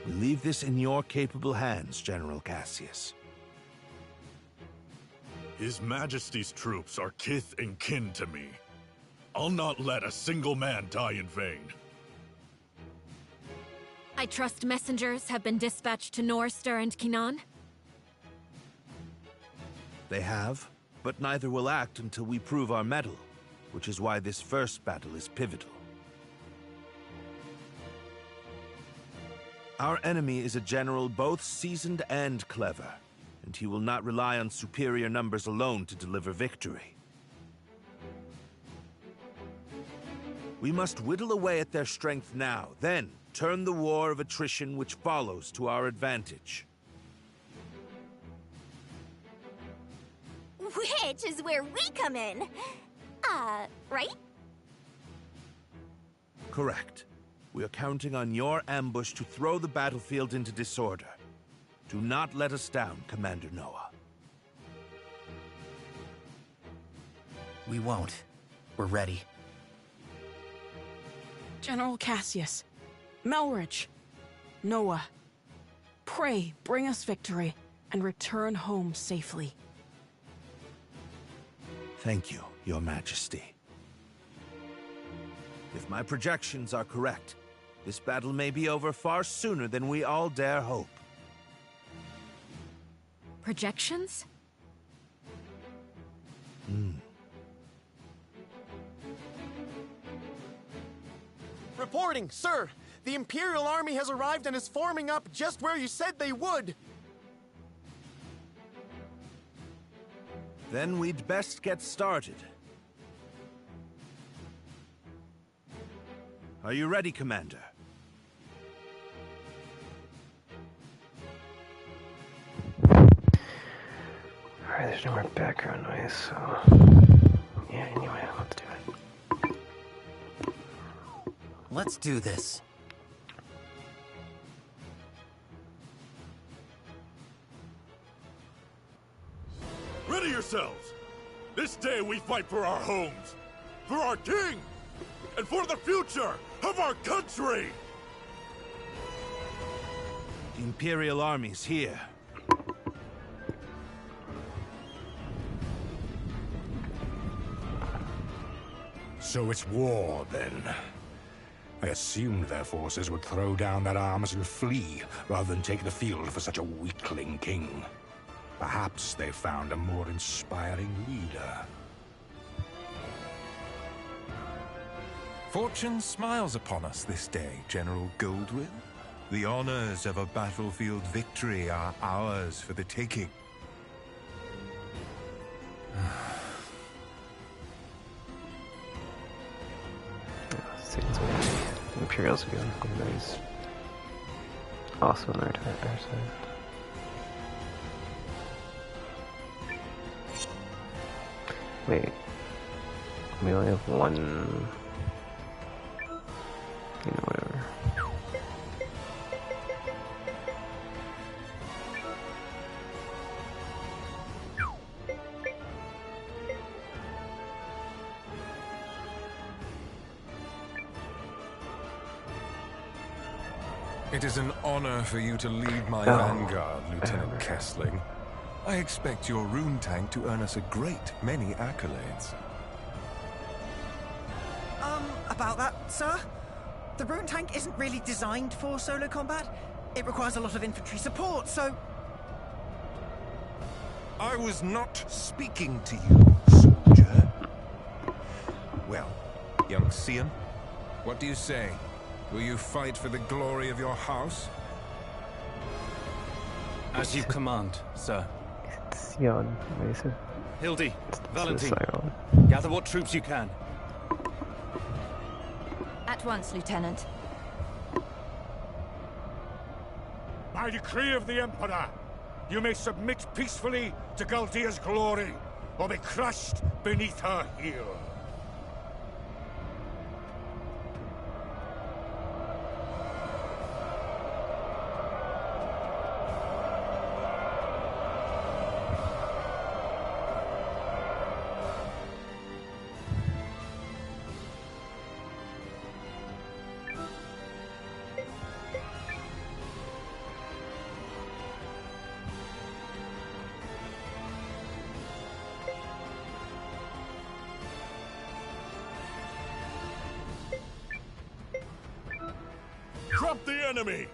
We leave this in your capable hands, General Cassius. His Majesty's troops are kith and kin to me. I'll not let a single man die in vain. I trust messengers have been dispatched to Norster and Kinan? They have, but neither will act until we prove our mettle, which is why this first battle is pivotal. Our enemy is a general both seasoned and clever, and he will not rely on superior numbers alone to deliver victory. We must whittle away at their strength now, then turn the war of attrition which follows to our advantage. Which is where we come in. Right? Correct. We are counting on your ambush to throw the battlefield into disorder. Do not let us down, Commander Noah. We won't. We're ready. General Cassius, Melridge, Noah, pray bring us victory and return home safely. Thank you, Your Majesty. If my projections are correct, this battle may be over far sooner than we all dare hope. Projections? Reporting, sir! The Imperial Army has arrived and is forming up just where you said they would! Then we'd best get started. Are you ready, Commander? Alright, there's no more background noise, so... Yeah, anyway, let's do it. Let's do this. Ready yourselves! This day we fight for our homes, for our king, and for the future of our country! The Imperial Army's here. So it's war, then. I assumed their forces would throw down their arms and flee, rather than take the field for such a weakling king. Perhaps they found a more inspiring leader. Fortune smiles upon us this day, General Goldwill. The honors of a battlefield victory are ours for the taking. Imperials again. Nice. Also on our side. Wait. We only have one. You know, whatever. It is an honor for you to lead my vanguard, Lieutenant Kessling. I expect your rune tank to earn us a great many accolades. About that, sir? The rune tank isn't really designed for solo combat. It requires a lot of infantry support, so... I was not speaking to you, soldier. Well, young Sion, what do you say? Will you fight for the glory of your house? As you command, sir. Sion, what is it? Hildy, Valentine, Sion. gather what troops you can. At once, Lieutenant. By decree of the Emperor, you may submit peacefully to Galdia's glory, or be crushed beneath her heel. Drop the enemy!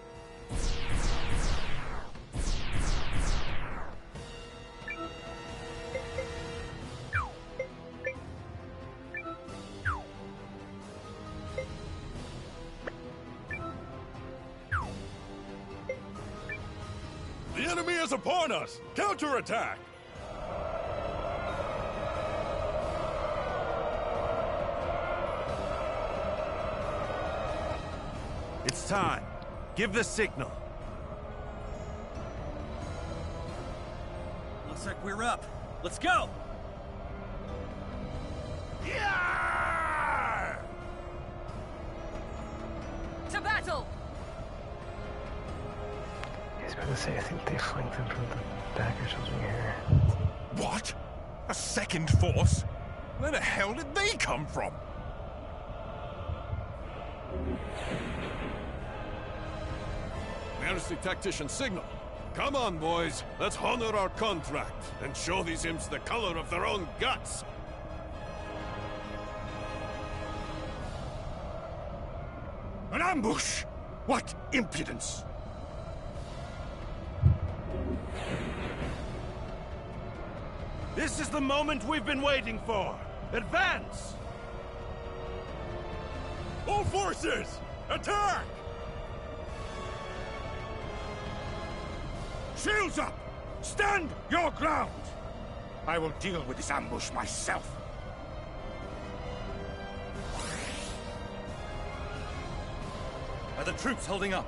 The enemy is upon us! Counterattack! It's time. Give the signal. Looks like we're up. Let's go! Yeah! To battle! I was about to say, I think they flanked them from the back or something here. What? A second force? Where the hell did they come from? Majesty Tactician signal. Come on, boys. Let's honor our contract and show these imps the color of their own guts. An ambush! What impudence! This is the moment we've been waiting for. Advance! All forces, attack! Shields up! Stand your ground! I will deal with this ambush myself. Are the troops holding up?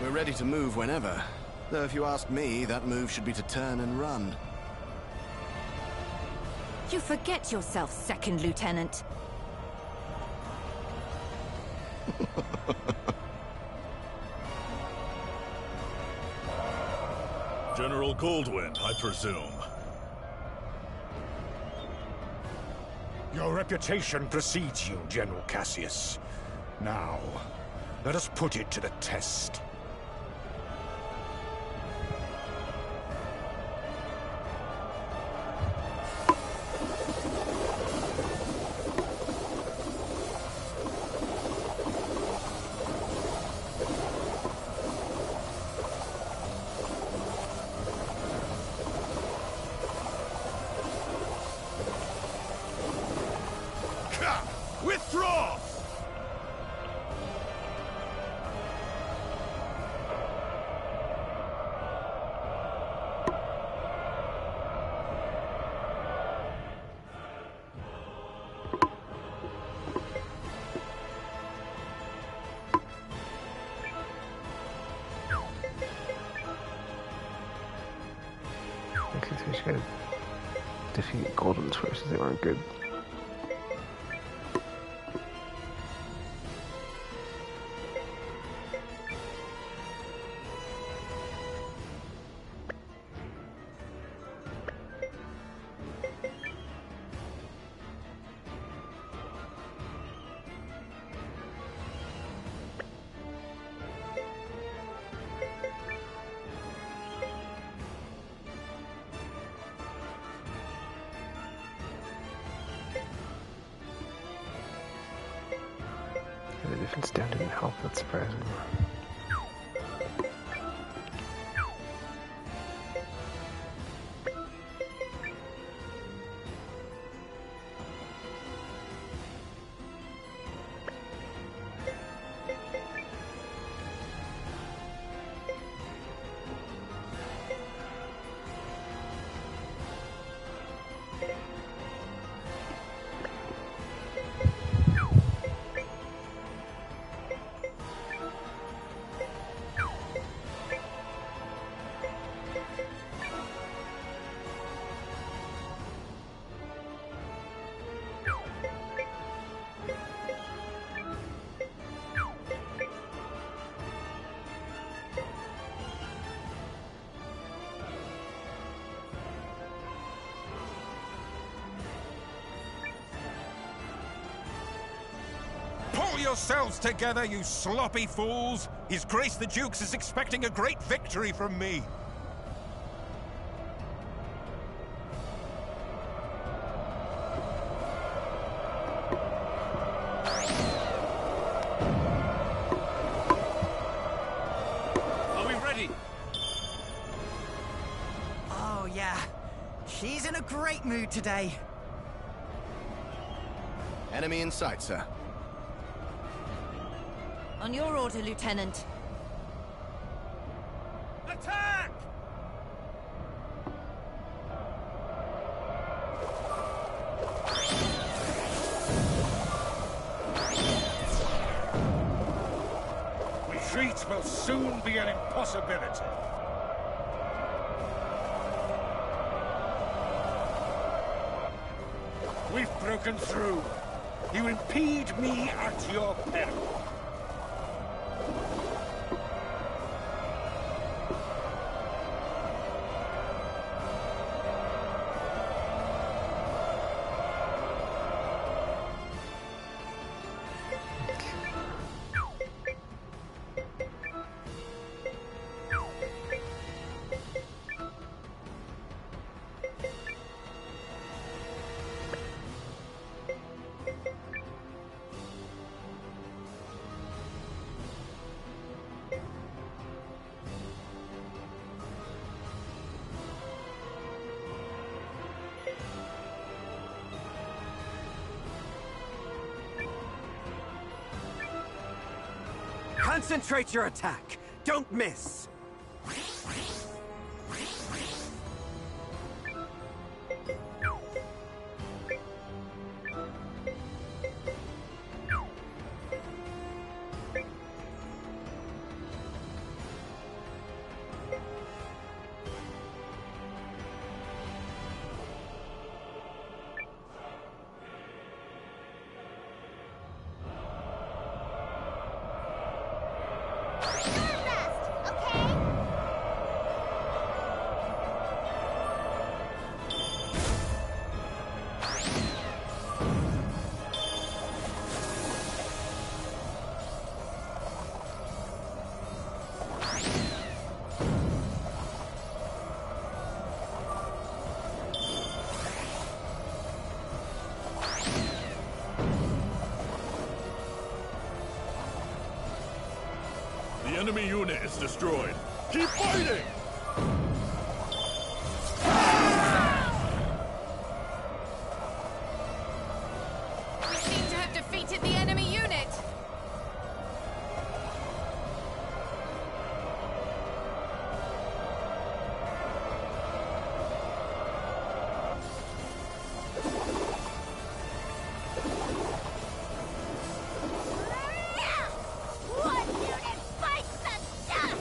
We're ready to move whenever. Though if you ask me, that move should be to turn and run. You forget yourself, Second Lieutenant. General Goldwind, I presume. Your reputation precedes you, General Cassius. Now, let us put it to the test. Withdraw! Okay, so we should defeat Golden's forces. They weren't good. The defense down didn't help, that's surprising. yourselves together, you sloppy fools! His Grace the Dukes is expecting a great victory from me! Are we ready? Oh, yeah. She's in a great mood today. Enemy in sight, sir. On your order, Lieutenant. Attack! Retreat will soon be an impossibility. We've broken through. You impede me at your peril. Concentrate your attack. Don't miss. The enemy unit is destroyed. Keep fighting! We seem to have defeated the enemy unit. One unit fights the death!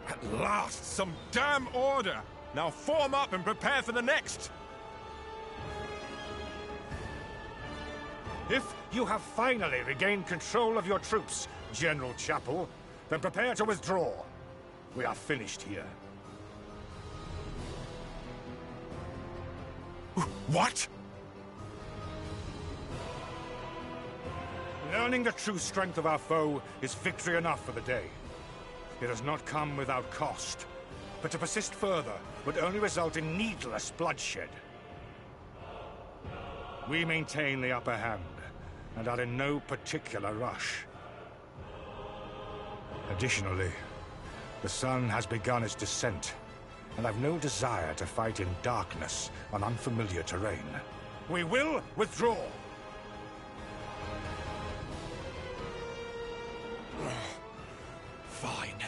At last, some damn order! Now form up and prepare for the next! If you have finally regained control of your troops, General Chapel, then prepare to withdraw. We are finished here. What? Learning the true strength of our foe is victory enough for the day. It has not come without cost, but to persist further would only result in needless bloodshed. We maintain the upper hand, and are in no particular rush. Additionally, the sun has begun its descent, and I've no desire to fight in darkness on unfamiliar terrain. We will withdraw. Fine.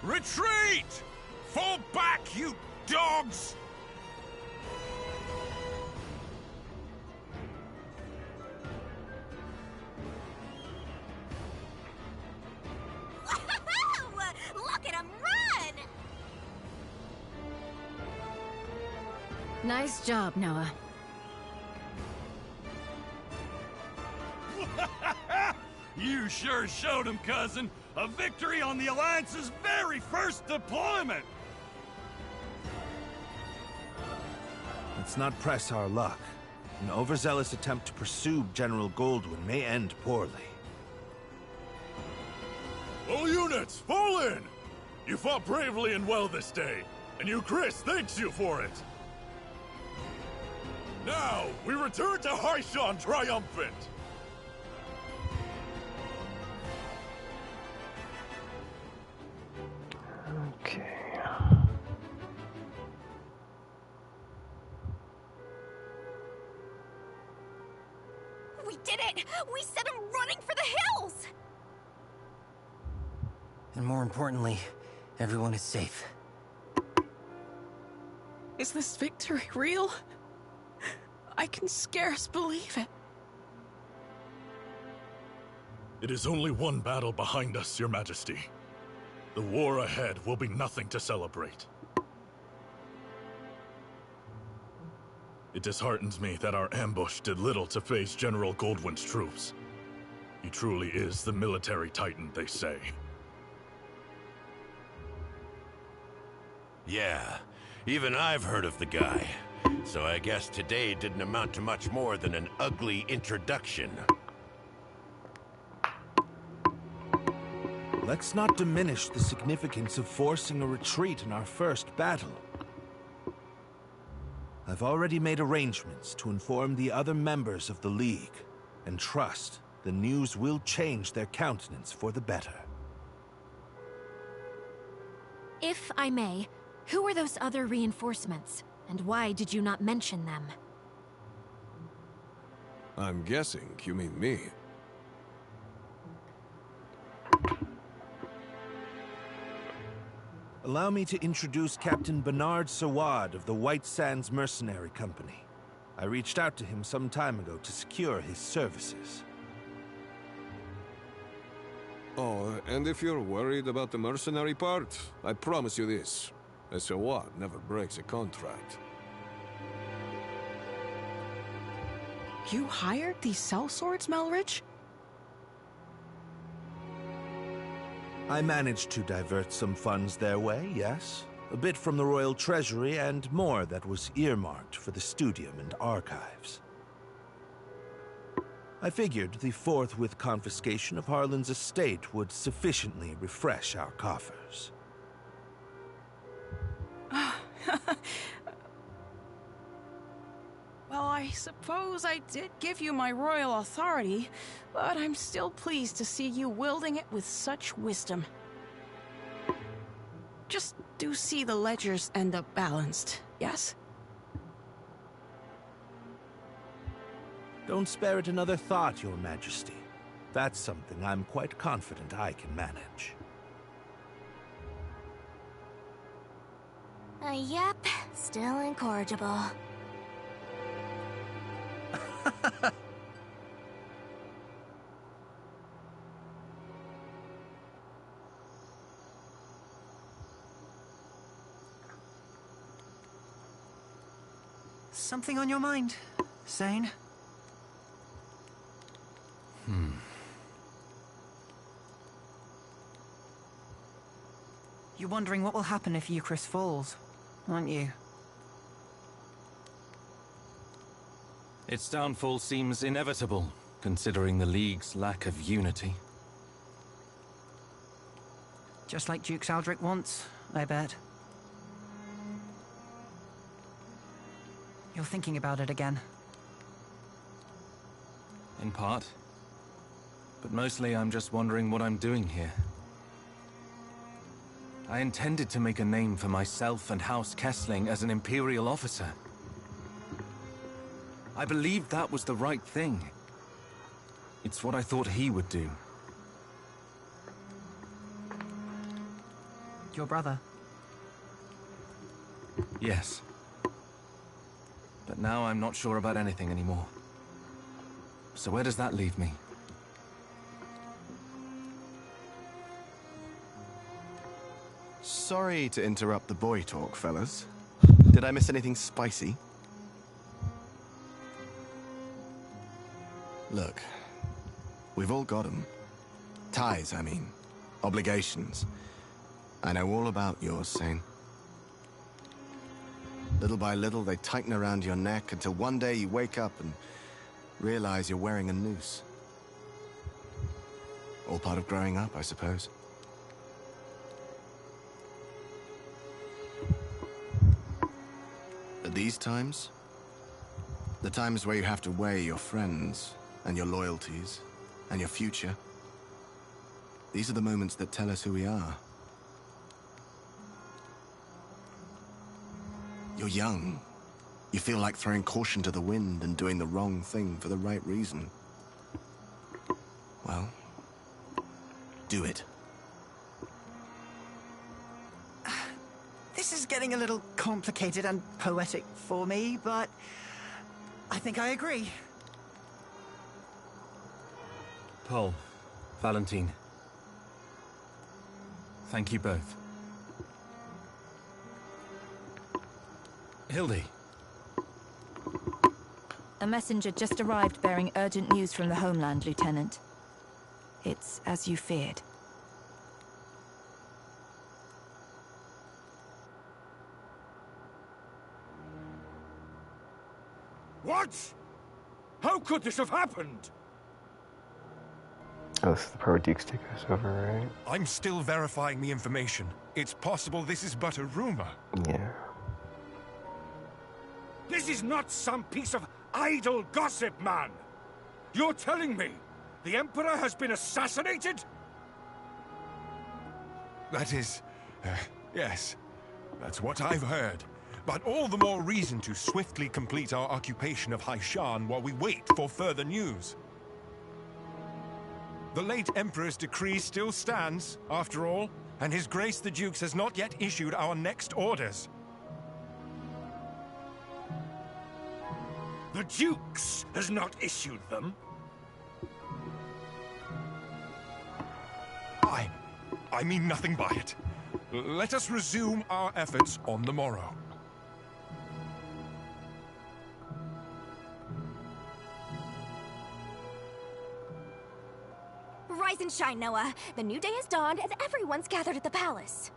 Retreat! Fall back, you dogs! Look at him run! Nice job, Noah. You sure showed him, cousin. A victory on the Alliance's very first deployment! Let's not press our luck. An overzealous attempt to pursue General Goldwyn may end poorly. All units, fall in! You fought bravely and well this day, and you, Chris, thanks you for it! Now, we return to Haishan triumphant! Okay. We did it! We set him running for the hills! And more importantly, everyone is safe. Is this victory real? I can scarce believe it. It is only one battle behind us, Your Majesty. The war ahead will be nothing to celebrate. It disheartens me that our ambush did little to phase General Goldwyn's troops. He truly is the military titan, they say. Yeah, even I've heard of the guy. So I guess today didn't amount to much more than an ugly introduction. Let's not diminish the significance of forcing a retreat in our first battle. I've already made arrangements to inform the other members of the League, and trust the news will change their countenance for the better. If I may, who are those other reinforcements, and why did you not mention them? I'm guessing you mean me. Allow me to introduce Captain Bernard Sawad of the White Sands Mercenary Company. I reached out to him some time ago to secure his services. Oh, and if you're worried about the mercenary part, I promise you this. A Sawad never breaks a contract. You hired these sellswords, Melrich? I managed to divert some funds their way, yes. A bit from the royal treasury and more that was earmarked for the studium and archives. I figured the forthwith confiscation of Harlan's estate would sufficiently refresh our coffers. Well, I suppose I did give you my royal authority, but I'm still pleased to see you wielding it with such wisdom. Just do see the ledgers end up balanced, yes? Don't spare it another thought, Your Majesty. That's something I'm quite confident I can manage. Yep, still incorrigible. Something on your mind, Sane? You're wondering what will happen if Euchris falls, aren't you? Its downfall seems inevitable, considering the League's lack of unity. Just like Duke Saldric wants, I bet. You're thinking about it again. In part. But mostly I'm just wondering what I'm doing here. I intended to make a name for myself and House Kessling as an Imperial officer. I believed that was the right thing. It's what I thought he would do. Your brother? Yes. But now I'm not sure about anything anymore. So where does that leave me? Sorry to interrupt the boy talk, fellas. Did I miss anything spicy? Look, we've all got 'em. Ties, I mean. Obligations. I know all about yours, Sane. Little by little, they tighten around your neck until one day you wake up and realize you're wearing a noose. All part of growing up, I suppose. At these times, the times where you have to weigh your friends and your loyalties and your future, these are the moments that tell us who we are. You're young. You feel like throwing caution to the wind and doing the wrong thing for the right reason. Well, do it. This is getting a little complicated and poetic for me, but I think I agree. Paul, Valentine. Thank you both. Hildy. A messenger just arrived bearing urgent news from the homeland, Lieutenant. It's as you feared. What? How could this have happened? Oh, this is the part where Duke's taking us over, right? I'm still verifying the information. It's possible this is but a rumor. Yeah. This is not some piece of idle gossip, man! You're telling me the Emperor has been assassinated? That is... yes. That's what I've heard. But all the more reason to swiftly complete our occupation of Haishan while we wait for further news. The late Emperor's decree still stands, after all, and His Grace the Dukes has not yet issued our next orders. The Dukes has not issued them? I mean nothing by it. Let us resume our efforts on the morrow. Rise and shine, Noah. The new day has dawned and everyone's gathered at the palace.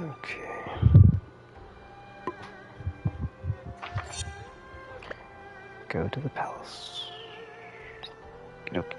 Okay. Go to the palace. Okay.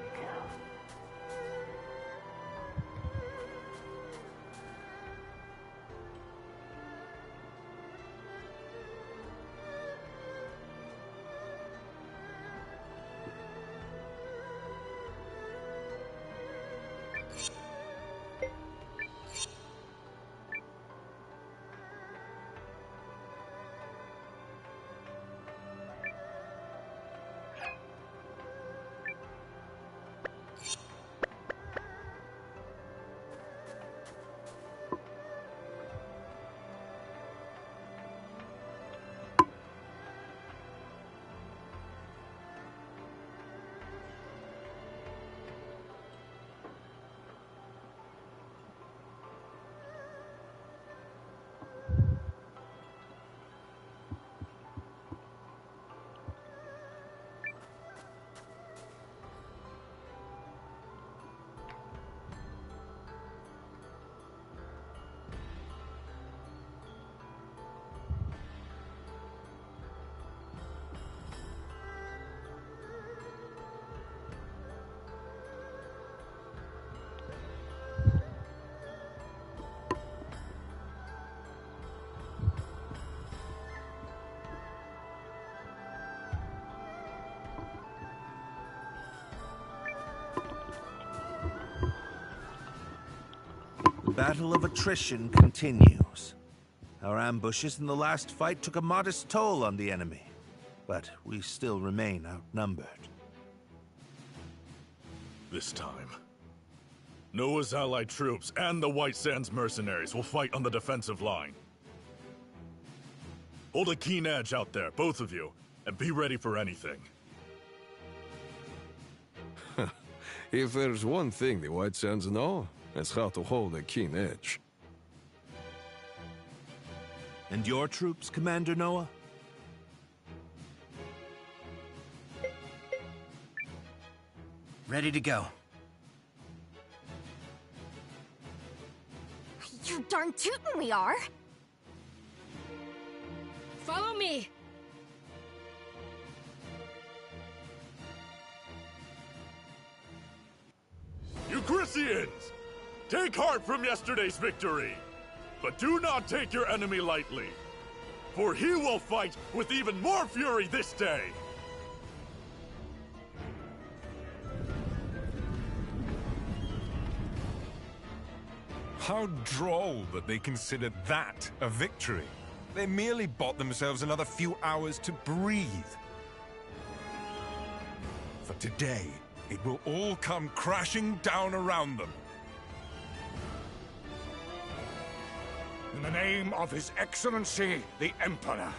The battle of attrition continues. Our ambushes in the last fight took a modest toll on the enemy, but we still remain outnumbered. This time, Noah's allied troops and the White Sands mercenaries will fight on the defensive line. Hold a keen edge out there, both of you, and be ready for anything. If there's one thing the White Sands know, it's how to hold a keen edge. And your troops, Commander Noah? Ready to go. You're darn tootin' we are. Follow me. Euchrysians! Take heart from yesterday's victory! But do not take your enemy lightly, for he will fight with even more fury this day! How droll that they considered that a victory. They merely bought themselves another few hours to breathe. For today, it will all come crashing down around them. In the name of His Excellency, the Emperor.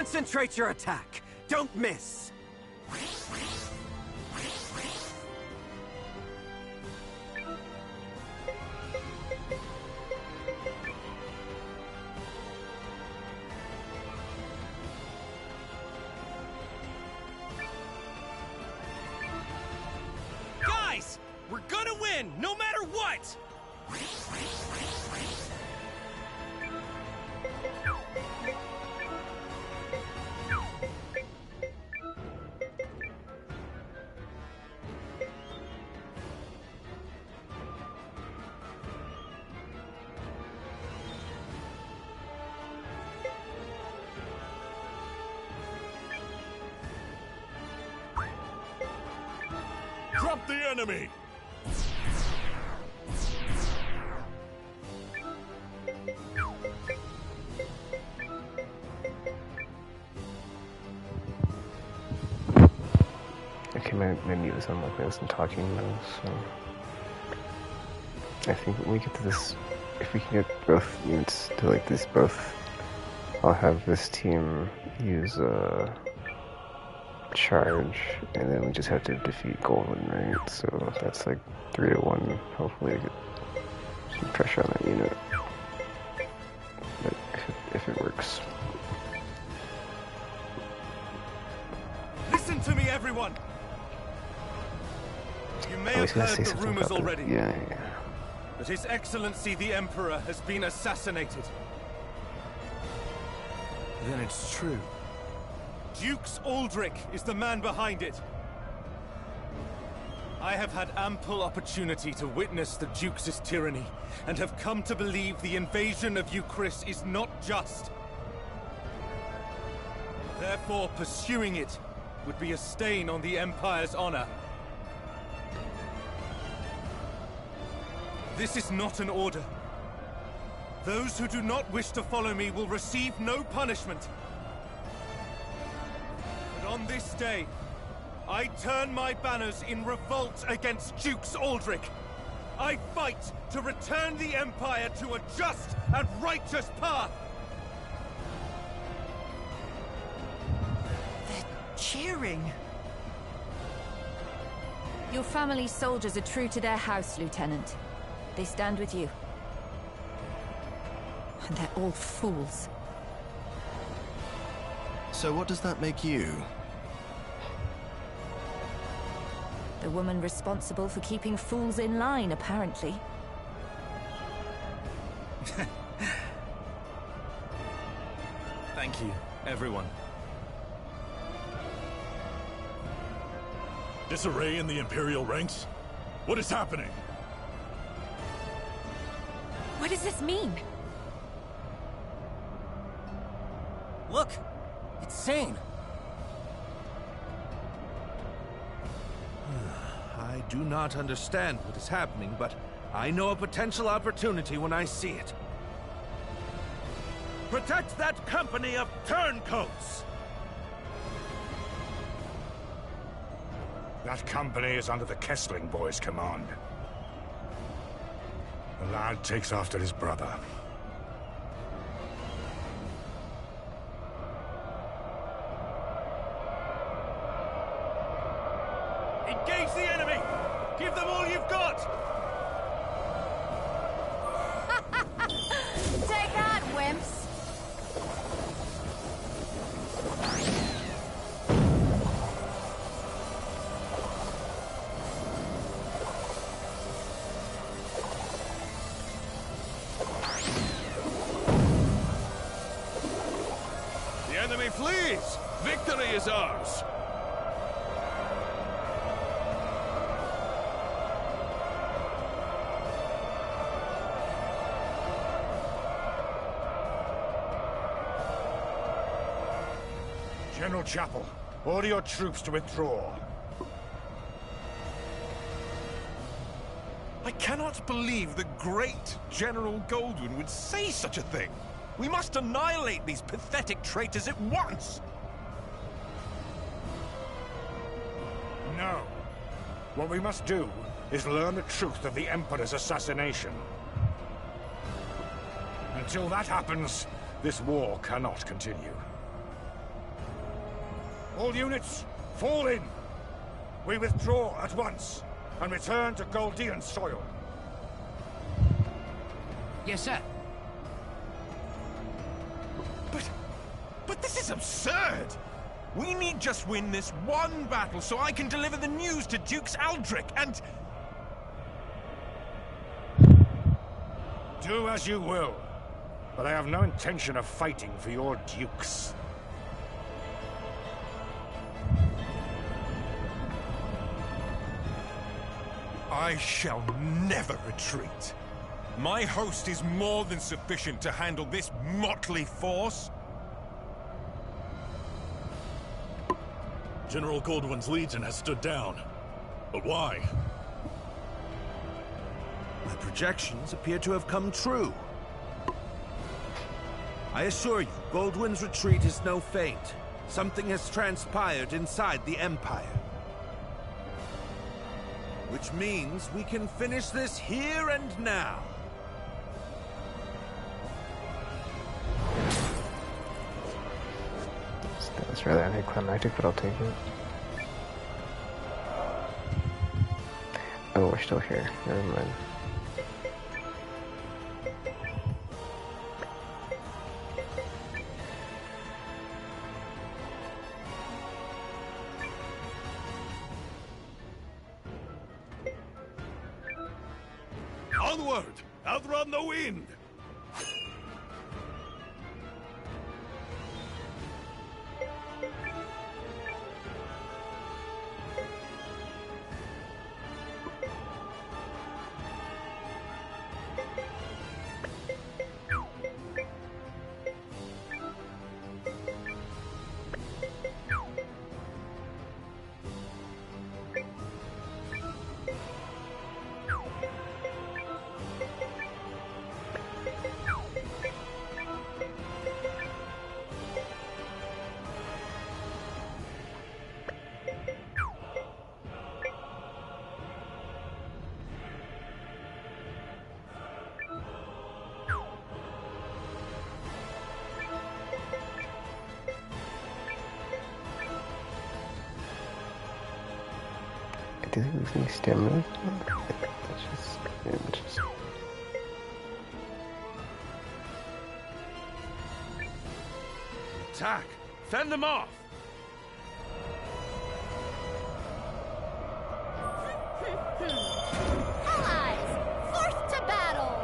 Concentrate your attack! Don't miss! Guys! We're gonna win, no matter what! Drop the enemy! Okay, my mute is on like I wasn't talking now, so I think when we get to this, if we can get both units to like this both, I'll have this team use a charge, and then we just have to defeat Golden, right? So that's like 3-1. Hopefully, I get some pressure on that unit. But if it works. Listen to me, everyone! You may I was have gonna heard say the something rumors about that. already. Yeah. That His Excellency the Emperor has been assassinated. Then it's true. Dukes Aldrich is the man behind it. I have had ample opportunity to witness the Duke's tyranny, and have come to believe the invasion of Euchris is not just. Therefore, pursuing it would be a stain on the Empire's honor. This is not an order. Those who do not wish to follow me will receive no punishment. But on this day, I turn my banners in revolt against Dukes Aldrich. I fight to return the Empire to a just and righteous path. Cheering. Your family's soldiers are true to their house, Lieutenant. They stand with you. And they're all fools. So what does that make you? The woman responsible for keeping fools in line, apparently. Thank you, everyone. Disarray in the Imperial ranks? What is happening? What does this mean? Look! It's Sane! I do not understand what is happening, but I know a potential opportunity when I see it. Protect that company of turncoats! That company is under the Kessling boys' command. The lad takes after his brother. Engage the enemy! Give them all you've got! Take that, wimps! The enemy flees! Victory is ours! General Chapel, order your troops to withdraw. I cannot believe the great General Goldwyn would say such a thing. We must annihilate these pathetic traitors at once! No. What we must do is learn the truth of the Emperor's assassination. Until that happens, this war cannot continue. All units, fall in! We withdraw at once, and return to Goldean soil. Yes, sir. But this is absurd! We need just win this one battle so I can deliver the news to Dukes Aldrich and... Do as you will, but I have no intention of fighting for your dukes. I shall never retreat. My host is more than sufficient to handle this motley force. General Goldwyn's legion has stood down. But why? My projections appear to have come true. I assure you, Goldwyn's retreat is no feint. Something has transpired inside the Empire. Which means we can finish this here and now. That's rather anticlimactic, but I'll take it. Oh, we're still here. Never mind. Onward! Outrun the wind! Did he lose any stamina? That's just interesting. Attack! Fend them off! Allies, forth to battle!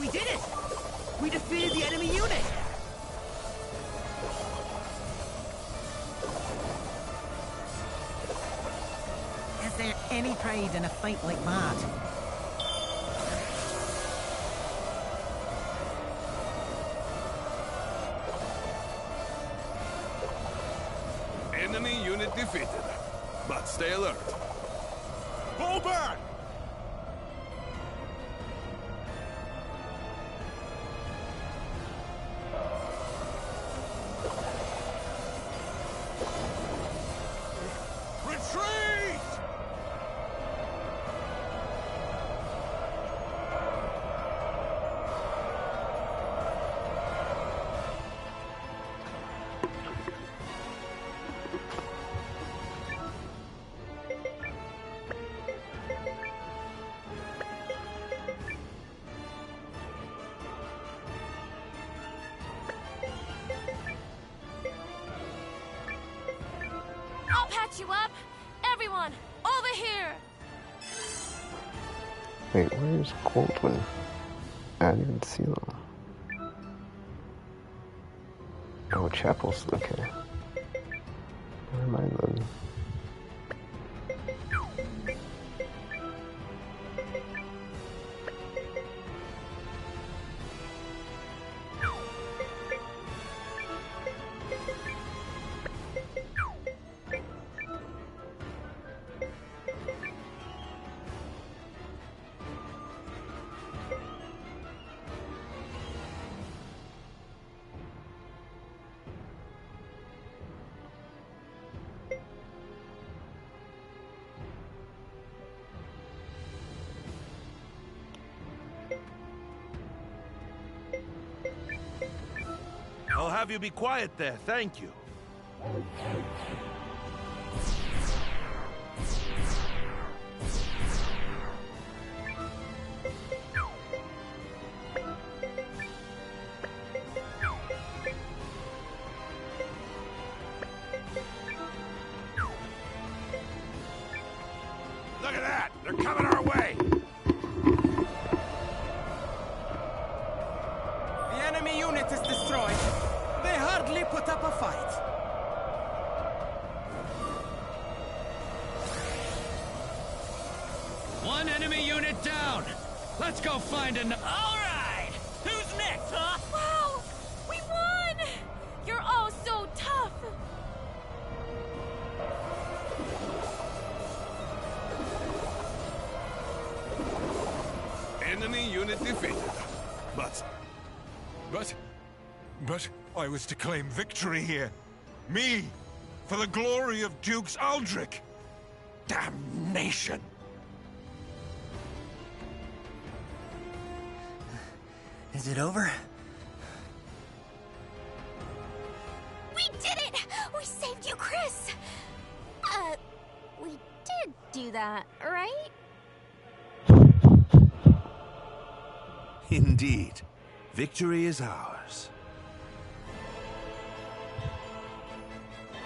We did it! We defeated the enemy unit! Is there any pride in a fight like that? Enemy unit defeated. But stay alert. Fall back! Retreat! I'll patch you up! Everyone, over here! Wait, where's Goldwyn? I didn't even see them. Oh, Chapel's okay. Never mind then. I'll have you be quiet there, thank you. Look at that! They're coming our way! The enemy unit is destroyed. They hardly put up a fight. One enemy unit down. Let's go find an... All right! Who's next, huh? Wow! We won! You're all so tough! Enemy unit defeated. But I was to claim victory here. Me! For the glory of Dukes Aldrich! Damnation! Is it over? We did it! We saved you, Chris! We did do that, right? Indeed. Victory is ours.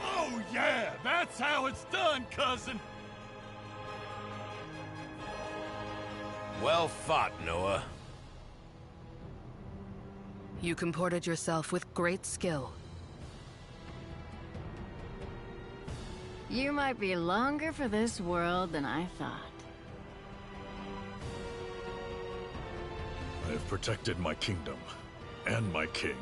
Oh yeah, that's how it's done, cousin. Well fought, Noah. You comported yourself with great skill. You might be longer for this world than I thought. I have protected my kingdom and my king.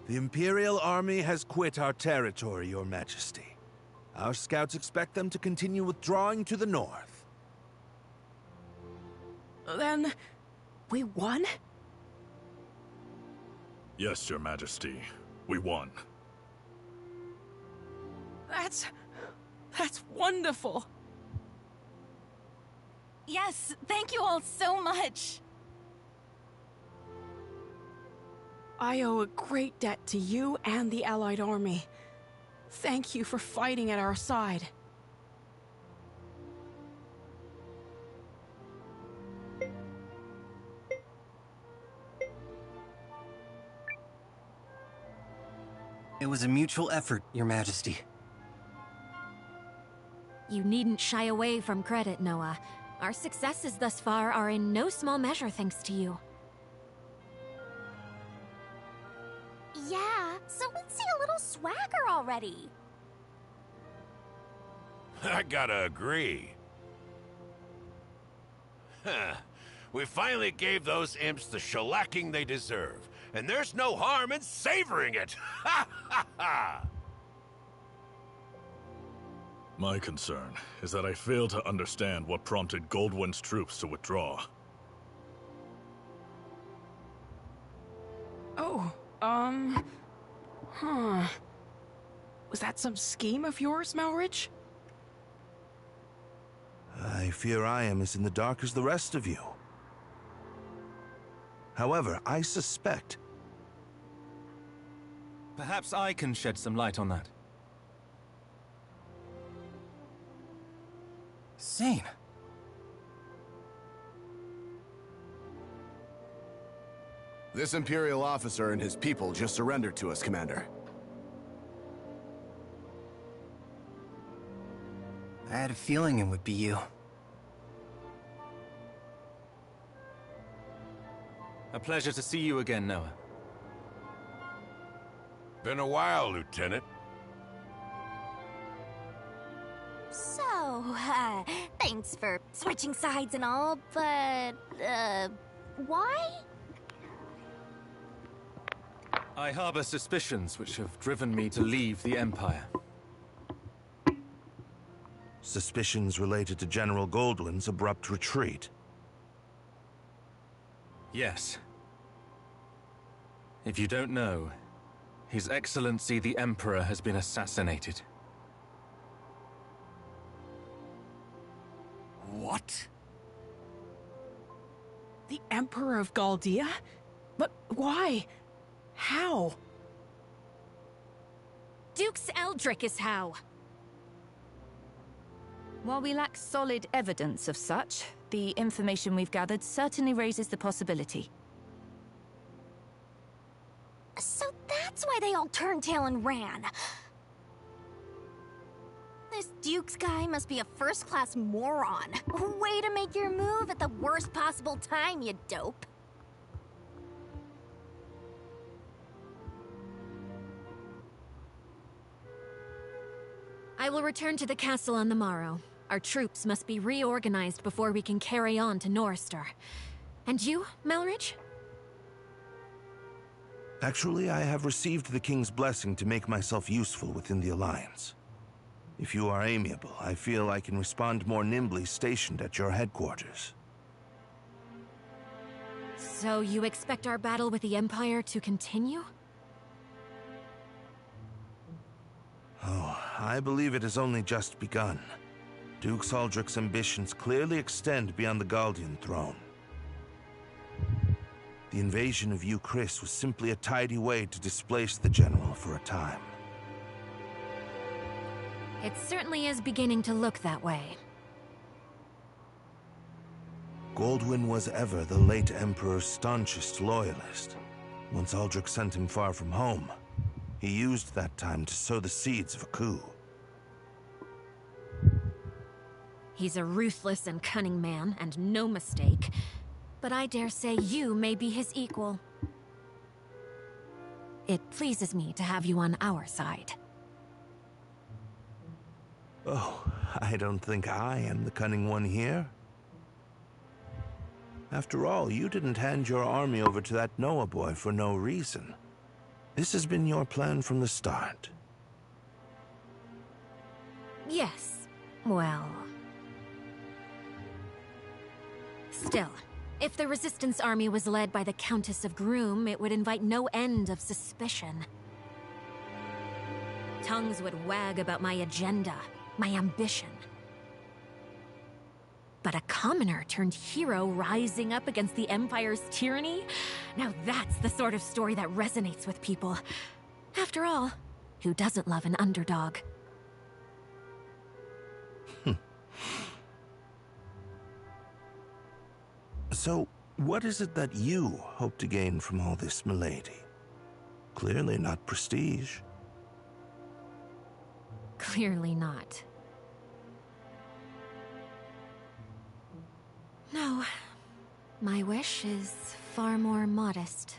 The Imperial Army has quit our territory, Your Majesty. Our scouts expect them to continue withdrawing to the north. Then, we won? Yes, Your Majesty. We won. That's wonderful. Yes, thank you all so much. I owe a great debt to you and the Allied Army. Thank you for fighting at our side. It was a mutual effort, Your Majesty. You needn't shy away from credit, Noah. Our successes thus far are in no small measure thanks to you. Yeah, so let's see a little swagger already. I gotta agree. Huh. We finally gave those imps the shellacking they deserve, and there's no harm in savoring it! Ha ha ha! My concern is that I fail to understand what prompted Goldwyn's troops to withdraw. Oh, Was that some scheme of yours, Malrich? I fear I am as in the dark as the rest of you. However, I suspect... Perhaps I can shed some light on that. Sane. This Imperial officer and his people just surrendered to us, Commander. I had a feeling it would be you. A pleasure to see you again, Noah. Been a while, Lieutenant. So, thanks for switching sides and all, but, why? I harbor suspicions which have driven me to leave the Empire. Suspicions related to General Goldwyn's abrupt retreat. Yes. If you don't know, His Excellency the Emperor has been assassinated. What? The Emperor of Galdia? But why? How? Dukes Eldrick is how. While we lack solid evidence of such, the information we've gathered certainly raises the possibility. So that's why they all turned tail and ran. This Dukes guy must be a first-class moron. Way to make your move at the worst possible time, you dope. I will return to the castle on the morrow. Our troops must be reorganized before we can carry on to Norrister. And you, Melridge? Actually, I have received the King's blessing to make myself useful within the Alliance. If you are amiable, I feel I can respond more nimbly stationed at your headquarters. So you expect our battle with the Empire to continue? Oh, I believe it has only just begun. Duke Aldrich's ambitions clearly extend beyond the Galdian throne. The invasion of Chris was simply a tidy way to displace the general for a time. It certainly is beginning to look that way. Goldwyn was ever the late Emperor's staunchest loyalist. Once Aldrich sent him far from home, he used that time to sow the seeds of a coup. He's a ruthless and cunning man, and no mistake. But I dare say you may be his equal. It pleases me to have you on our side. Oh, I don't think I am the cunning one here. After all, you didn't hand your army over to that Noah boy for no reason. This has been your plan from the start. Yes. Well... Still, if the Resistance army was led by the Countess of Groom, it would invite no end of suspicion. Tongues would wag about my agenda, my ambition. But a commoner turned hero rising up against the Empire's tyranny? Now that's the sort of story that resonates with people. After all, who doesn't love an underdog? So, what is it that you hope to gain from all this, milady? Clearly not prestige. Clearly not. No. My wish is far more modest.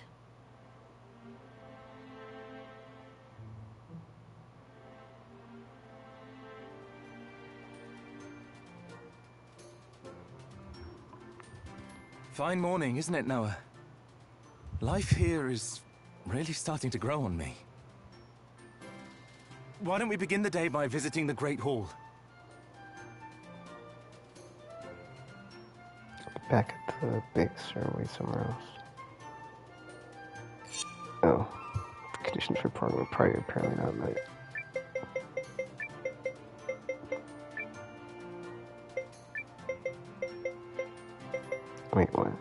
Fine morning, isn't it, Noah? Life here is really starting to grow on me. Why don't we begin the day by visiting the Great Hall? Back at the base, or wait somewhere else? Oh. Conditions for portal were probably apparently not met. Wait, what?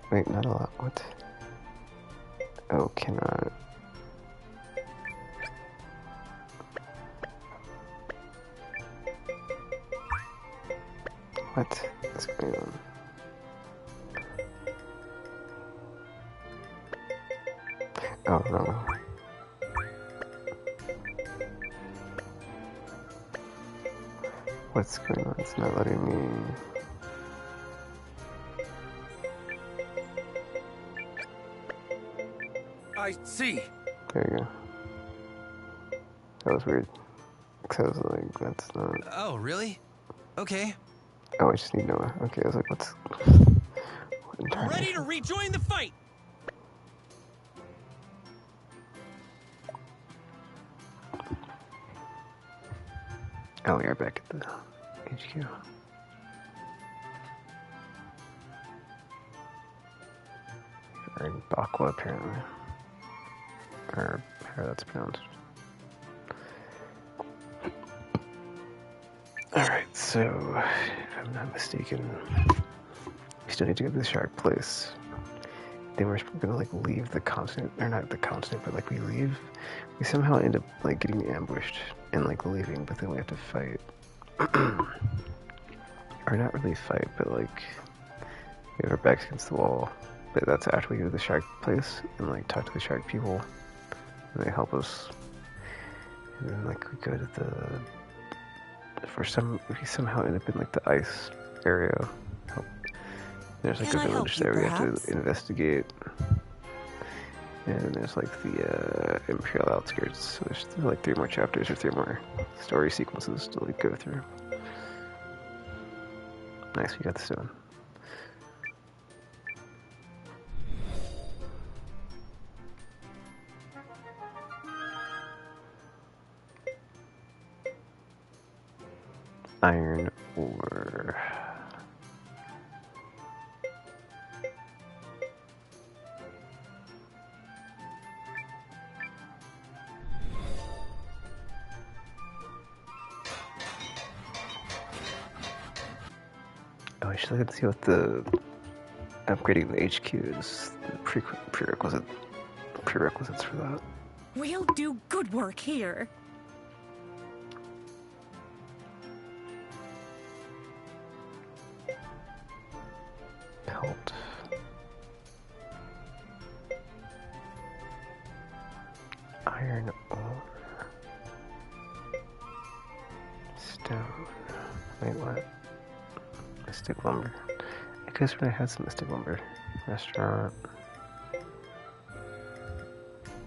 Wait, not a lot. What? Oh, cannot. What is going on? Oh, no. What's going on? It's not letting me... I see. There you go. That was weird. Because I was like, that's not... Oh, really? Okay. Oh, I just need Noah. Okay, I was like, what's... Ready to rejoin the fight! Oh, we are back at the HQ. We're in Bakwa, apparently. Or how that's pronounced. Alright, so, if I'm not mistaken, we still need to go to the shark place. Then we're gonna, like, leave the continent, or not the continent, but, like, we leave. We somehow end up, like, getting ambushed and, like, leaving, but then we have to fight. Or not really fight, but, like, we have our backs against the wall. But that's after we go to the shark place and, like, talk to the shark people. And they help us. And then, like, we go to the... we somehow end up in, like, the ice area. There's, like, a village there we have to investigate. And there's, like, the Imperial outskirts. So there's, like, 3 more chapters or 3 more story sequences to, like, go through. Nice, we got the stone. Iron ore. Oh, I should look and see what the upgrading the HQ is. The prerequisites for that. We'll do good work here. Pelt. Iron ore. Stone. Wait, what? Mystic lumber. I guess when I had some mystic lumber. Restaurant.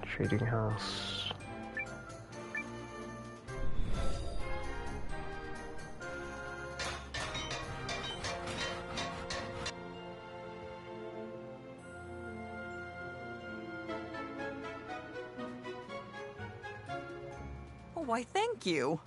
Trading house. Oh, why, thank you.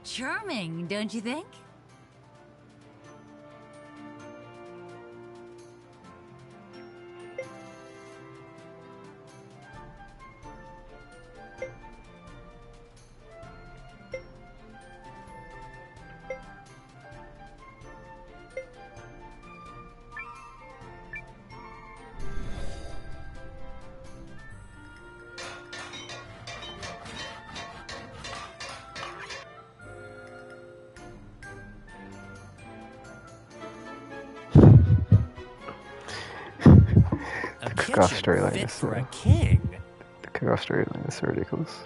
Charming, don't you think? The cook-off storyline is for a king. The cook-off storyline is so ridiculous.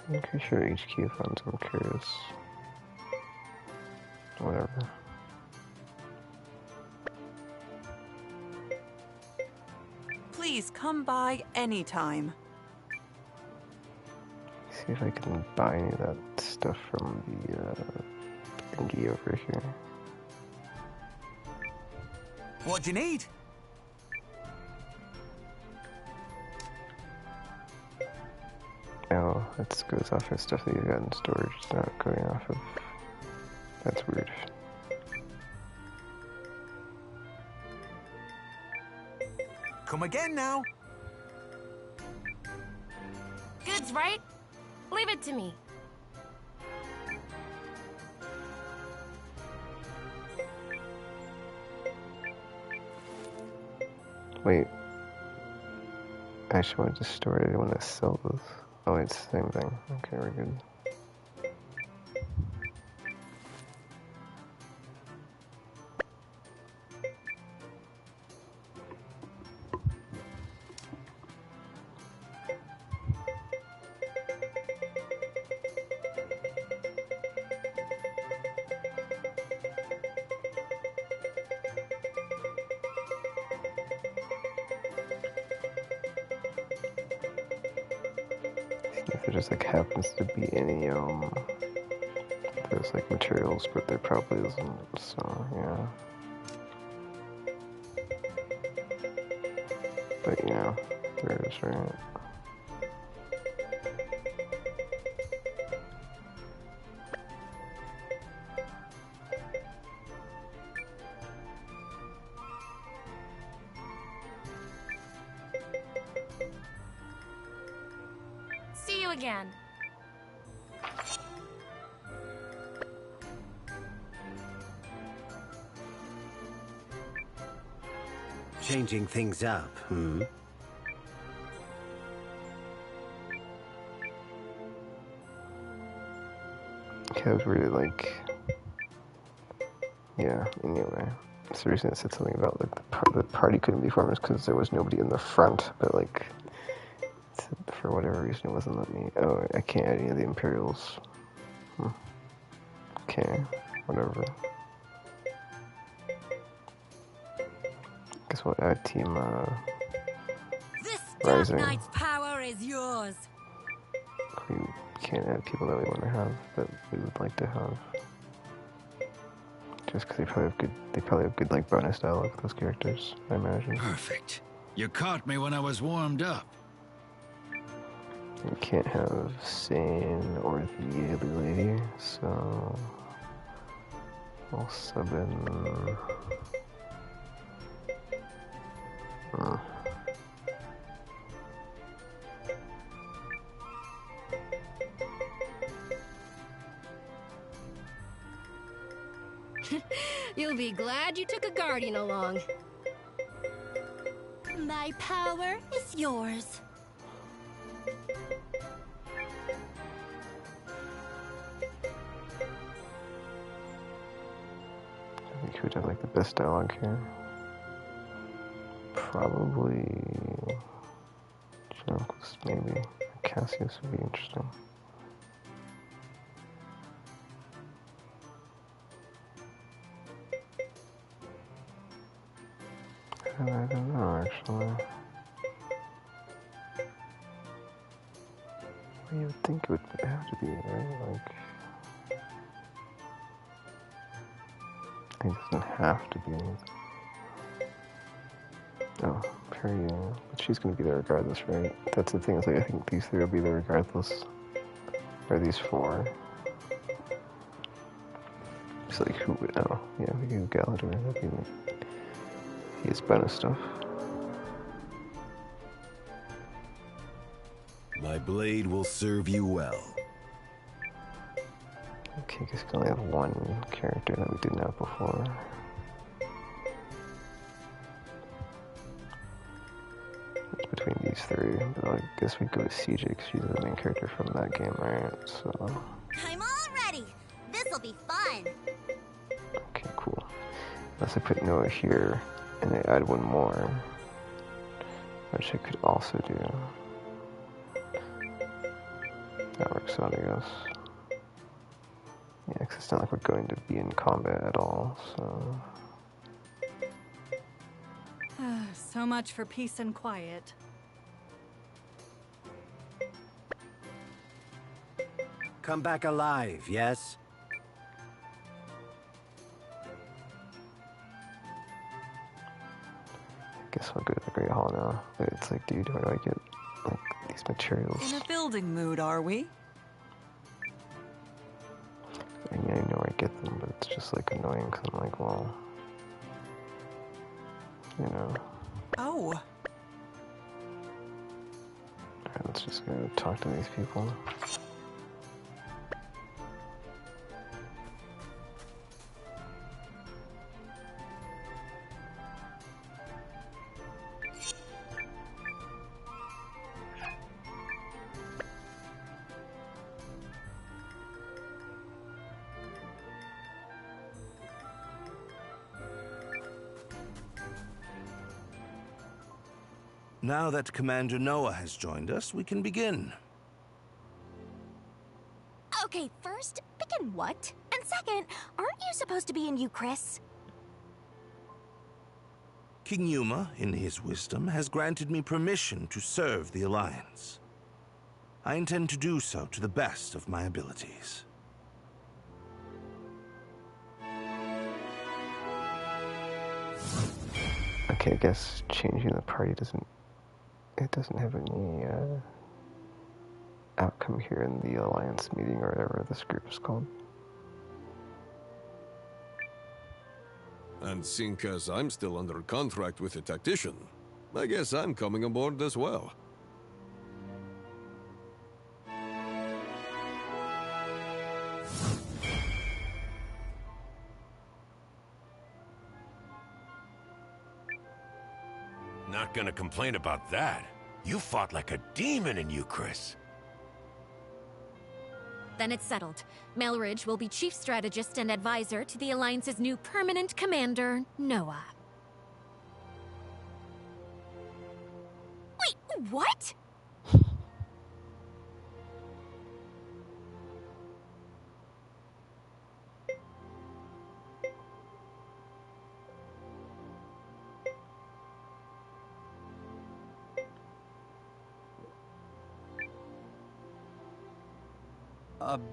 I'm pretty sure HQ funds, I'm curious. Whatever. Please come by anytime. See if I can buy any of that stuff from the thingy over here. What do you need? Oh, that goes off of stuff that you got in storage. It's not going off of... That's weird. Come again now. Goods, right? Leave it to me. Wait. I actually want to store it. I want to sell this. Oh, it's the same thing. Okay, we're good. If there just like happens to be any there's like materials, but there probably isn't, so yeah. But you know, there is, right? See you again. Changing things up, hmm? I was really like, yeah, anyway. So the reason I said something about like the party couldn't be formed is because there was nobody in the front, but like, for whatever reason it wasn't letting me, oh, I can't add any of the Imperials. Okay, whatever. Guess we'll add Team, This Rising. Dark Knight's power is yours. We can't add people that we want to have, but we would like to have. Just because they probably have good like bonus dialogue with those characters, I imagine. Perfect. You caught me when I was warmed up. We can't have Sane or the Yali Lady, so we'll sub in. You'll be glad you took a guardian along. My power is yours. I think who would have like the best dialogue here? Probably Jokes, maybe. Cassius would be interesting. I don't know, actually. You would think it would have to be, right? Like, it doesn't have to be anything. Oh, Perry, but she's gonna be there regardless, right? That's the thing, is like, I think these three will be there regardless. Or these four. It's like, who would, oh, yeah, we can do Galador, that'd be neat. He has bonus stuff. My blade will serve you well. Okay, I guess we can only have one character that we didn't have before. It's between these three, but I guess we go with CJ because she's the main character from that game, right? So. I'm all ready. This'll be fun. Okay, cool. Unless I put Noah here and I add one more, which I could also do. That works out, I guess. Yeah, because it's not like we're going to be in combat at all, so. So much for peace and quiet. Come back alive, yes? I guess I'll go to the Great Hall now. But it's like, dude, where do I get like these materials? In a building mood, are we? I mean, I know I get them, but it's just like annoying because I'm like, well, you know. Oh. Alright, let's just go talk to these people. Now that Commander Noah has joined us, we can begin. Okay, first, begin what? And second, aren't you supposed to be in Euchris? King Yuma, in his wisdom, has granted me permission to serve the Alliance. I intend to do so to the best of my abilities. Okay, I guess changing the party doesn't have any outcome here in the Alliance meeting or whatever this group is called. And seeing as I'm still under contract with a tactician, I guess I'm coming aboard as well. Not gonna complain about that. You fought like a demon in Euchris. Then it's settled. Melridge will be chief strategist and advisor to the Alliance's new permanent commander, Noah. Wait, what?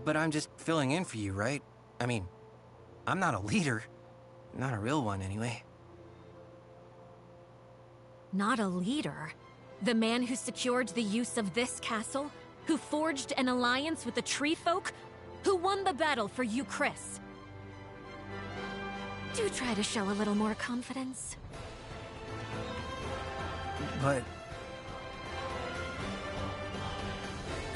But I'm just filling in for you, right? I mean, I'm not a leader. Not a real one, anyway. Not a leader? The man who secured the use of this castle? Who forged an alliance with the tree folk? Who won the battle for Euchris? Do try to show a little more confidence. But...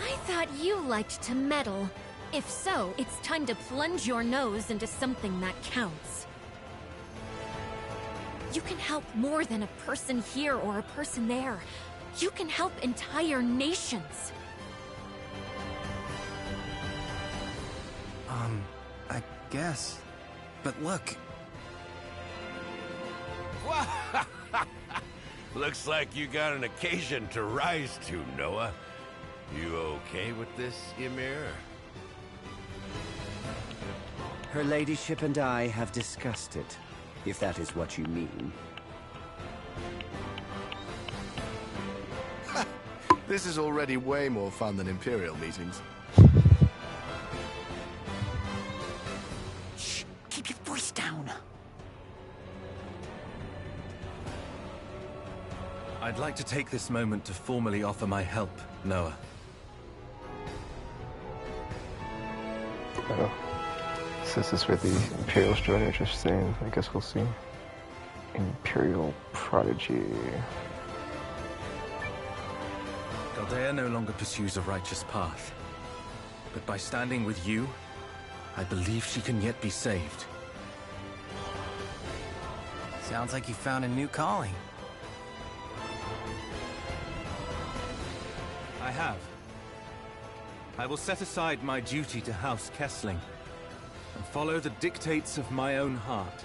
I thought you liked to meddle. If so, it's time to plunge your nose into something that counts. You can help more than a person here or a person there. You can help entire nations. I guess. But look. Looks like you got an occasion to rise to, Noah. You okay with this, Ymir? Her ladyship and I have discussed it, if that is what you mean. This is already way more fun than Imperial meetings. Shh! Keep your voice down. I'd like to take this moment to formally offer my help, Noah. Oh. So this is where the Imperial Strategy is staying. I guess we'll see. Imperial Prodigy. Galdea no longer pursues a righteous path. But by standing with you, I believe she can yet be saved. Sounds like you found a new calling. I have. I will set aside my duty to House Kessling and follow the dictates of my own heart.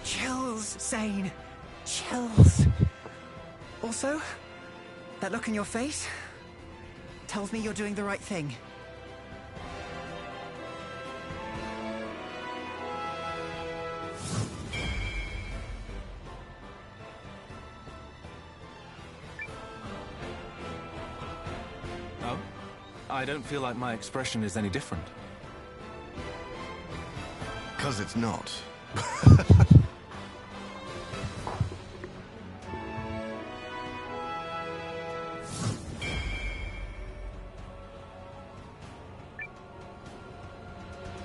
Chills, Zane. Chills. Also, that look in your face tells me you're doing the right thing. Oh? I don't feel like my expression is any different. 'Cause it's not.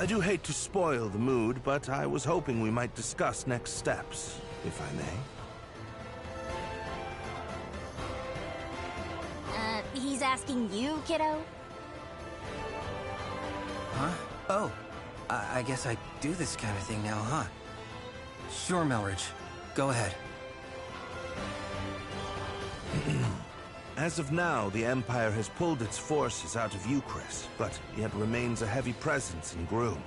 I do hate to spoil the mood, but I was hoping we might discuss next steps, if I may. He's asking you, kiddo? Huh? Oh, I guess I do this kind of thing now, huh? Sure, Melridge. Go ahead. As of now, the Empire has pulled its forces out of Euchris, but yet remains a heavy presence in Groom.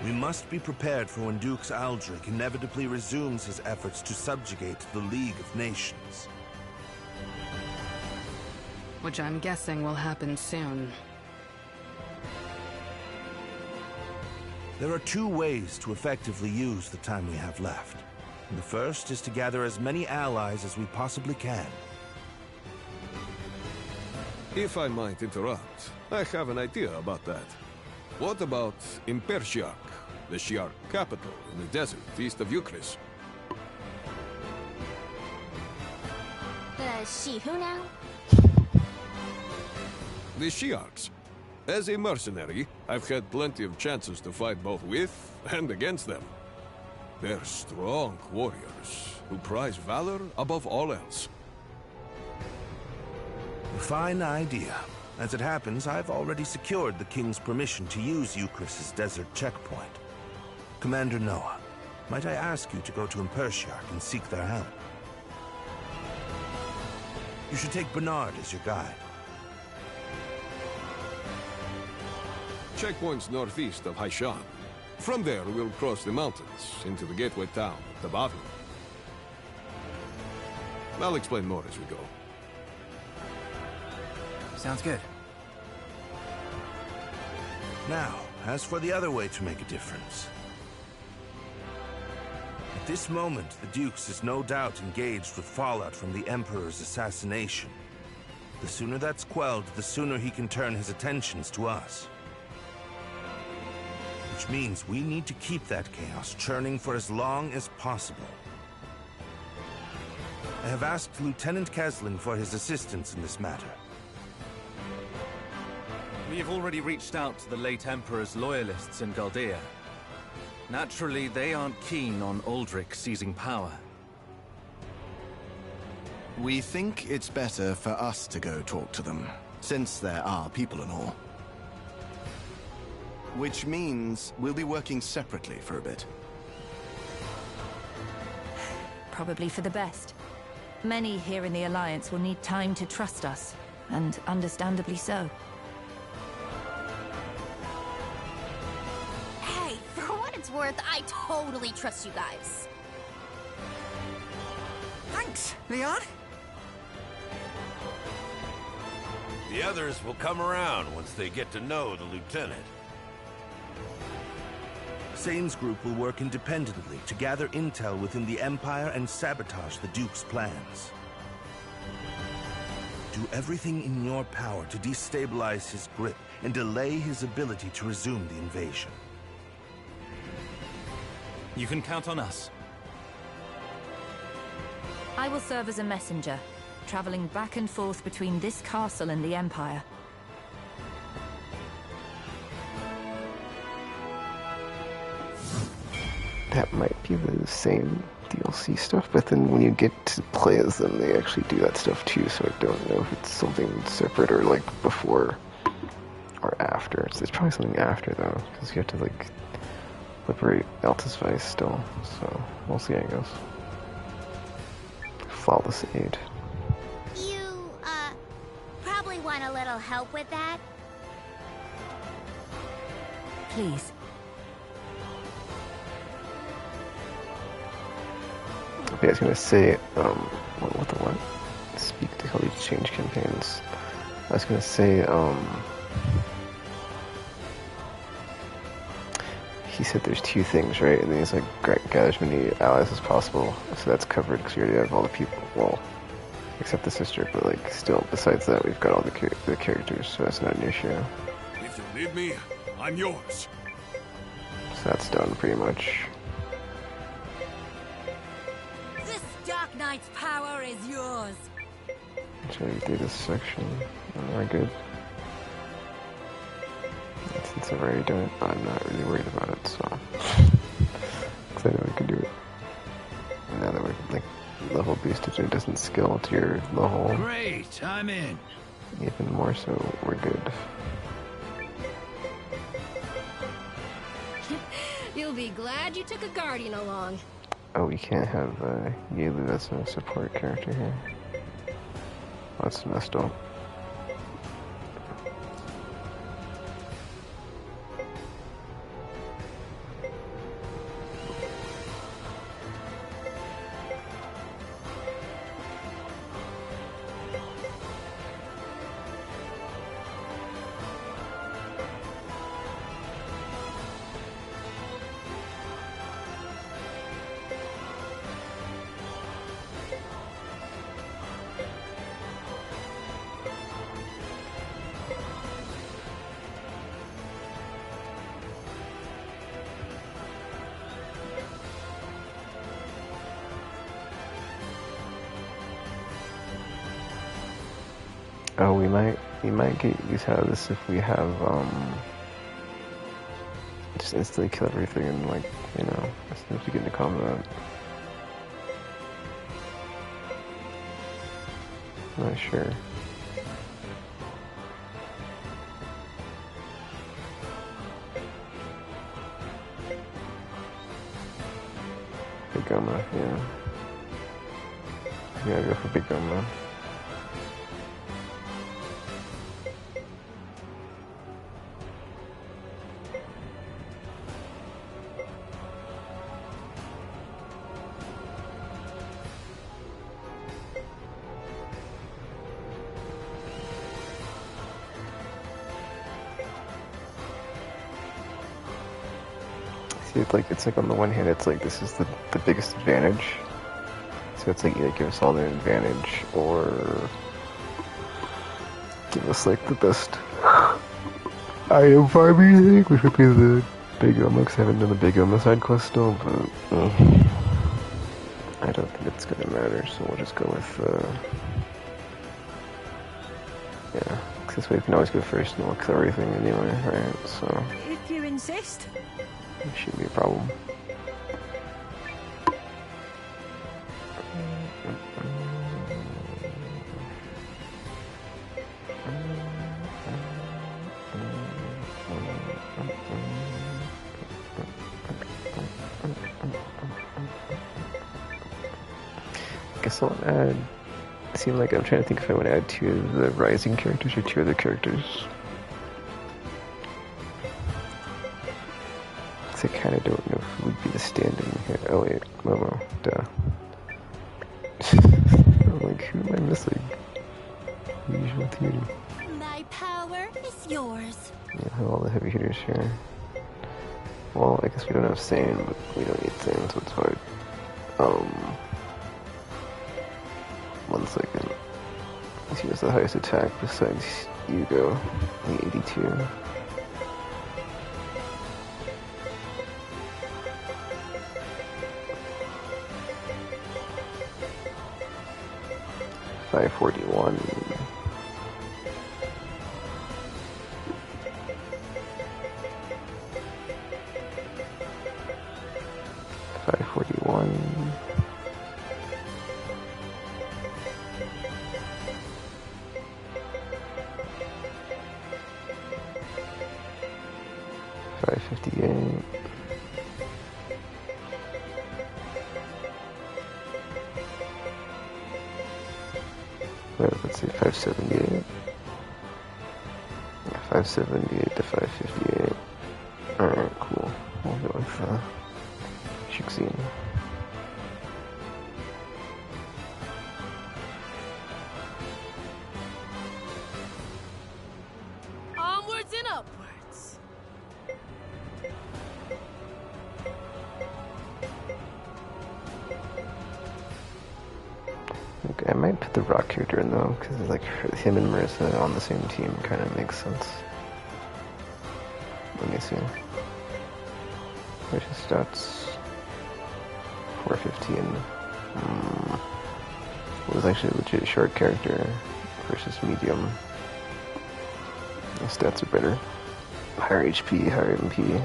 We must be prepared for when Dux Aldrich inevitably resumes his efforts to subjugate the League of Nations. Which I'm guessing will happen soon. There are two ways to effectively use the time we have left. The first is to gather as many allies as we possibly can. If I might interrupt, I have an idea about that. What about Impershiak, the Shi'ar capital in the desert east of Euchris? She who now? The Shi'ars. As a mercenary, I've had plenty of chances to fight both with and against them. They're strong warriors who prize valor above all else. A fine idea. As it happens, I've already secured the King's permission to use Euchris' desert checkpoint. Commander Noah, might I ask you to go to Impershiak and seek their help? You should take Bernard as your guide. Checkpoint's northeast of Haishan. From there, we'll cross the mountains into the gateway town, Tabavi. I'll explain more as we go. Sounds good. Now, as for the other way to make a difference. At this moment, the Dukes is no doubt engaged with fallout from the Emperor's assassination. The sooner that's quelled, the sooner he can turn his attentions to us. Which means we need to keep that chaos churning for as long as possible. I have asked Lieutenant Kesling for his assistance in this matter. We have already reached out to the late Emperor's loyalists in Galdea. Naturally, they aren't keen on Aldrich seizing power. We think it's better for us to go talk to them, since there are people and all. Which means we'll be working separately for a bit. Probably for the best. Many here in the Alliance will need time to trust us, and understandably so. Hey, for what it's worth, I totally trust you guys. Thanks, Leon. The others will come around once they get to know the lieutenant. Sane's group will work independently to gather intel within the Empire and sabotage the Duke's plans. Do everything in your power to destabilize his grip and delay his ability to resume the invasion. You can count on us. I will serve as a messenger, traveling back and forth between this castle and the Empire. That might be the same DLC stuff, but then when you get to play as them, they actually do that stuff too, so I don't know if it's something separate or like before or after. It's probably something after though, because you have to like liberate Altus Vice still, so we'll see, I guess. Flawless aid. You, probably want a little help with that? Please. Okay, I was gonna say, what the what? Speak to how you change campaigns. I was gonna say, he said there's two things, right? And then he's like, gather as many allies as possible. So that's covered because we already have all the people. Well, except the sister, but like, still, besides that, we've got all the characters, so that's not an issue. If you need me, I'm yours. So that's done pretty much. Dark Knight's power is yours. Actually, we do this section. We're good. Since I've already done it, I'm not really worried about it, so. Because I know we can do it. And now that we're like level boosted, it doesn't scale to your level. Great, I'm in. Even more so, we're good. You'll be glad you took a guardian along. Oh, we can't have Yalu as a support character here. That's messed up. Oh, we might get use out of this if we have just instantly kill everything and like, you know, as soon as we get into combat. I'm not sure. Big Goma, yeah. Yeah, go for Big Goma. See, it's like on the one hand, it's like this is the biggest advantage. So it's like either give us all the advantage or give us like the best item farming, I think, which would be the Big Oma, because I haven't done the Big Oma side quest still, but I don't think it's gonna matter, so we'll just go with, yeah, because this way we can always go first and we'll kill everything anyway, right, so... If you insist. It shouldn't be a problem. I guess I'll add... It seemed like I'm trying to think if I want to add 2 of the rising characters or 2 other characters. I kind of don't know who would be the standing here. Oh wait, Momo, duh. I'm like, who am I missing? Usual theater. My power is yours. Yeah, I have all the heavy hitters here. Well, I guess we don't have Sane, but we don't need Sane, so it's fine. 1 second. He has the highest attack besides Yugo, the 82. $541. $558. Let's see, 578. Yeah, 578 to 558. Alright, cool. We'll go with Shixine. Onwards and upwards. Okay, I might put the Rock character in though, because like him and Marissa on the same team kind of makes sense. Let me see. Where's his stats? 415. It was actually a legit short character versus medium. The stats are better. Higher HP, higher MP.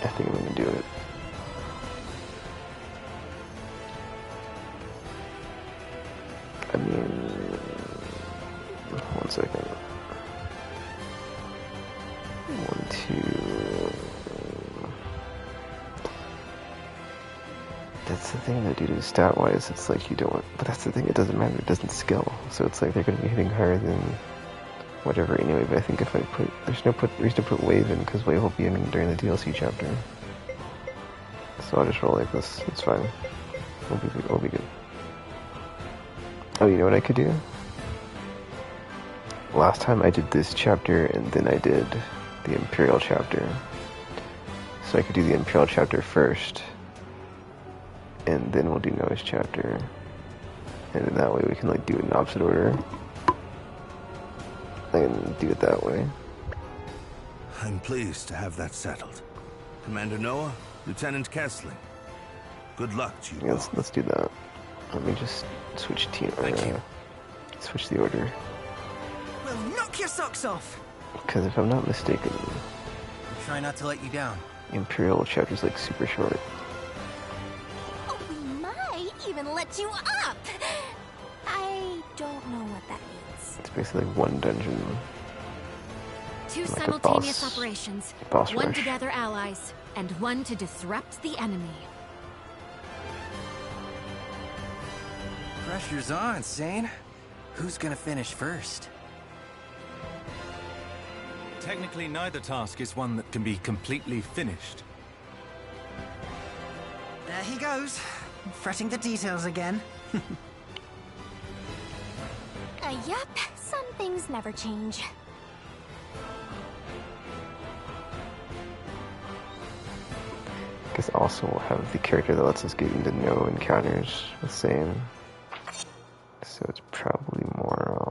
I think I'm gonna do it. I mean, 1 second. 1, 2. That's the thing though, dude, stat-wise, it's like you don't, but that's the thing, it doesn't matter, it doesn't skill. So it's like they're gonna be hitting higher than whatever anyway, but I think if I put, there's no reason to put Wave in, because Wave will be in during the DLC chapter. So I'll just roll like this, it's fine. We'll be good. Oh, you know what I could do? Last time I did this chapter, and then I did the Imperial chapter. So I could do the Imperial chapter first, and then we'll do Noah's chapter. And then that way we can like do it in opposite order. And do it that way. I'm pleased to have that settled. Commander Noah, Lieutenant Kessling. Good luck to you. Yeah, let's do that. Let me just switch team. Thank you. Switch the order. We'll knock your socks off! Because if I'm not mistaken, Try not to let you down. Imperial chapter's like super short. Oh, we might even let you up! I don't know what that means. It's basically one dungeon. Two like simultaneous operations. boss One rush. to gather allies, and one to disrupt the enemy. Pressure's on, Sane. Who's gonna finish first? Technically, neither task is one that can be completely finished. There he goes, fretting the details again. Yup, some things never change. I guess also we'll have the character that lets us get into no encounters with Sane. So it's probably more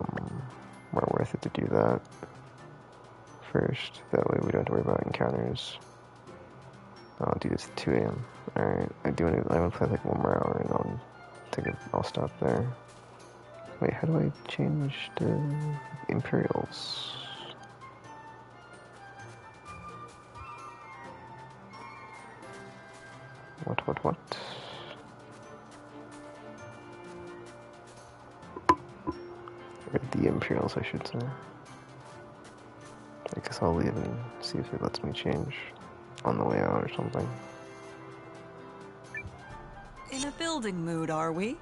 worth it to do that first. That way we don't have to worry about encounters. I'll do this at 2 AM. Alright, I want to play like 1 more hour and I'll stop there. Wait, how do I change the Imperials? What? Or the Imperials, I should say. I guess I'll leave and see if it lets me change on the way out or something. In a building mood, are we?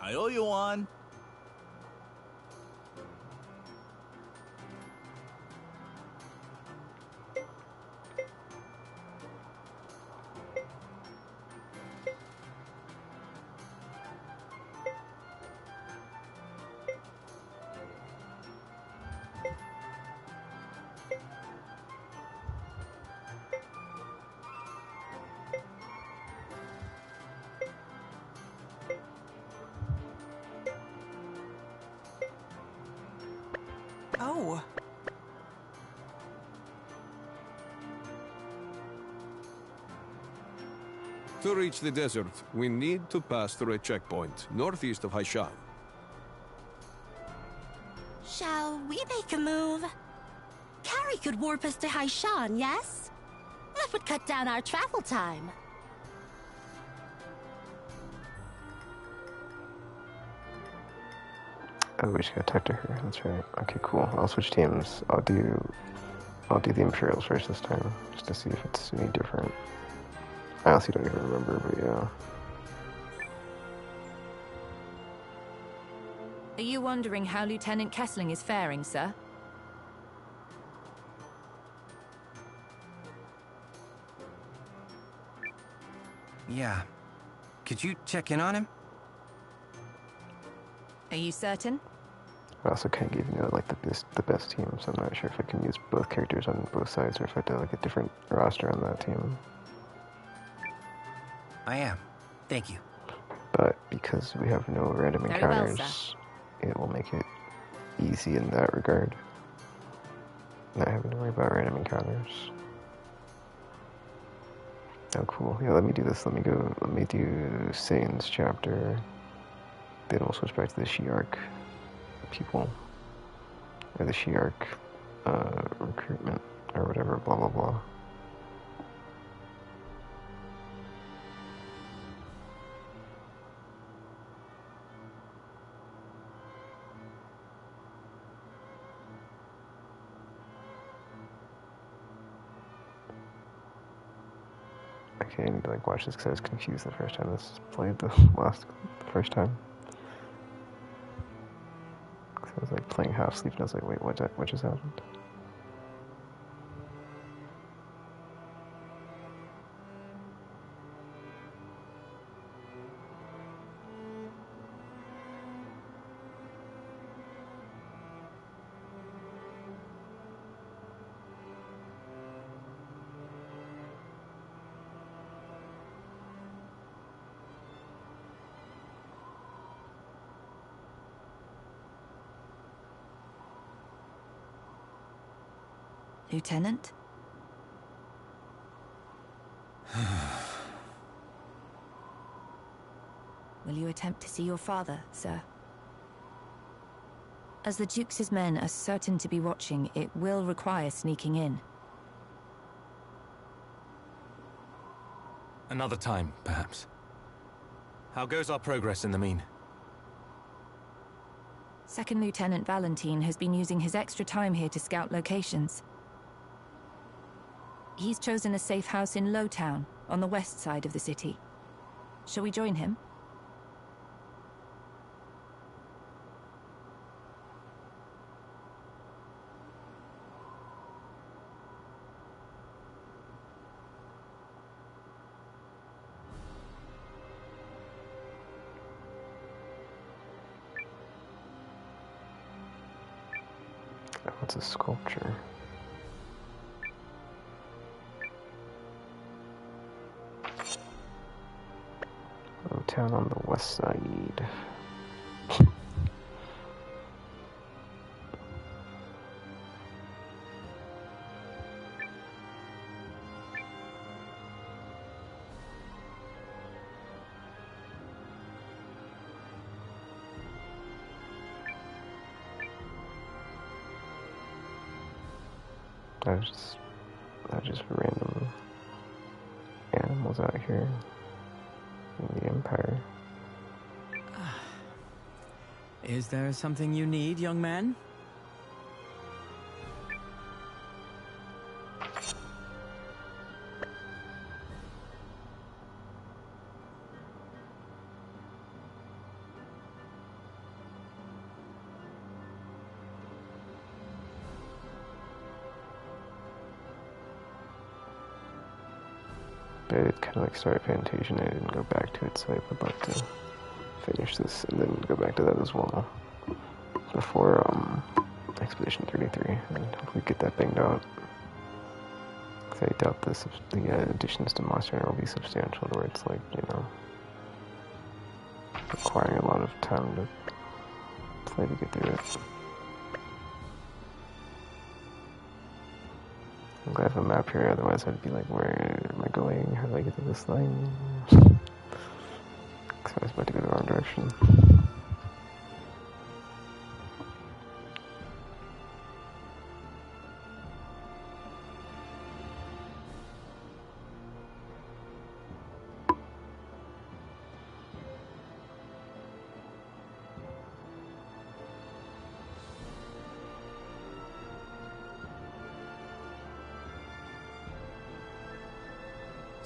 I owe you one. Oh. To reach the desert, we need to pass through a checkpoint northeast of Haishan. Shall we make a move? Carrie could warp us to Haishan, yes? That would cut down our travel time. Oh, we just gotta talk to her. That's right. Okay, cool. I'll switch teams. I'll do the Imperials first this time, just to see if it's any different. I honestly don't even remember, but yeah. Are you wondering how Lieutenant Kessling is faring, sir? Yeah. Could you check in on him? Are you certain? I also can't give like the best team, so I'm not sure if I can use both characters on both sides or if I have to like a different roster on that team. I am. Thank you. But because we have no random Very well, encounters, it will make it easy in that regard. Not having to worry about random encounters. Oh, cool. Yeah, let me do this. Let me do Sane's chapter. Then we'll switch back to the Shi'Ark people. Or the Shi'Ark recruitment, or whatever, blah blah blah. Okay, I need to like watch this because I was confused the first time this played the first time. Cause I was like playing half sleep and I was like, wait, what just happened? Lieutenant? Will you attempt to see your father, sir? As the Duke's men are certain to be watching, it will require sneaking in. Another time, perhaps. How goes our progress in the mean? Second Lieutenant Valentine has been using his extra time here to scout locations. He's chosen a safe house in Lowtown, on the west side of the city. Shall we join him? What's a sculpture? Town on the west side. There's just random animals out here in the Empire. Is there something you need, young man? But it kind of like started Fantasia and I didn't go back to it, so I would like to finish this and then go back to that as well before Expedition 33 and hopefully get that banged out. Because I doubt the additions to Monster Hunter will be substantial to where it's like, you know, requiring a lot of time to play to get through it. I'm glad I have a map here, otherwise I'd be like, where am I going? How do I get to this thing? So I was about to go the wrong direction.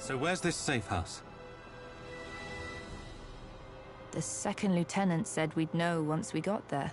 So where's this safe house? The second lieutenant said we'd know once we got there.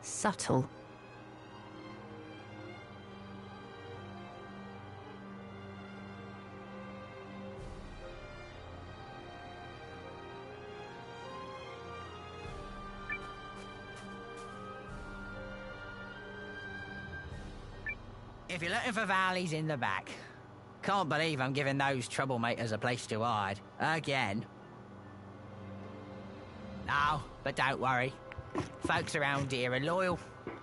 Subtle. If you're looking for valleys in the back. Can't believe I'm giving those troublemakers a place to hide. Again. No, but don't worry. Folks around here are loyal,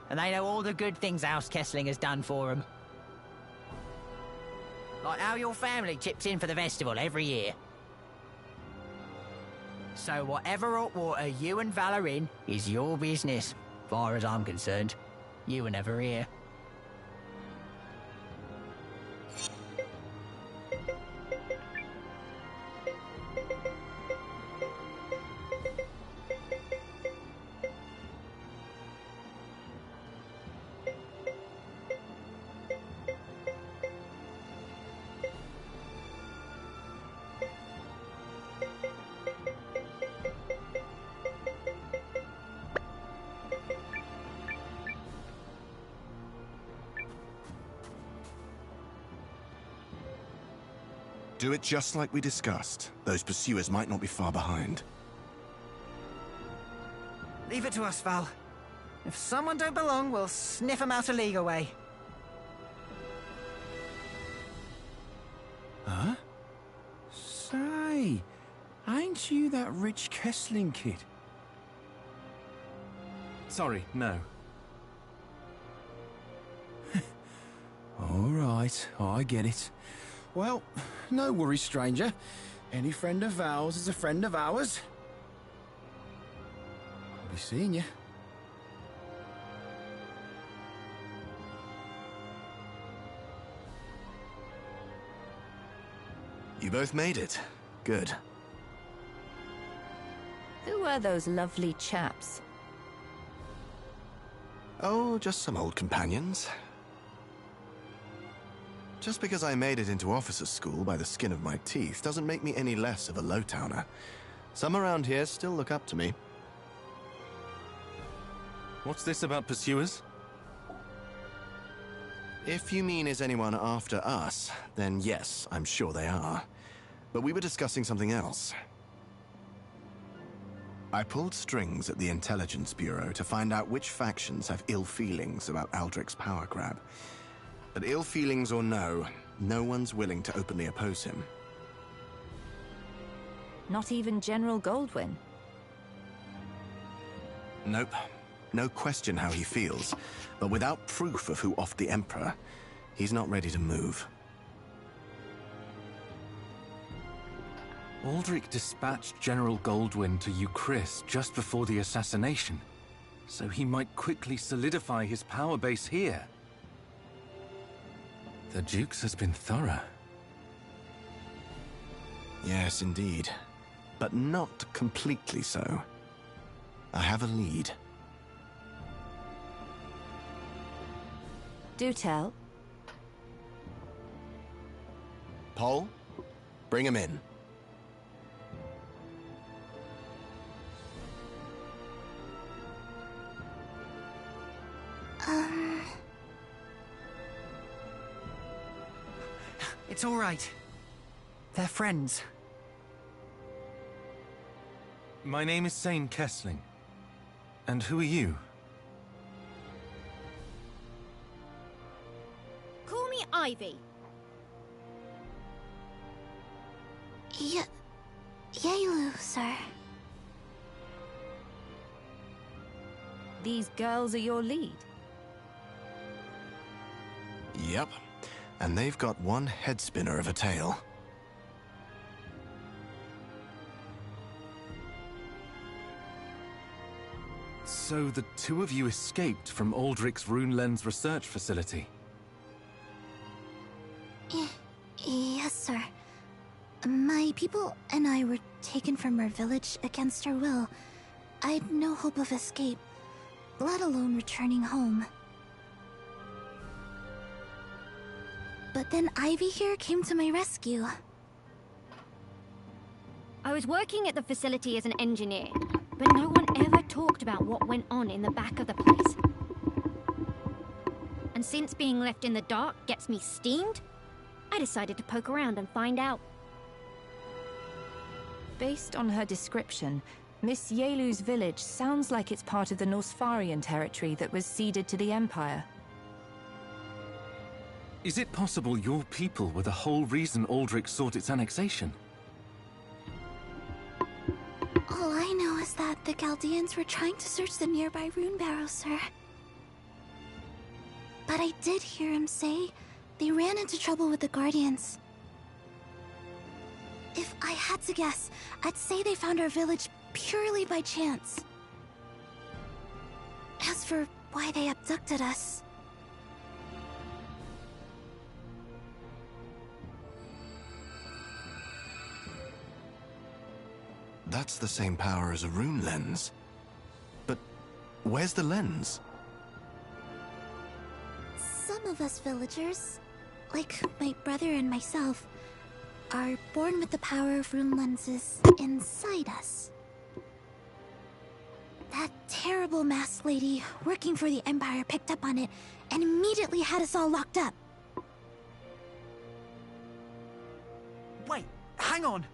and they know all the good things House Kessling has done for them. Like how your family chips in for the festival every year. So whatever hot water you and Val are in is your business, far as I'm concerned. You were never here. Do it just like we discussed. Those pursuers might not be far behind. Leave it to us, Val. If someone don't belong, we'll sniff them out a league away. Huh? Say, ain't you that rich Kessling kid? Sorry, no. All right, I get it. Well, no worries, stranger. Any friend of Val's is a friend of ours. I'll be seeing you. You both made it. Good. Who were those lovely chaps? Oh, just some old companions. Just because I made it into officer's school by the skin of my teeth doesn't make me any less of a low-towner. Some around here still look up to me. What's this about pursuers? If you mean is anyone after us, then yes, I'm sure they are. But we were discussing something else. I pulled strings at the Intelligence Bureau to find out which factions have ill feelings about Aldrich's power grab. But ill feelings or no, no one's willing to openly oppose him. Not even General Goldwyn? Nope. No question how he feels, but without proof of who offed the Emperor, he's not ready to move. Aldrich dispatched General Goldwyn to Euchris just before the assassination, so he might quickly solidify his power base here. The Duke's has been thorough. Yes, indeed. But not completely so. I have a lead. Do tell. Paul, bring him in. It's all right. They're friends. My name is Sane Kessling. And who are you? Call me Ivy. Yaelu, sir. These girls are your lead? Yep. And they've got one head spinner of a tail. So the two of you escaped from Aldrich's Rune Lens research facility? Yes, sir. My people and I were taken from our village against our will. I'd no hope of escape, let alone returning home. But then Ivy here came to my rescue. I was working at the facility as an engineer, but no one ever talked about what went on in the back of the place. And since being left in the dark gets me steamed, I decided to poke around and find out. Based on her description, Miss Yaelu's village sounds like it's part of the Norsfarian territory that was ceded to the Empire. Is it possible your people were the whole reason Aldrich sought its annexation? All I know is that the Chaldeans were trying to search the nearby rune barrow, sir. But I did hear him say they ran into trouble with the Guardians. If I had to guess, I'd say they found our village purely by chance. As for why they abducted us... That's the same power as a rune lens. But where's the lens? Some of us villagers, like my brother and myself, are born with the power of rune lenses inside us. That terrible masked lady working for the Empire picked up on it and immediately had us all locked up. Wait, hang on.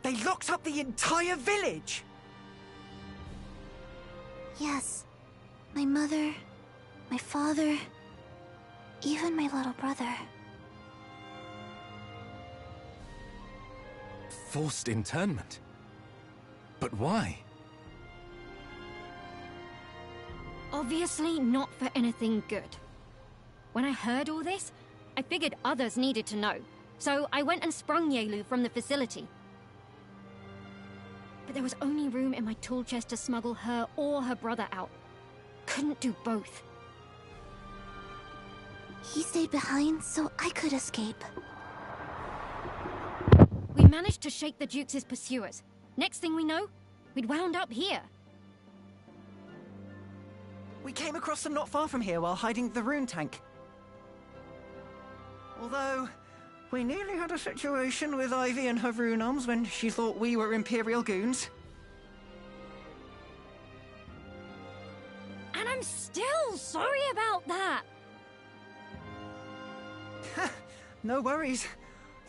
They locked up the entire village! Yes. My mother, my father, even my little brother. Forced internment? But why? Obviously not for anything good. When I heard all this, I figured others needed to know, so I went and sprung Yelu from the facility. But there was only room in my tool chest to smuggle her or her brother out. Couldn't do both. He stayed behind so I could escape. We managed to shake the Duke's pursuers. Next thing we know, we'd wound up here. We came across them not far from here while hiding the rune tank. Although, we nearly had a situation with Ivy and her rune arms when she thought we were Imperial goons. And I'm still sorry about that. No worries.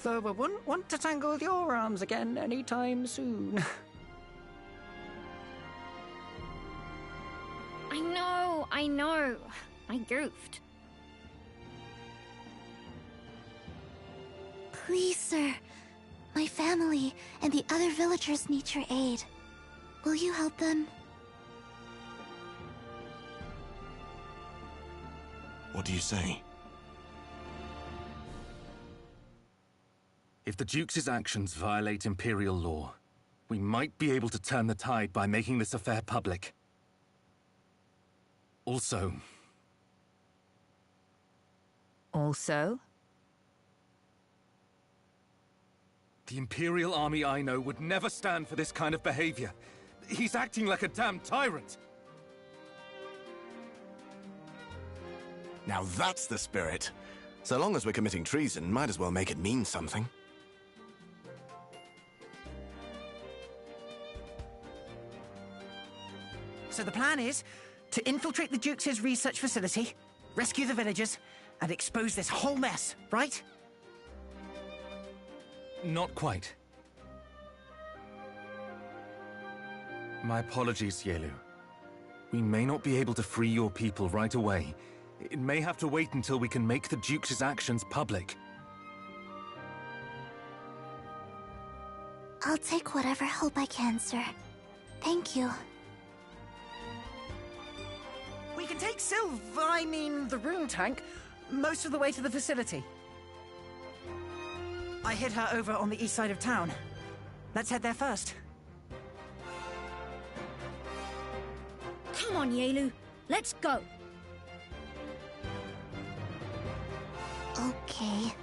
Though I wouldn't want to tangle your arms again anytime soon. I know. I goofed. Please, sir. My family and the other villagers need your aid. Will you help them? What do you say? If the Duke's actions violate Imperial law, we might be able to turn the tide by making this affair public. Also... The Imperial army I know would never stand for this kind of behavior. He's acting like a damn tyrant. Now that's the spirit. So long as we're committing treason, might as well make it mean something. So the plan is to infiltrate the Duke's research facility, rescue the villagers, and expose this whole mess, right? Not quite. My apologies, Yelu. We may not be able to free your people right away. It may have to wait until we can make the Duke's actions public. I'll take whatever help I can, sir. Thank you. We can take the rune tank, most of the way to the facility. I hid her over on the east side of town. Let's head there first. Come on, Yelu. Let's go. Okay.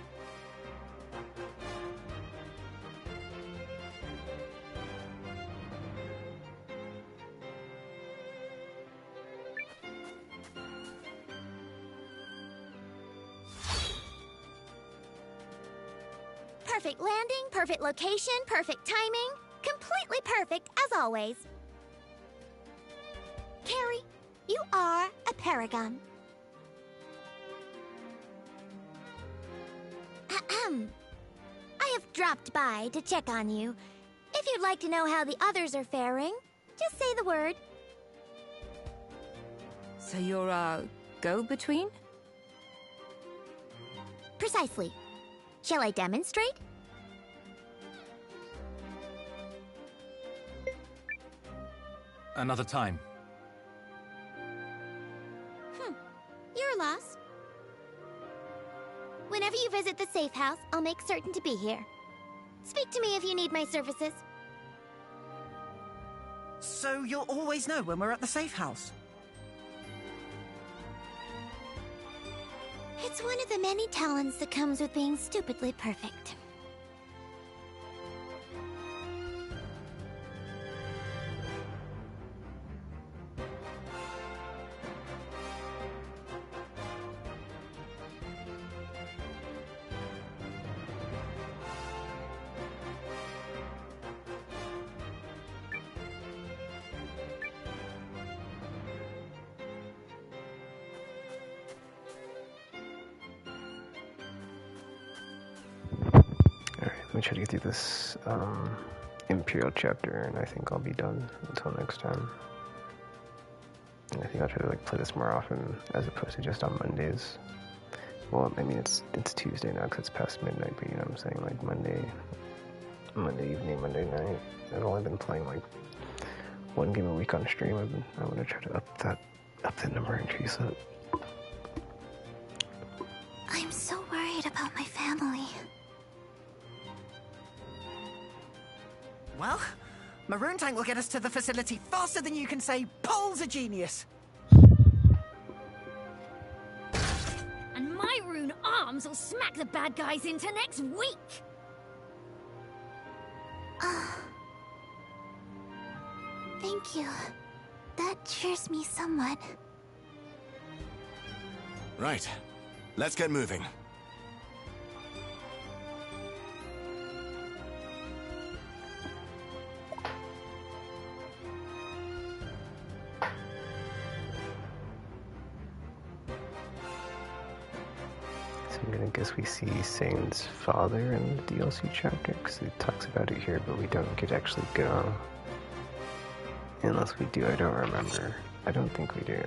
Perfect landing, perfect location, perfect timing. Completely perfect, as always. Carrie, you are a paragon. Ahem. I have dropped by to check on you. If you'd like to know how the others are faring, just say the word. So you're a go-between? Precisely. Shall I demonstrate? Another time. Your loss. Whenever you visit the safe house, I'll make certain to be here. Speak to me if you need my services. So you'll always know when we're at the safe house? It's one of the many talents that comes with being stupidly perfect. try to get through this Imperial chapter, and I think I'll be done until next time. And I think I'll try to like play this more often as opposed to just on Mondays. Well, I mean it's Tuesday now because it's past midnight, but you know what I'm saying, like Monday evening, Monday night. I've only been playing like one game a week on stream. I want to try to up that number, increase it. I'm so worried about my family. Well, Maroon Tank will get us to the facility faster than you can say Paul's a genius. And my rune arms will smack the bad guys into next week! Thank you. That cheers me somewhat. Right. Let's get moving. So I'm gonna guess we see Sane's father in the DLC chapter, because it talks about it here, but we don't get to actually go. Unless we do, I don't remember. I don't think we do.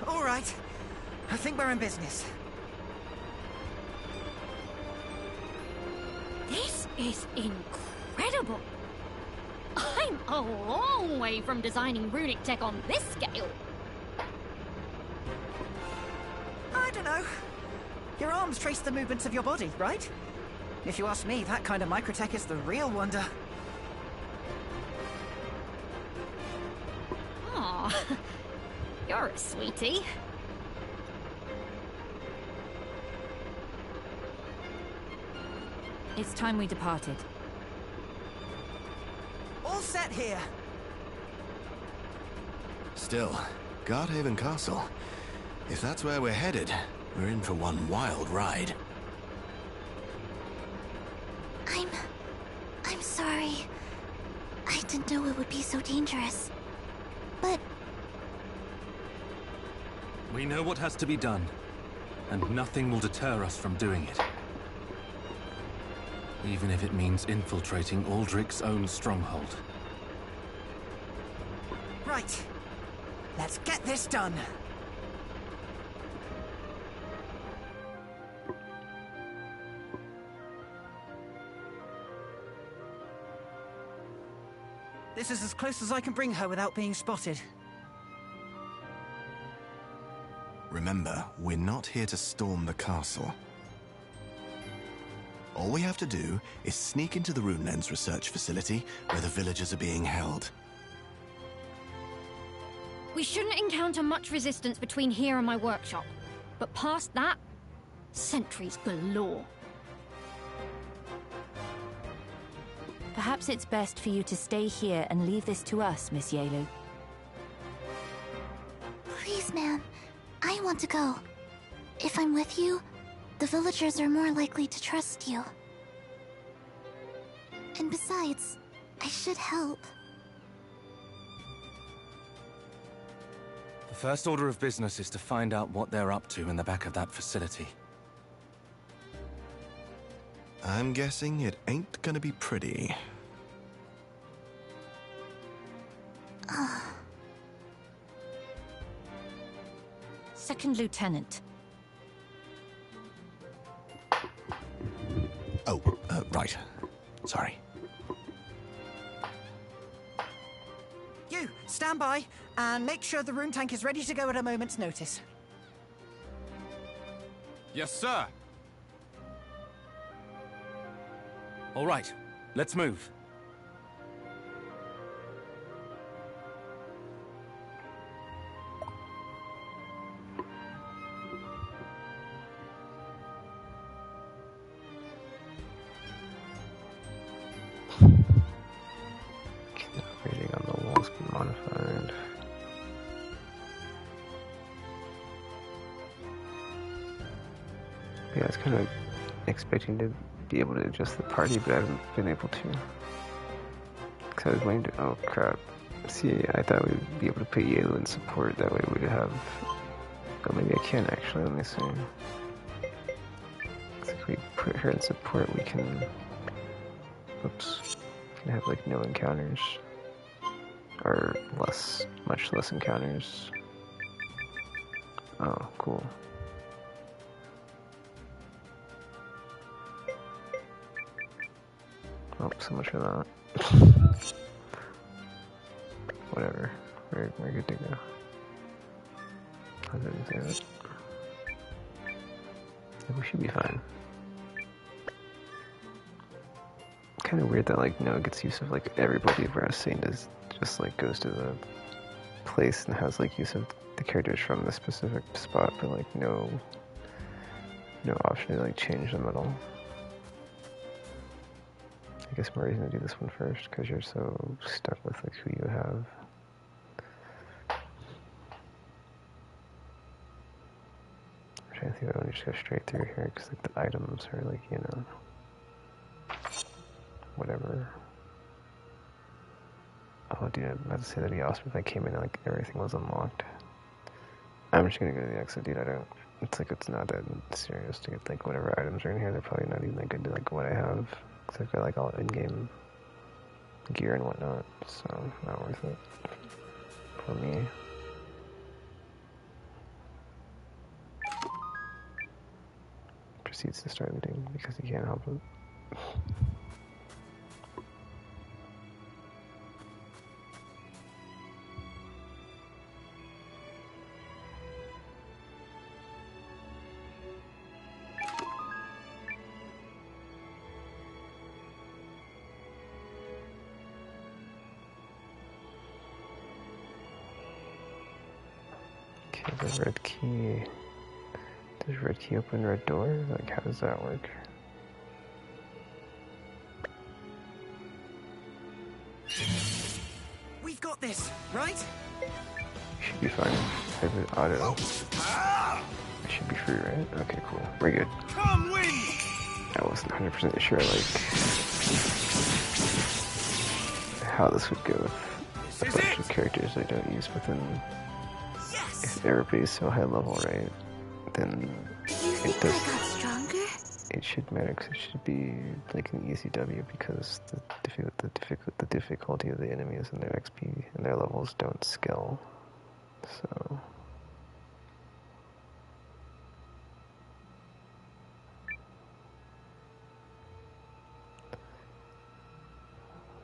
All right. I think we're in business. This is incredible! I'm a long way from designing runic tech on this scale. I don't know. Your arms trace the movements of your body, right? If you ask me, that kind of microtech is the real wonder. Aw, you're a sweetie. It's time we departed. All set here. Still, Guardhaven Castle. If that's where we're headed, we're in for one wild ride. I'm sorry. I didn't know it would be so dangerous. But We know what has to be done, and nothing will deter us from doing it. Even if it means infiltrating Aldrich's own stronghold. Right. Let's get this done. This is as close as I can bring her without being spotted. Remember, we're not here to storm the castle. All we have to do is sneak into the Rune Lens research facility where the villagers are being held. We shouldn't encounter much resistance between here and my workshop. But past that, sentries galore. Perhaps it's best for you to stay here and leave this to us, Miss Yaelu. please, ma'am, I want to go. If I'm with you, the villagers are more likely to trust you. And besides, I should help. The first order of business is to find out what they're up to in the back of that facility. I'm guessing it ain't gonna be pretty. Second Lieutenant. You, stand by and make sure the room tank is ready to go at a moment's notice. Yes, sir. All right, let's move. Rating on the walls be modified. Yeah, I was kind of expecting to be able to adjust the party, but I haven't been able to. Because I was waiting to. Oh crap. See, I thought we'd be able to put Yaelu in support, that way we'd have. Oh, maybe I can actually, let me see. If we put her in support, we can. Oops. Can have like no encounters. Or much less encounters. Oh, cool. Oh, so much for that. Whatever. We're good to go. I didn't say that. Yeah, we should be fine. Kind of weird that like no gets use of like everybody, whereas Saint is just like goes to the place and has like use of the characters from the specific spot, but like no option to like change them at all. I guess Murray's gonna do this one first because you're so stuck with like who you have. I'm trying to think if I want to just go straight through here because like the items are like, you know, whatever. Oh dude, I'm about to say that'd be awesome if I came in and like everything was unlocked. I'm just gonna go to the exit, dude. It's like it's not that serious to get like whatever items are in here. They're probably not even that good to like what I have. Because I've got like all in-game gear and whatnot, so not worth it for me. Proceeds to start looting because he can't help it. Okay, the red key. Does red key open red door? Like, how does that work? We've got this, right? Should be fine. Favorite auto. It should be free, right? Okay, cool. We're good. Come win! I wasn't 100% sure, like, how this would go with a bunch of characters I don't use within. If everybody's so high level, right? Then it does. I got stronger? It should matter because it should be like an easy W because the difficulty of the enemies and their XP and their levels don't scale. So.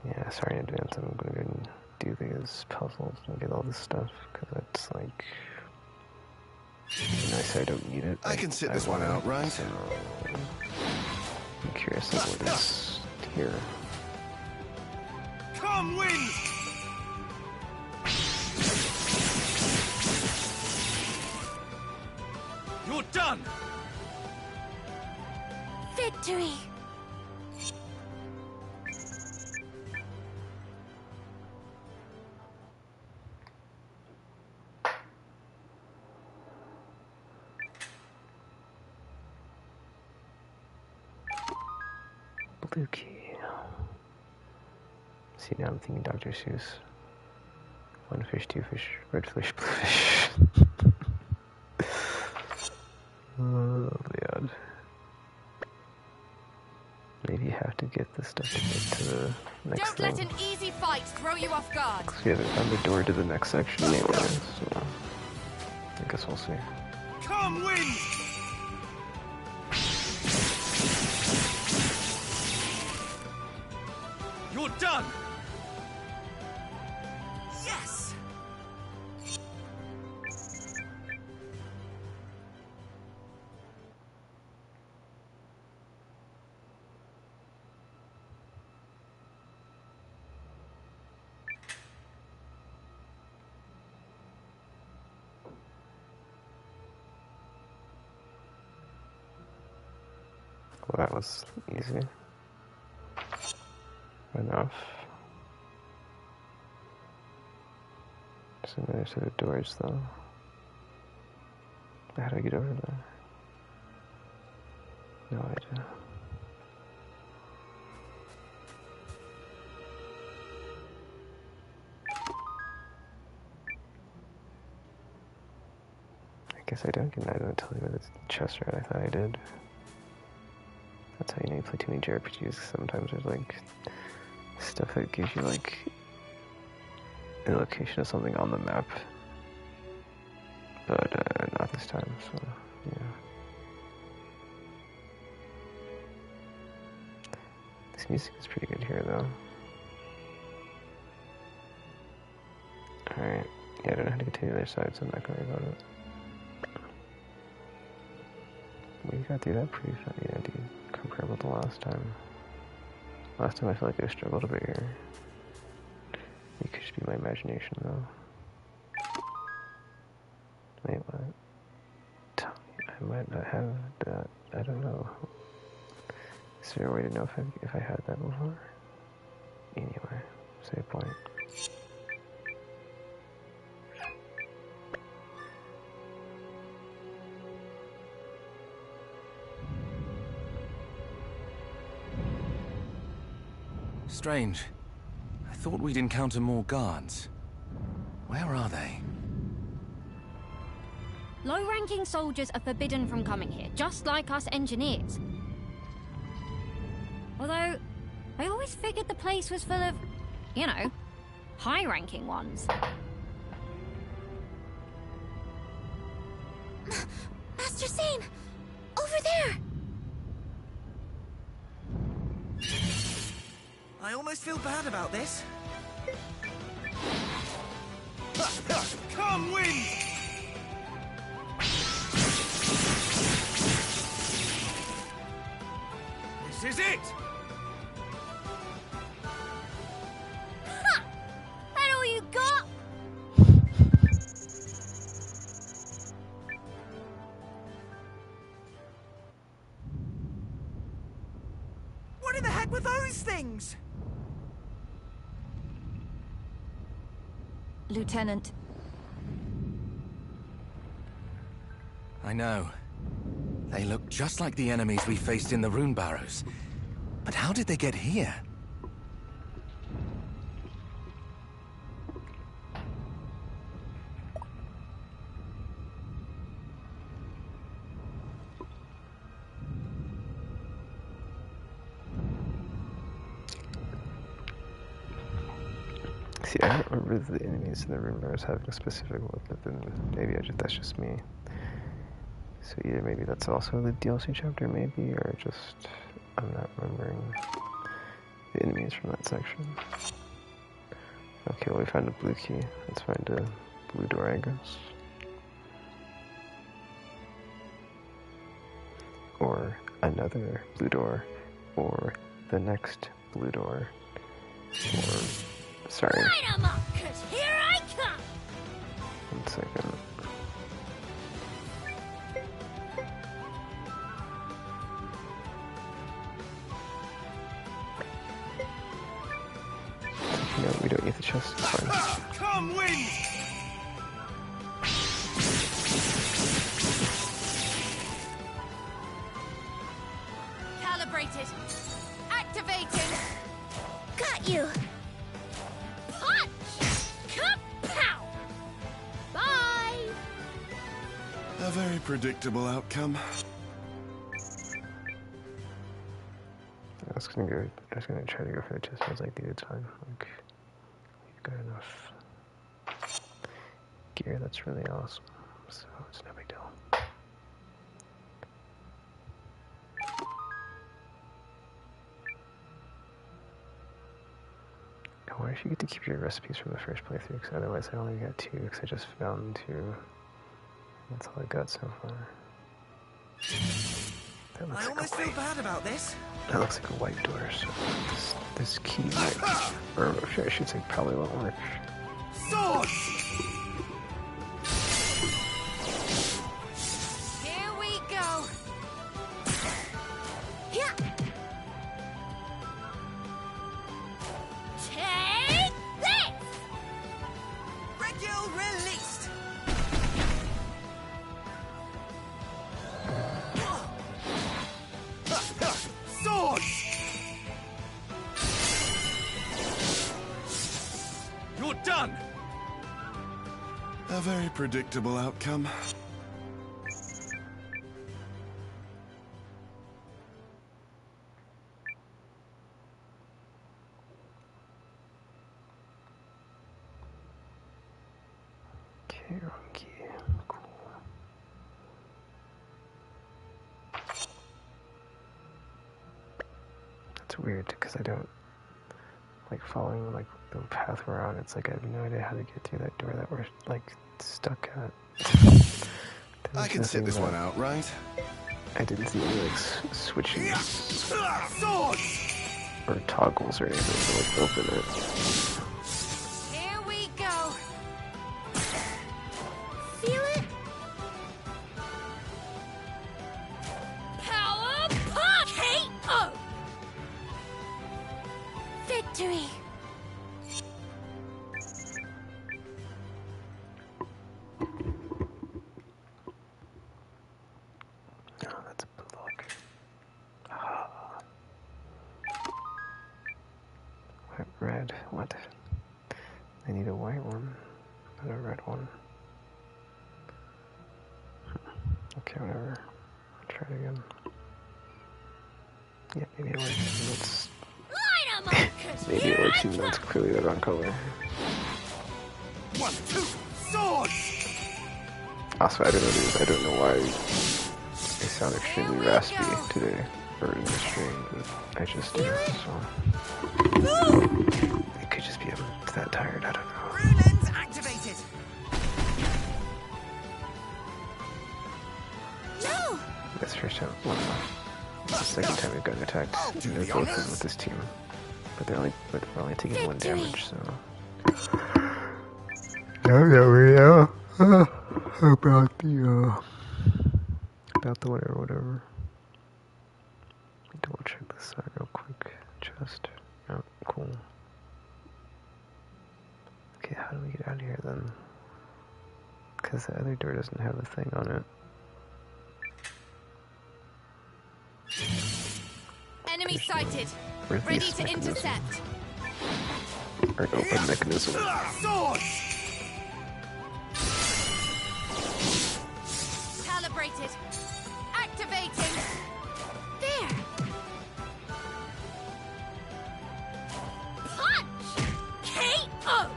Yeah, sorry in advance. I'm gonna go and do these puzzles and get all this stuff because it's like. Nice, I don't need it. I can sit this one out, right? So, I'm curious like what is here. Come win! You're done! Victory! Blue key. See, now I'm thinking Dr. Seuss. One fish, two fish, red fish, blue fish. Oh, man. Maybe you have to get this stuff to get to the next Don't thing. let an easy fight throw you off guard. We haven't found the door to the next section anyway, so I guess we'll see. Come win! You're done! Yes! Well, that was easy. Enough. There's another set of doors, though. How do I get over there? No idea. I guess I don't tell you where this chest right. I thought I did. That's how you know you play too many JRPGs. Sometimes there's like stuff that gives you like a location of something on the map, but not this time. So yeah, this music is pretty good here, though. All right, yeah, I don't know how to get to the other side, so I'm not gonna worry about it. We got through that pretty fast, yeah, dude, compared with the last time. Last time I feel like I struggled a bit here. It could just be my imagination, though. Wait, what? I might not have that. I don't know. Is there a way to know if I had that before? Anyway, save point. Strange. I thought we'd encounter more guards. Where are they? Low-ranking soldiers are forbidden from coming here, just like us engineers. Although, I always figured the place was full of, you know, high-ranking ones. Master Zane! Over there! I almost feel bad about this. Come, wind! This is it! Ha! That all you got? What in the heck were those things? Lieutenant. I know. They look just like the enemies we faced in the rune barrows. But how did they get here? See, I don't remember the enemies in the rune barrows having a specific look, but then maybe that's just me. So either maybe that's also the DLC chapter, maybe, or just I'm not remembering the enemies from that section. Okay, well, we found a blue key. Let's find a blue door, I guess. Or another blue door, or the next blue door, or... Sorry. Light 'em up, 'cause here I come! 1 second. No, we don't need the chest. It's fine. Come, wind! Calibrated. Activating. Got you! A very predictable outcome. I was gonna try to go for the chest. I was like, dude, it's fine. Like, you've got enough gear. That's really awesome. So it's no big deal. I wonder if you get to keep your recipes from the first playthrough, because otherwise I only got 2, because I just found 2. That's all I got so far. I almost feel bad about this. That looks like a white door, so this key might, or I should say probably won't work. Sword! Here we go. Yeah! done! A very predictable outcome. Okay, Ronki. Cool. That's weird because I don't like following like the path we're on. It's like I have no idea how to get through that door that we're like stuck at. I can sit this one out, right? I didn't see any like switches or toggles or anything to like open it. Here we go. Feel it? Power pop! K.O. Victory. Oh, that's a block. Red. What? I need a white one, not a red one. Okay, whatever. I'll try it again. Yeah, maybe it works. Maybe it works even though it's clearly the wrong color. 1, 2, sword! Also, I don't know these. I don't know why they sound extremely raspy today, or in the stream, but I just do, so. It could just be I'm that tired, I don't know. Runes activated! No! That's the first time, well, the second time we've gotten attacked with this team. But we're only taking 1 damage, so. Now that we know about the whatever. Double check this side real quick. Chest. Oh, cool. Okay, how do we get out of here then? Because the other door doesn't have the thing on it. Enemy sighted. Ready Ready to intercept. Or an open mechanism. Sword! Calibrated. Activating. There. Punch! K.O.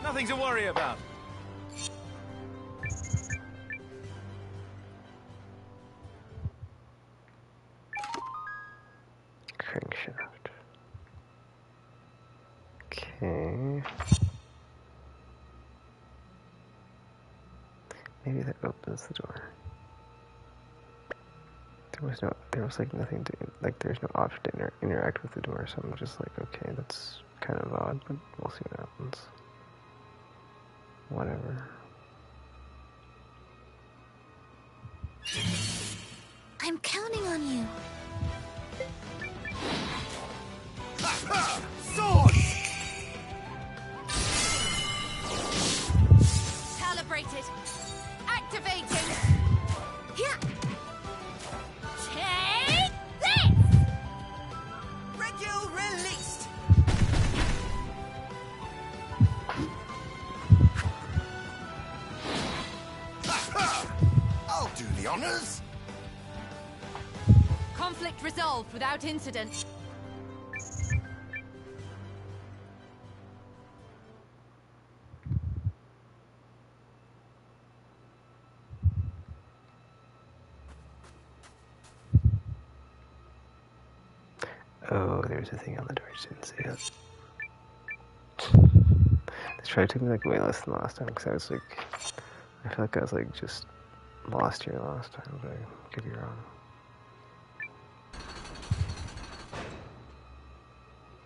Nothing to worry about. Crankshaft. Okay. Maybe that opens the door. There was like nothing to, like there's no option to interact with the door, so I'm just like, okay, that's kind of odd, but we'll see what happens. Whatever. I'm counting on you. Sword! Calibrated. Activating. Yeah. Take this! Regule released! I'll do the honors. Conflict resolved without incident. Oh, there's a thing on the door, I just didn't see it. This try took me like way less than last time, because I was like, I feel like I was like just lost here last time, but I could be wrong.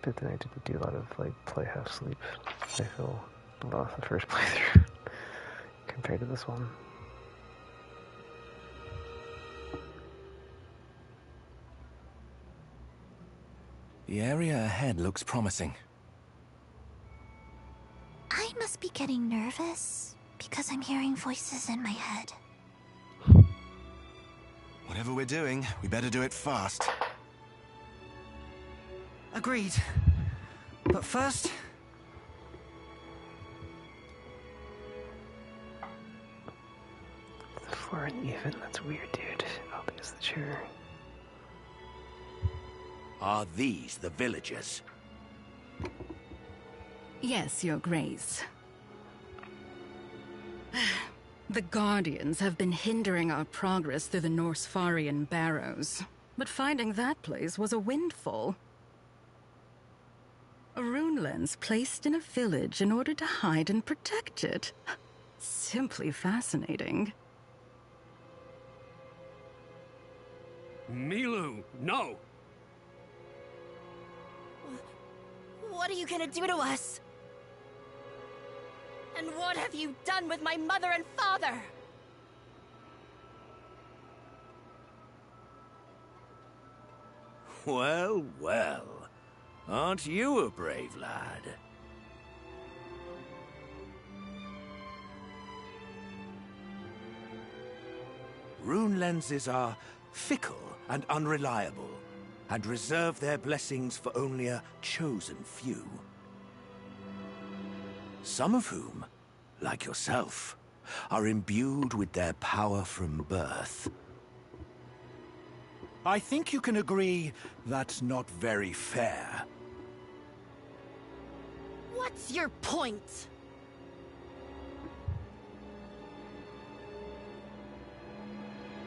But then I didn't do a lot of like play half sleep. I feel lost the first playthrough compared to this one. The area ahead looks promising. I must be getting nervous because I'm hearing voices in my head. Whatever we're doing, we better do it fast. Agreed. But first, for an even? That's weird, dude. Oh, there's the chair. Are these the villagers? Yes, Your Grace. The Guardians have been hindering our progress through the Norsfarian Barrows, but finding that place was a windfall. A rune lens placed in a village in order to hide and protect it. Simply fascinating. Milu, no! What are you gonna do to us? And what have you done with my mother and father? Well, well. Aren't you a brave lad? Rune lenses are fickle and unreliable, and reserve their blessings for only a chosen few. Some of whom, like yourself, are imbued with their power from birth. I think you can agree that's not very fair. What's your point?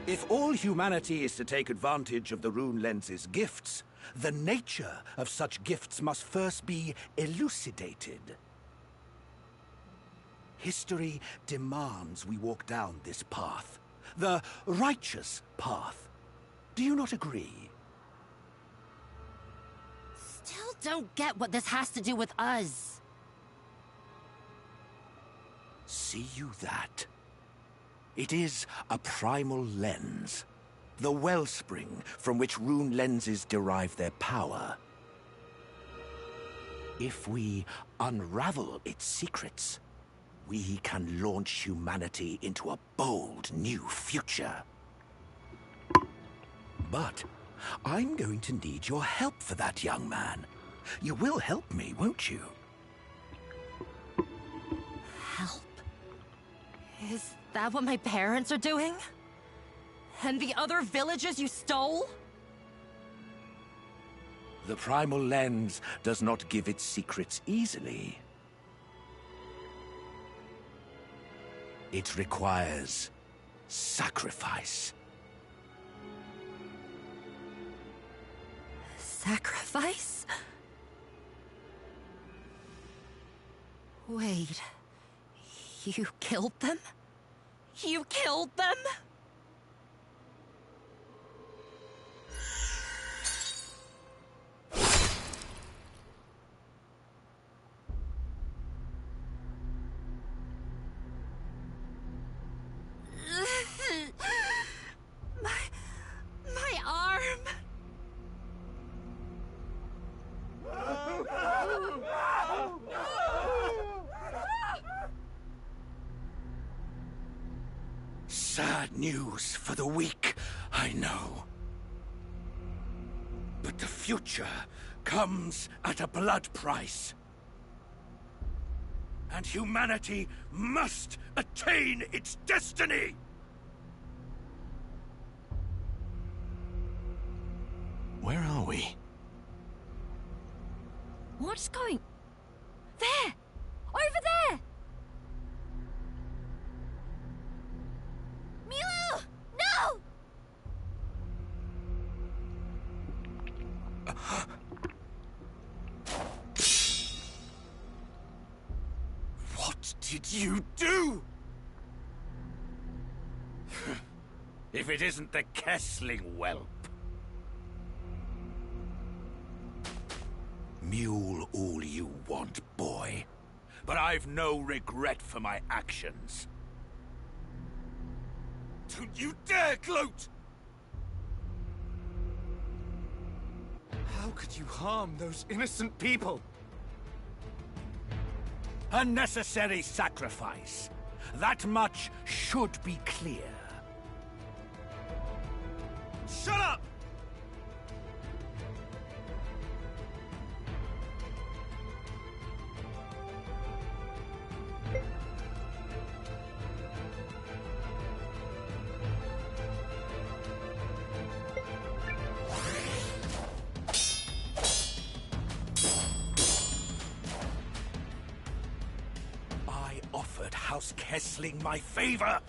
If all humanity is to take advantage of the Rune Lens's gifts, the nature of such gifts must first be elucidated. History demands we walk down this path, the righteous path. Do you not agree? Still don't get what this has to do with us. See you that? It is a primal lens, the wellspring from which rune lenses derive their power. If we unravel its secrets, we can launch humanity into a bold new future. But I'm going to need your help for that, young man. You will help me, won't you? Help? Is that what my parents are doing? And the other villages you stole? The primal lens does not give its secrets easily. It requires sacrifice. Sacrifice? Wait. You killed them? You killed them? My arm. Sad news for the weak, I know. But the future comes at a blood price. And humanity must attain its destiny! Where are we? What's going... There! Over there! Milu! No! What did you do? If it isn't the Kessling whelp. Mule all you want, boy. But I've no regret for my actions. Don't you dare gloat! How could you harm those innocent people? A necessary sacrifice. That much should be clear. Shut up! offered House Kessling my favor,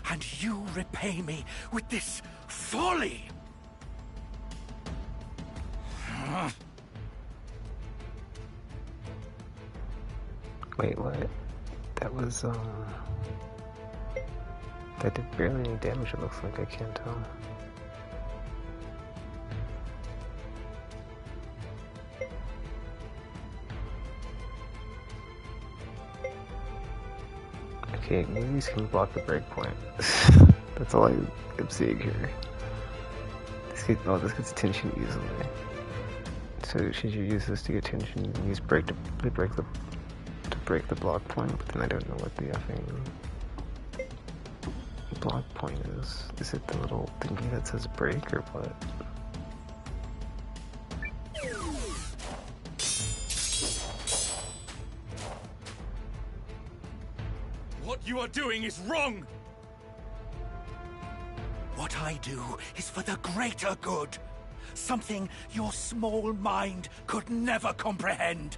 and you repay me with this folly. Wait, what? That was, that did barely any damage, it looks like. I can't tell. Okay, maybe these can block the breakpoint. That's all I'm seeing here. This gets tension easily. So should you use this to get tension and use break to break the block point? But then I don't know what the effing block point is. Is it the little thingy that says break or what? What you are doing is wrong! What I do is for the greater good. Something your small mind could never comprehend.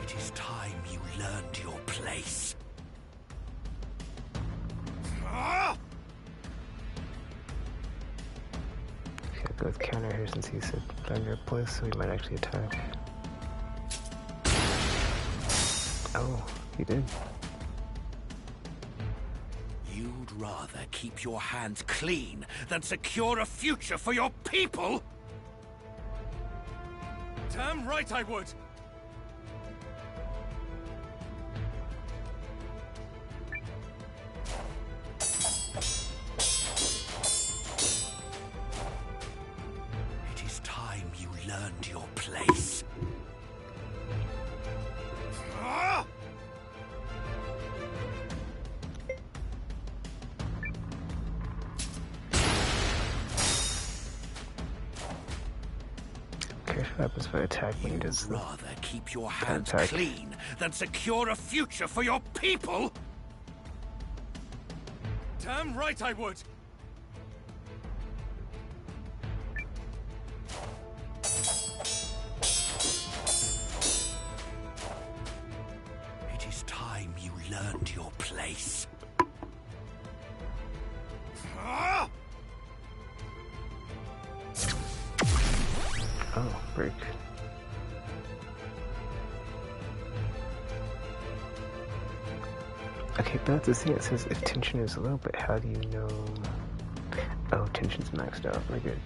It is time you learned your place. Okay, I'll go with counter here since he said find your place, so he might actually attack. Oh, he did. You'd rather keep your hands clean than secure a future for your people? Damn right I would! It is time you learned your place. What happens if I attack when he does the rather keep your hands attack. clean than secure a future for your people? Damn right I would! It is time you learned your place. Oh, break. Okay, but that's the thing, it says if tension is low, but how do you know... Oh, tension's maxed out, we're good.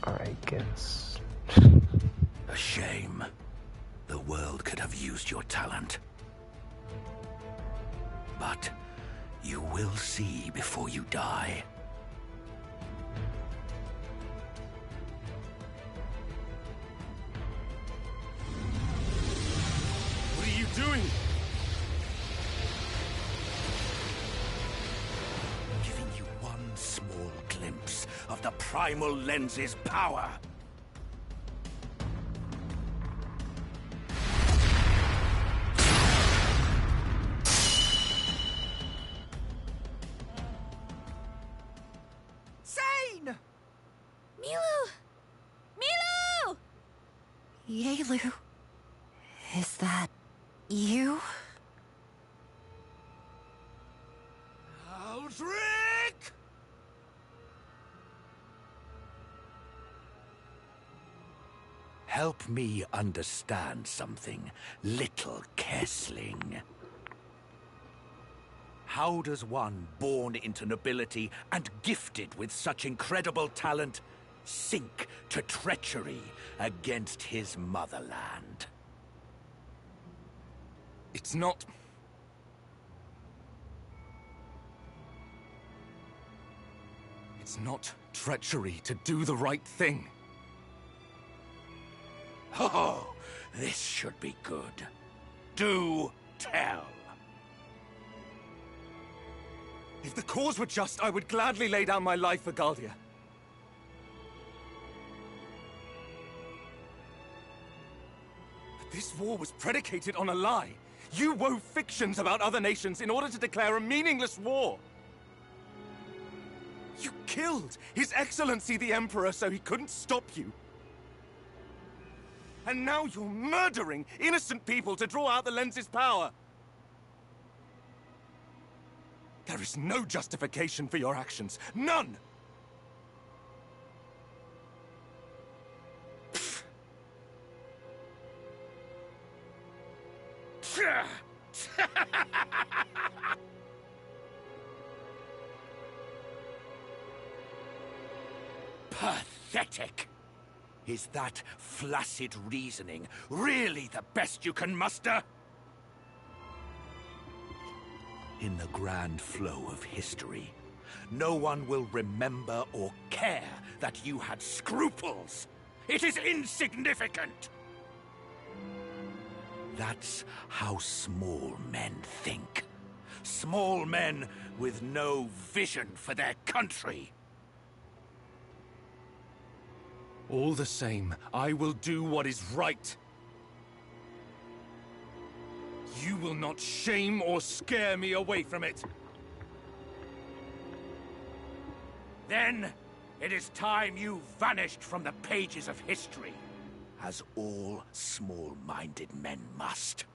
I guess. A shame. The world could have used your talent. But you will see before you die. What are you doing? Giving you one small glimpse of the primal lens's power. Sane! Milu! Milu! Yaelu. Is that you? Aldrich! Help me understand something, little Kessling. How does one born into nobility and gifted with such incredible talent sink to treachery against his motherland? It's not... It's not treachery to do the right thing. Oh, this should be good. Do tell. If the cause were just, I would gladly lay down my life for Galdia. This war was predicated on a lie. You wove fictions about other nations in order to declare a meaningless war. You killed His Excellency the Emperor so he couldn't stop you. And now you're murdering innocent people to draw out the lens's power. There is no justification for your actions. None! Pathetic! Is that flaccid reasoning really the best you can muster? In the grand flow of history, no one will remember or care that you had scruples. It is insignificant. That's how small men think. Small men with no vision for their country. All the same, I will do what is right. You will not shame or scare me away from it. Then, it is time you vanished from the pages of history, as all small-minded men must.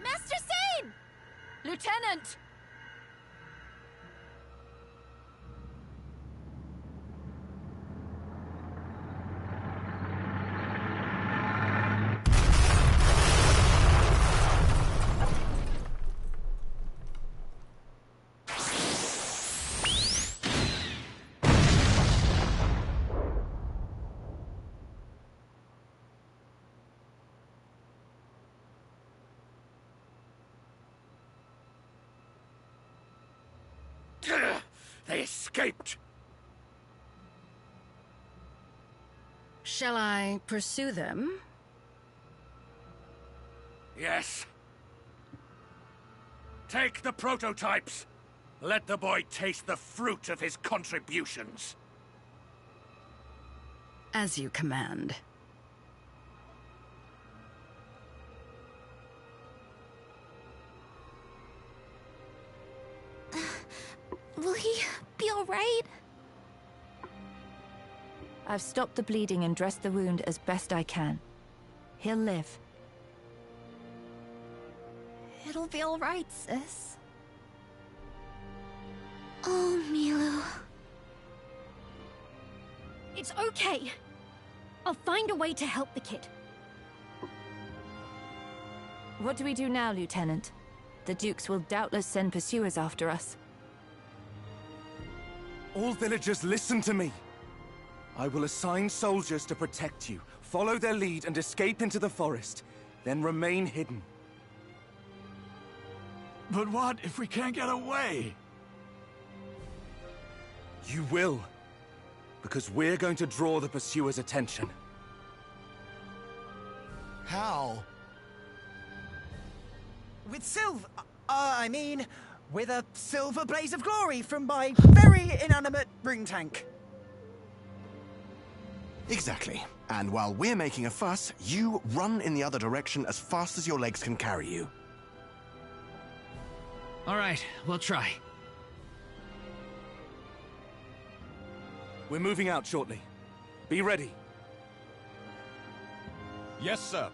Master Sane! Lieutenant! They escaped! Shall I pursue them? Yes. Take the prototypes. Let the boy taste the fruit of his contributions. As you command. Will he be alright? I've stopped the bleeding and dressed the wound as best I can. He'll live. It'll be alright, sis. Oh, Milu. It's okay. I'll find a way to help the kid. What do we do now, Lieutenant? The Dukes will doubtless send pursuers after us. All villagers, listen to me. I will assign soldiers to protect you. Follow their lead and escape into the forest. Then remain hidden. But what if we can't get away? You will. Because we're going to draw the pursuers' attention. How? With with a silver blaze of glory from my very inanimate ring tank. Exactly. And while we're making a fuss, you run in the other direction as fast as your legs can carry you. All right, we'll try. We're moving out shortly. Be ready. Yes, sir.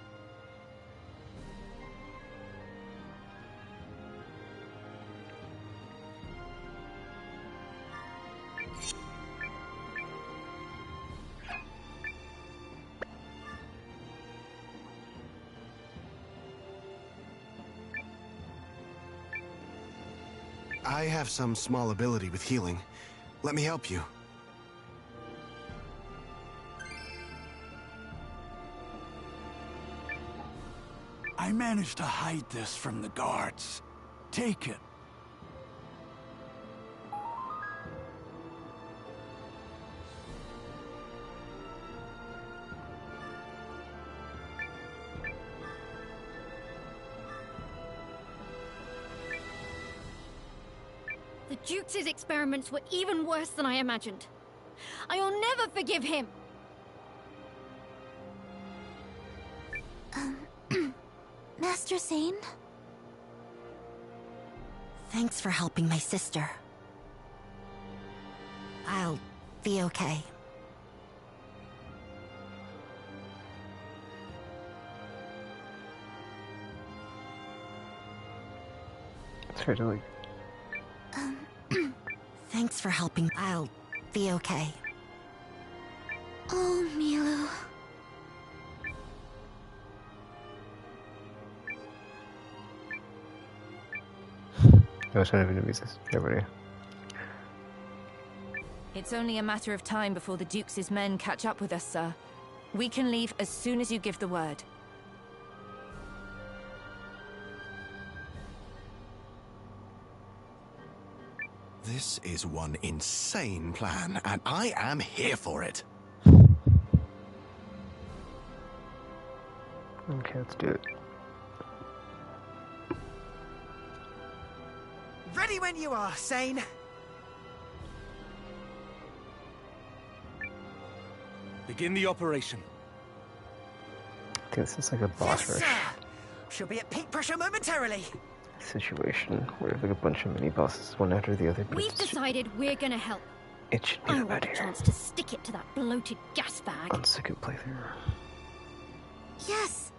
I have some small ability with healing. Let me help you. I managed to hide this from the guards. Take it. The Dukes' experiments were even worse than I imagined. I'll never forgive him! Master Zane? Thanks for helping my sister. I'll be okay. Sorry, Dolly. Thanks for helping. I'll be okay. Oh, Milu. I was trying to use this. Nobody. It's only a matter of time before the Duke's men catch up with us, sir. We can leave as soon as you give the word. This is one insane plan, and I am here for it. Okay, let's do it. Ready when you are, Zane. Begin the operation. Okay, this is like a boss rush She'll be at peak pressure momentarily. situation where there's like a bunch of mini bosses, one after the other. But We've decided we're gonna help. It should be I about want a here. chance to stick it to that bloated gas bag. On second playthrough. Yes.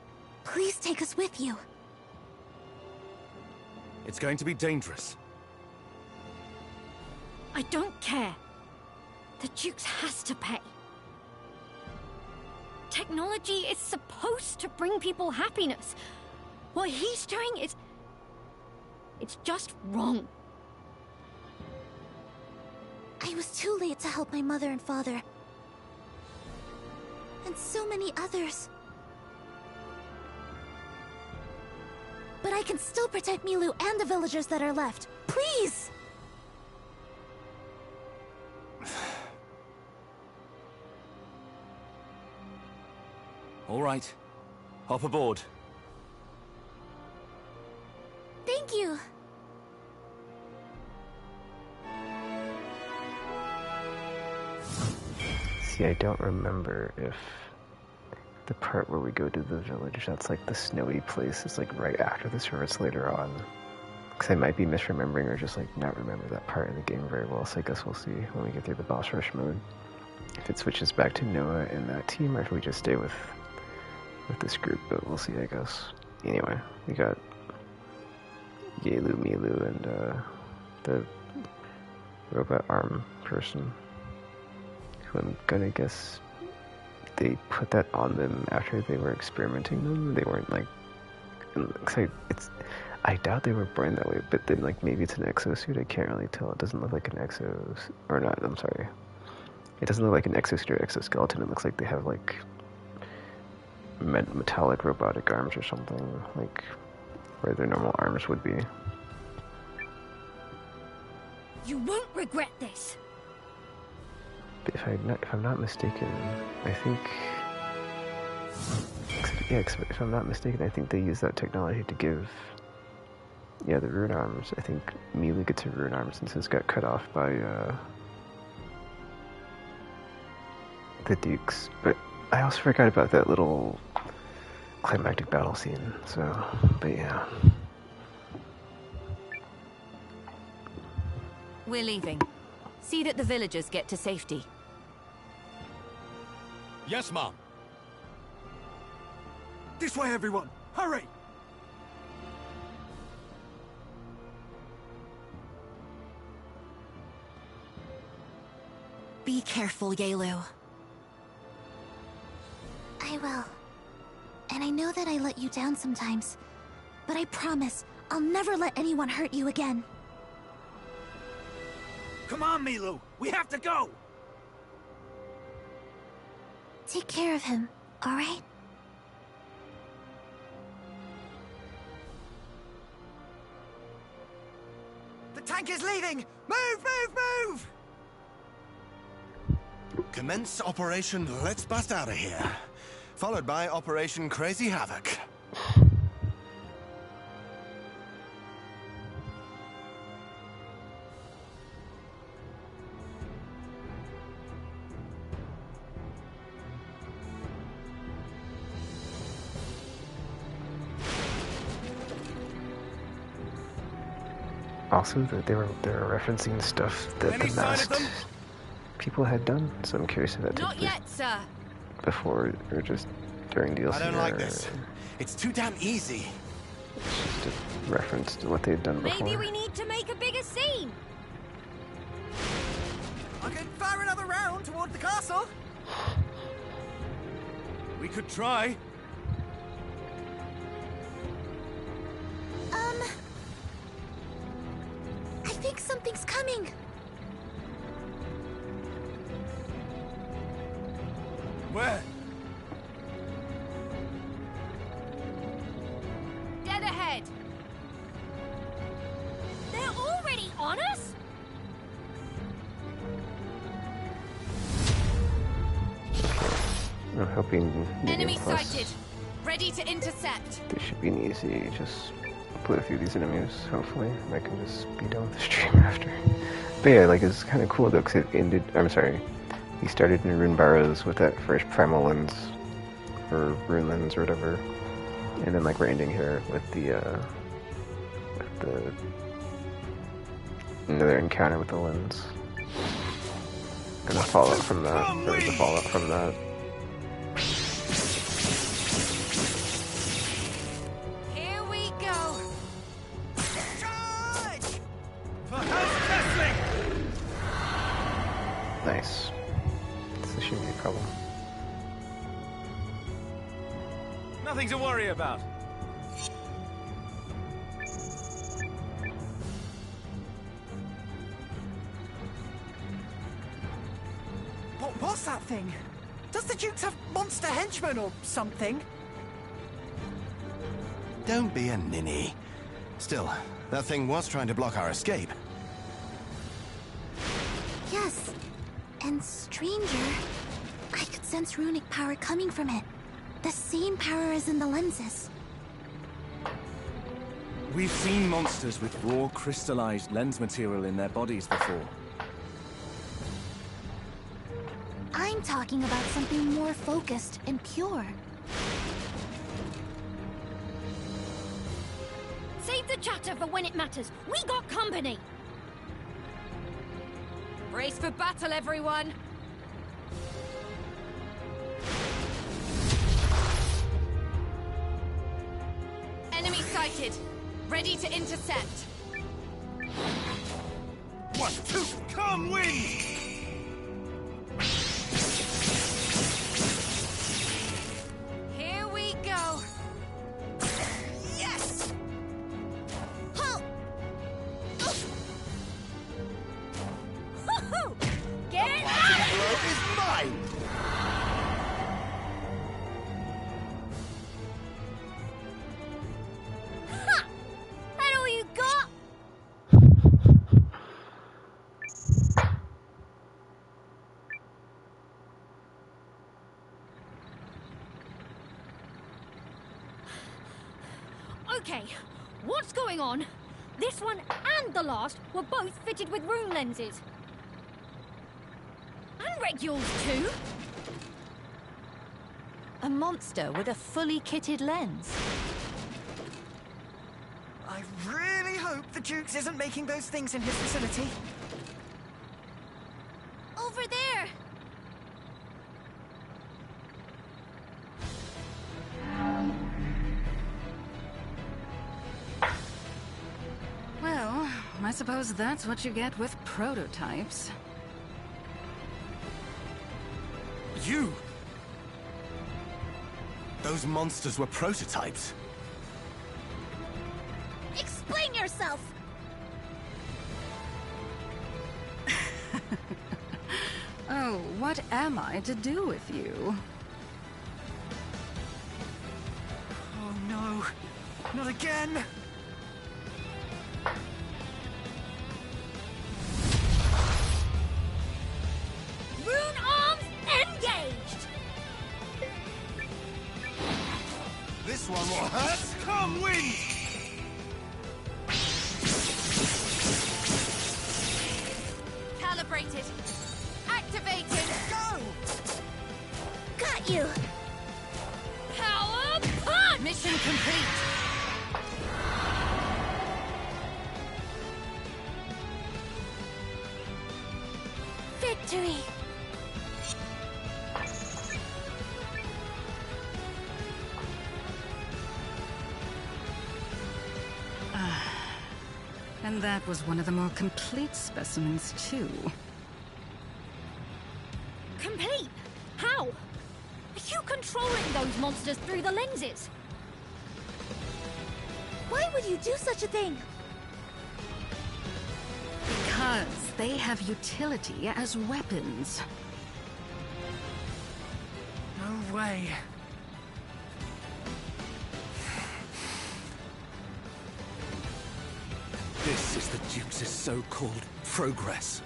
Please take us with you. It's going to be dangerous. I don't care. The Duke's has to pay. Technology is supposed to bring people happiness. What he's doing is... it's just wrong. I was too late to help my mother and father. And so many others. But I can still protect Milu and the villagers that are left. Please! All right. Hop aboard. Thank you! See, I don't remember if the part where we go to the village, that's like the snowy place, is like right after this or it's later on. Because I might be misremembering or just like not remember that part of the game very well, so I guess we'll see when we get through the boss rush mode. If it switches back to Noah and that team, or if we just stay with this group, but we'll see, I guess. Anyway, we got Yaelu, Milu, and the robot arm person, who I'm gonna guess they put that on them after they were experimenting them. They weren't like, I doubt they were born that way, but then like maybe it's an exosuit, I can't really tell. It doesn't look like an or not, I'm sorry. It doesn't look like an exosuit or exoskeleton. It looks like they have like metallic robotic arms or something, like where their normal arms would be. You won't regret this. But if I'm not mistaken, I think, yeah, if I'm not mistaken, I think they use that technology to give, yeah, the rune arms. I think Milu gets her rune arms since it's got cut off by the Dukes. But I also forgot about that little climactic battle scene, so, but yeah. We're leaving. See that the villagers get to safety. Yes, Mom. This way, everyone! Hurry! Be careful, Yaelu. I will. And I know that I let you down sometimes, but I promise I'll never let anyone hurt you again. Come on, Milu! We have to go! Take care of him, alright? The tank is leaving! Move, move, move! Commence Operation Let's Bust Out of Here, followed by Operation Crazy Havoc. Also, that they were referencing stuff that the masked people had done. So I'm curious if that took Not place yet, sir. before or just during DLC. I don't like this. It's too damn easy. It's just a reference to what they'd done before. Maybe we need to make a bigger scene. I can fire another round toward the castle. We could try. I think something's coming. Where? Dead ahead. They're already on us? I'm hoping Enemy plus sighted. Ready to intercept. this should be an easy just play through these enemies. Hopefully, I can just be done with the stream after. But yeah, like it's kind of cool though, because it ended. I'm sorry, he started in Rune Barrows with that first primal lens, or rune lens, or whatever, and then like we're ending here with the another encounter with the lens, and the fallout from that, or the fallout from that. Here we go. Charge! For House Wrestling! Nice. This shouldn't be a problem. Nothing to worry about. What was that thing? Does the Dukes have monster henchmen or something? Don't be a ninny. Still, that thing was trying to block our escape. Yes. And stranger, I could sense runic power coming from it. The same power as in the lenses. We've seen monsters with raw crystallized lens material in their bodies before. I'm talking about something more focused and pure. Save the chatter for when it matters. We got company. Brace for battle, everyone. Enemy sighted. Ready to intercept. What to come wind! Here we go. Yes! Halt! Woohoo! Get Blow is mine! Ha! That all you got? Okay, what's going on? This one and the last were both fitted with rune lenses. And Regul's too. A monster with a fully kitted lens. I really hope the Dukes isn't making those things in his vicinity. Over there! Well, I suppose that's what you get with prototypes. You! Those monsters were prototypes. Explain yourself! Oh, what am I to do with you? Oh no, not again! Rune arms engaged! This one will hurt. Come wind! Calibrated. Activating. Go! Got you! Power punch! Mission complete. Victory! And that was one of the more complete specimens, too. Complete? How? Are you controlling those monsters through the lenses? Why would you do such a thing? Because they have utility as weapons. No way. This is the Duke's so-called progress.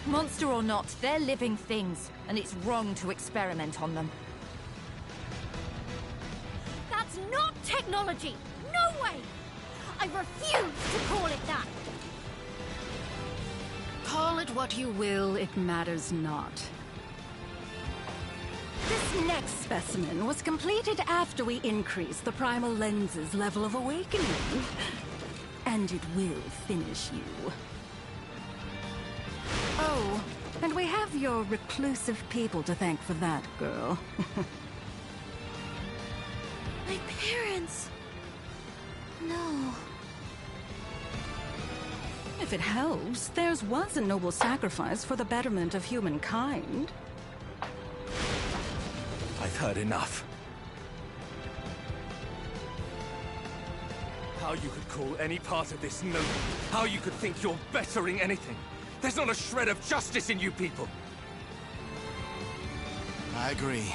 Monster or not, they're living things, and it's wrong to experiment on them. That's not technology! No way! I refuse to call it that! Call it what you will, it matters not. This next specimen was completed after we increased the primal lens's level of awakening. And it will finish you. Oh, and we have your reclusive people to thank for that, girl. My parents... No. If it helps, theirs was a noble sacrifice for the betterment of humankind. I've heard enough. How you could call any part of this noble. How you could think you're bettering anything. There's not a shred of justice in you people. I agree.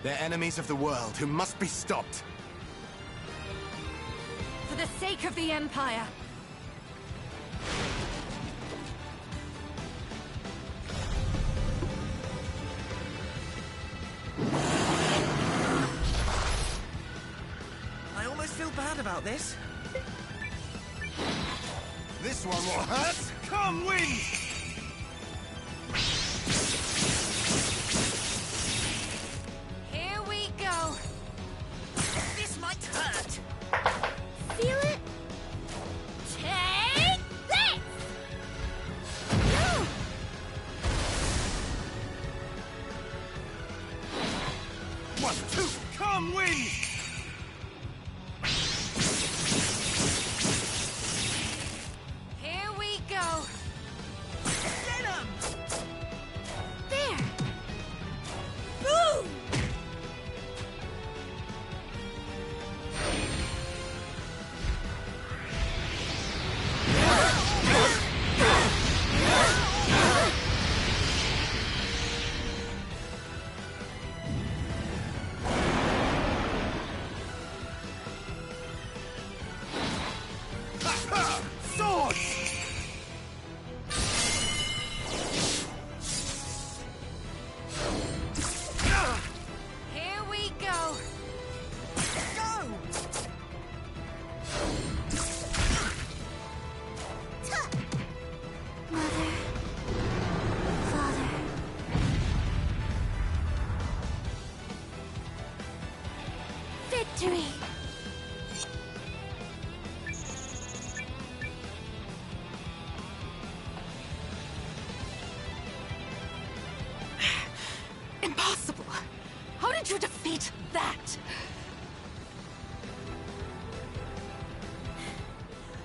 They're enemies of the world who must be stopped. For the sake of the Empire. I almost feel bad about this. This one will hurt! Come, wind! Here we go. This might hurt. Feel it? Take this! No! One, two, come, wind! Here we go. Get him! There! Boom! Sword! Here we go. Go! Mother... Father... Victory! Impossible! How did you defeat that?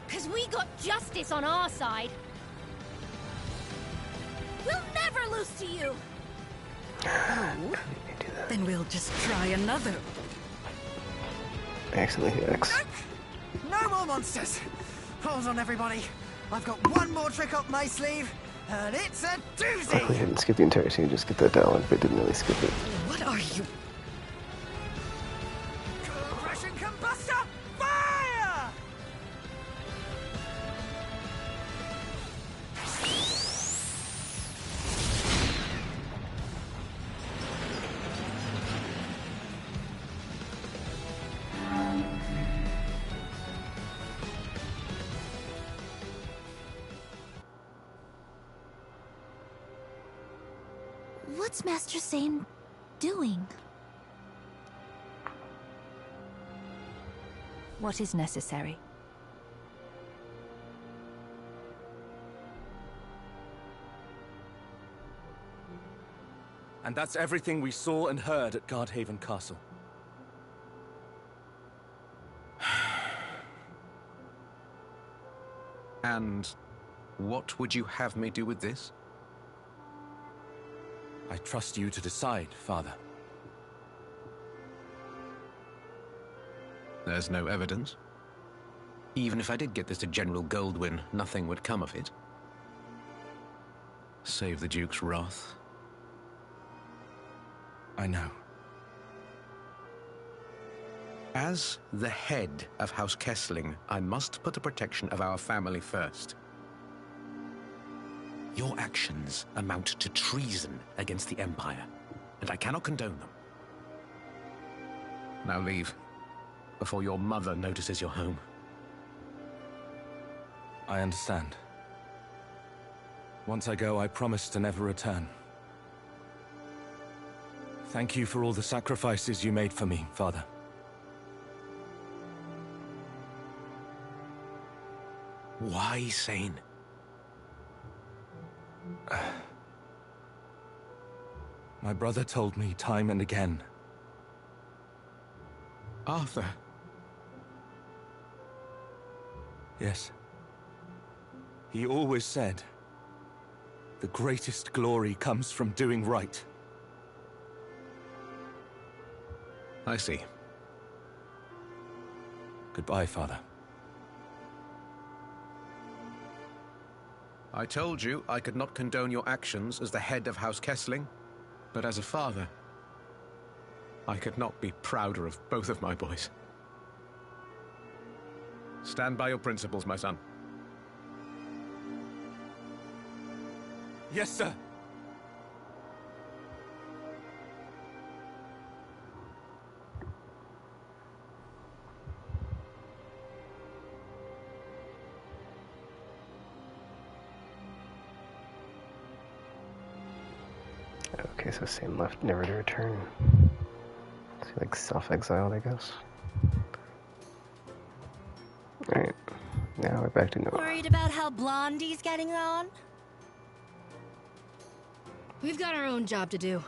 Because we got justice on our side. We'll never lose to you. Then we'll just try another. I accidentally hit X. No more monsters! Hold on, everybody. I've got one more trick up my sleeve, and it's a Luckily, I doozy! didn't skip the entire scene, just get that dialogue, but didn't really skip it. What are you? Compression combustor, fire! What's Master Sane doing? What is necessary? And that's everything we saw and heard at Guardhaven Castle. And what would you have me do with this? I trust you to decide, Father. There's no evidence. Even if I did get this to General Goldwyn, nothing would come of it. Save the Duke's wrath. I know. As the head of House Kessling, I must put the protection of our family first. Your actions amount to treason against the Empire, and I cannot condone them. Now leave, before your mother notices you're home. I understand. Once I go, I promise to never return. Thank you for all the sacrifices you made for me, Father. Why sane? My brother told me time and again. Arthur? Yes. He always said, the greatest glory comes from doing right. I see. Goodbye, Father. I told you I could not condone your actions as the head of House Kessling, but as a father, I could not be prouder of both of my boys. Stand by your principles, my son. Yes, sir. Okay, so same left, never to return. So like self-exiled, I guess. Alright, now we're back to Noah. Worried about how Blondie's getting on? We've got our own job to do.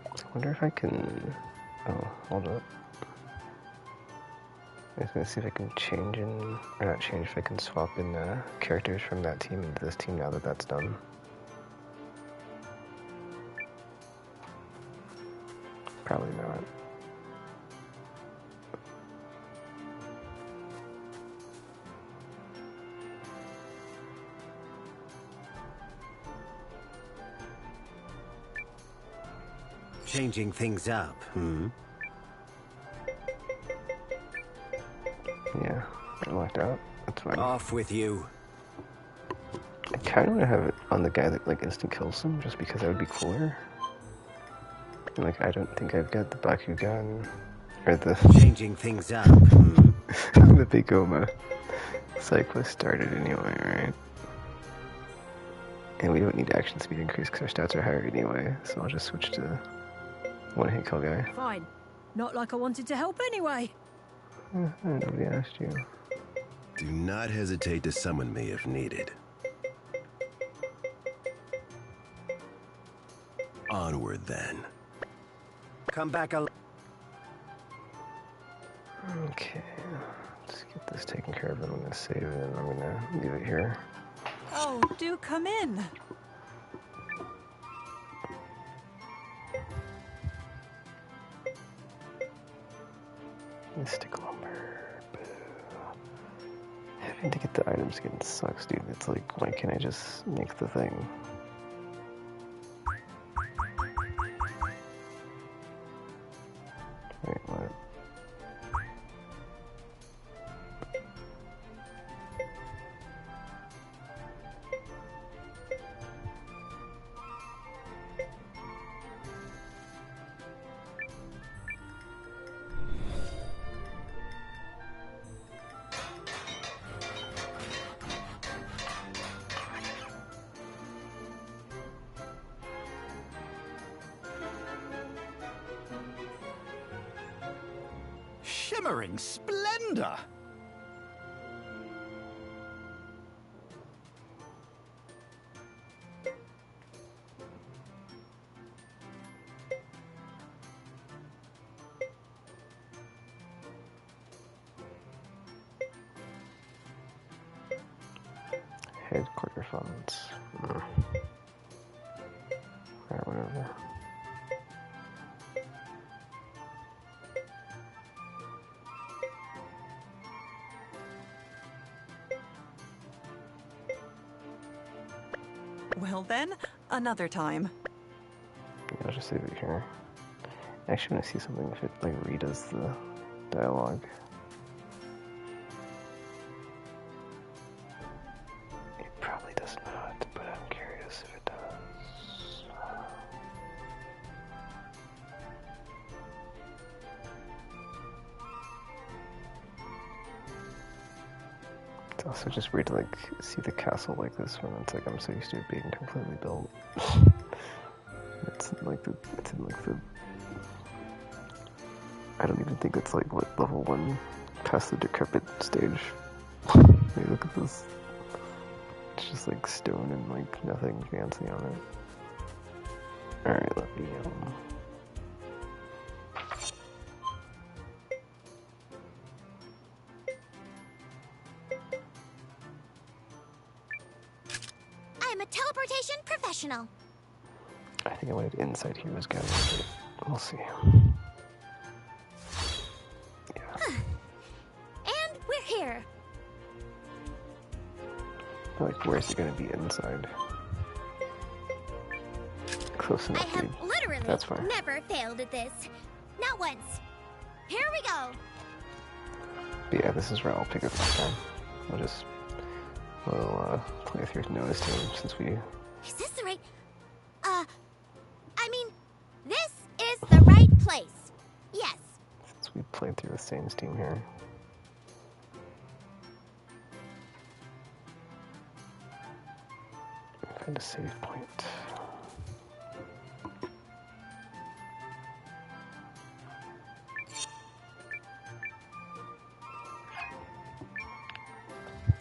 I wonder if I can... Oh, hold up. I was gonna see if I can change in... Or not change, if I can swap in characters from that team into this team now that that's done. Probably not. Changing things up, Yeah, I locked out. That's fine. Off with you. I kind of want to have it on the guy that like instant kills him, just because that would be cooler. And, like, I don't think I've got the Bakugan or the changing things up. The Bigoma cyclist started anyway, right? And we don't need action speed increase because our stats are higher anyway, so I'll just switch to one-hit kill guy. Fine. Not like I wanted to help anyway. Nobody asked you. Do not hesitate to summon me if needed. Onward, then. Come back Okay, let's get this taken care of. I'm gonna save it and I'm gonna leave it here. Oh, do come in. Mystic lumber. Boo. Having to get the items again sucks, dude. It's like, why can't I just make the thing? Wait, what? Shimmering splendor! Headquarter funds. Alright, whatever. Well then, another time. Yeah, I'll just save it here. I actually want to see something if it like redoes the dialogue. It probably does not, but I'm curious if it does. It's also just weird to like see the castle like this when it's like I'm so used to it being completely built. It's in like the I don't even think it's like what level 1 past the decrepit stage. Hey, look at this. It's just like stone and like nothing fancy on it. Alright, let me I'm a teleportation professional. I think I wanted inside here was good. We'll see. And we're here. Like, where's it gonna be inside? Close enough, I have dude. literally That's fine. never failed at this. Not once. Here we go. But yeah, this is where I'll pick up next time. We'll play through Noah's Tomb since we... Is this the right... I mean, this is the right place. Yes. Since we played through with Sane's team here. Find a save point.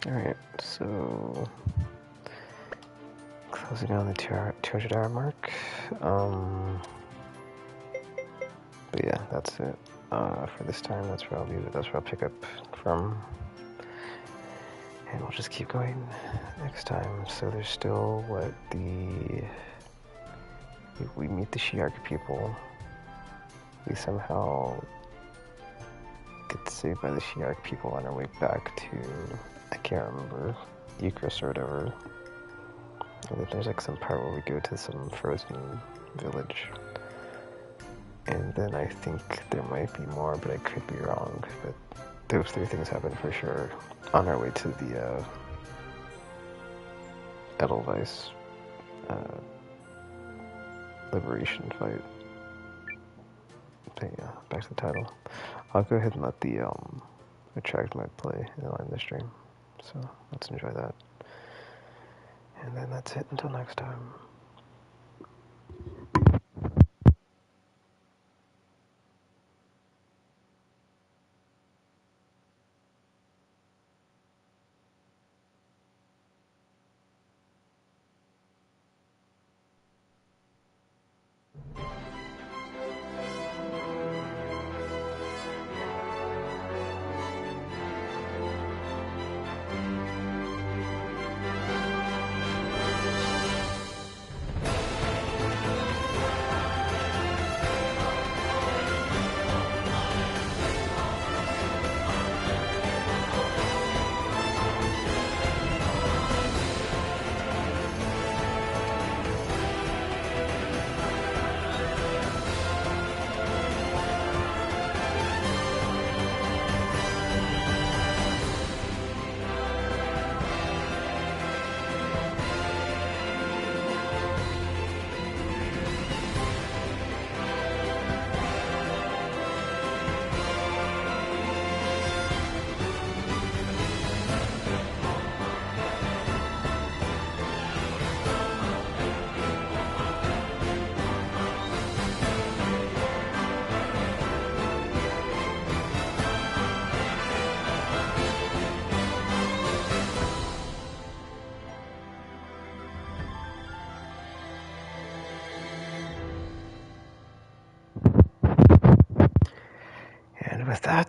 Alright, so closing down the 200 hour mark. But yeah, that's it for this time. That's where I'll leave it. That's where I'll pick up from. And we'll just keep going next time. So there's still what we meet the Shi'ar people. We somehow get saved by the Shi'ar people on our way back to, I can't remember, Eucharist or whatever. And then there's like some part where we go to some frozen village. And then I think there might be more, but I could be wrong. But those 3 things happen for sure on our way to the Edelweiss liberation fight. But yeah, back to the title. I'll go ahead and let the attract my play and line the stream. So let's enjoy that. And then that's it until next time. And with that,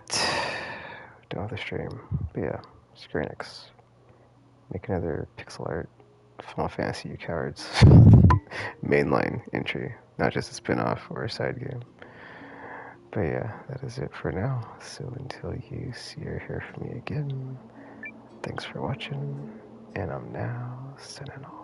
done with the stream. But yeah, Square Enix. Make another pixel art Final Fantasy, you cowards. Mainline entry, not just a spin-off or a side game. But yeah, that is it for now. So until you see or hear from me again, thanks for watching, and I'm now signing off.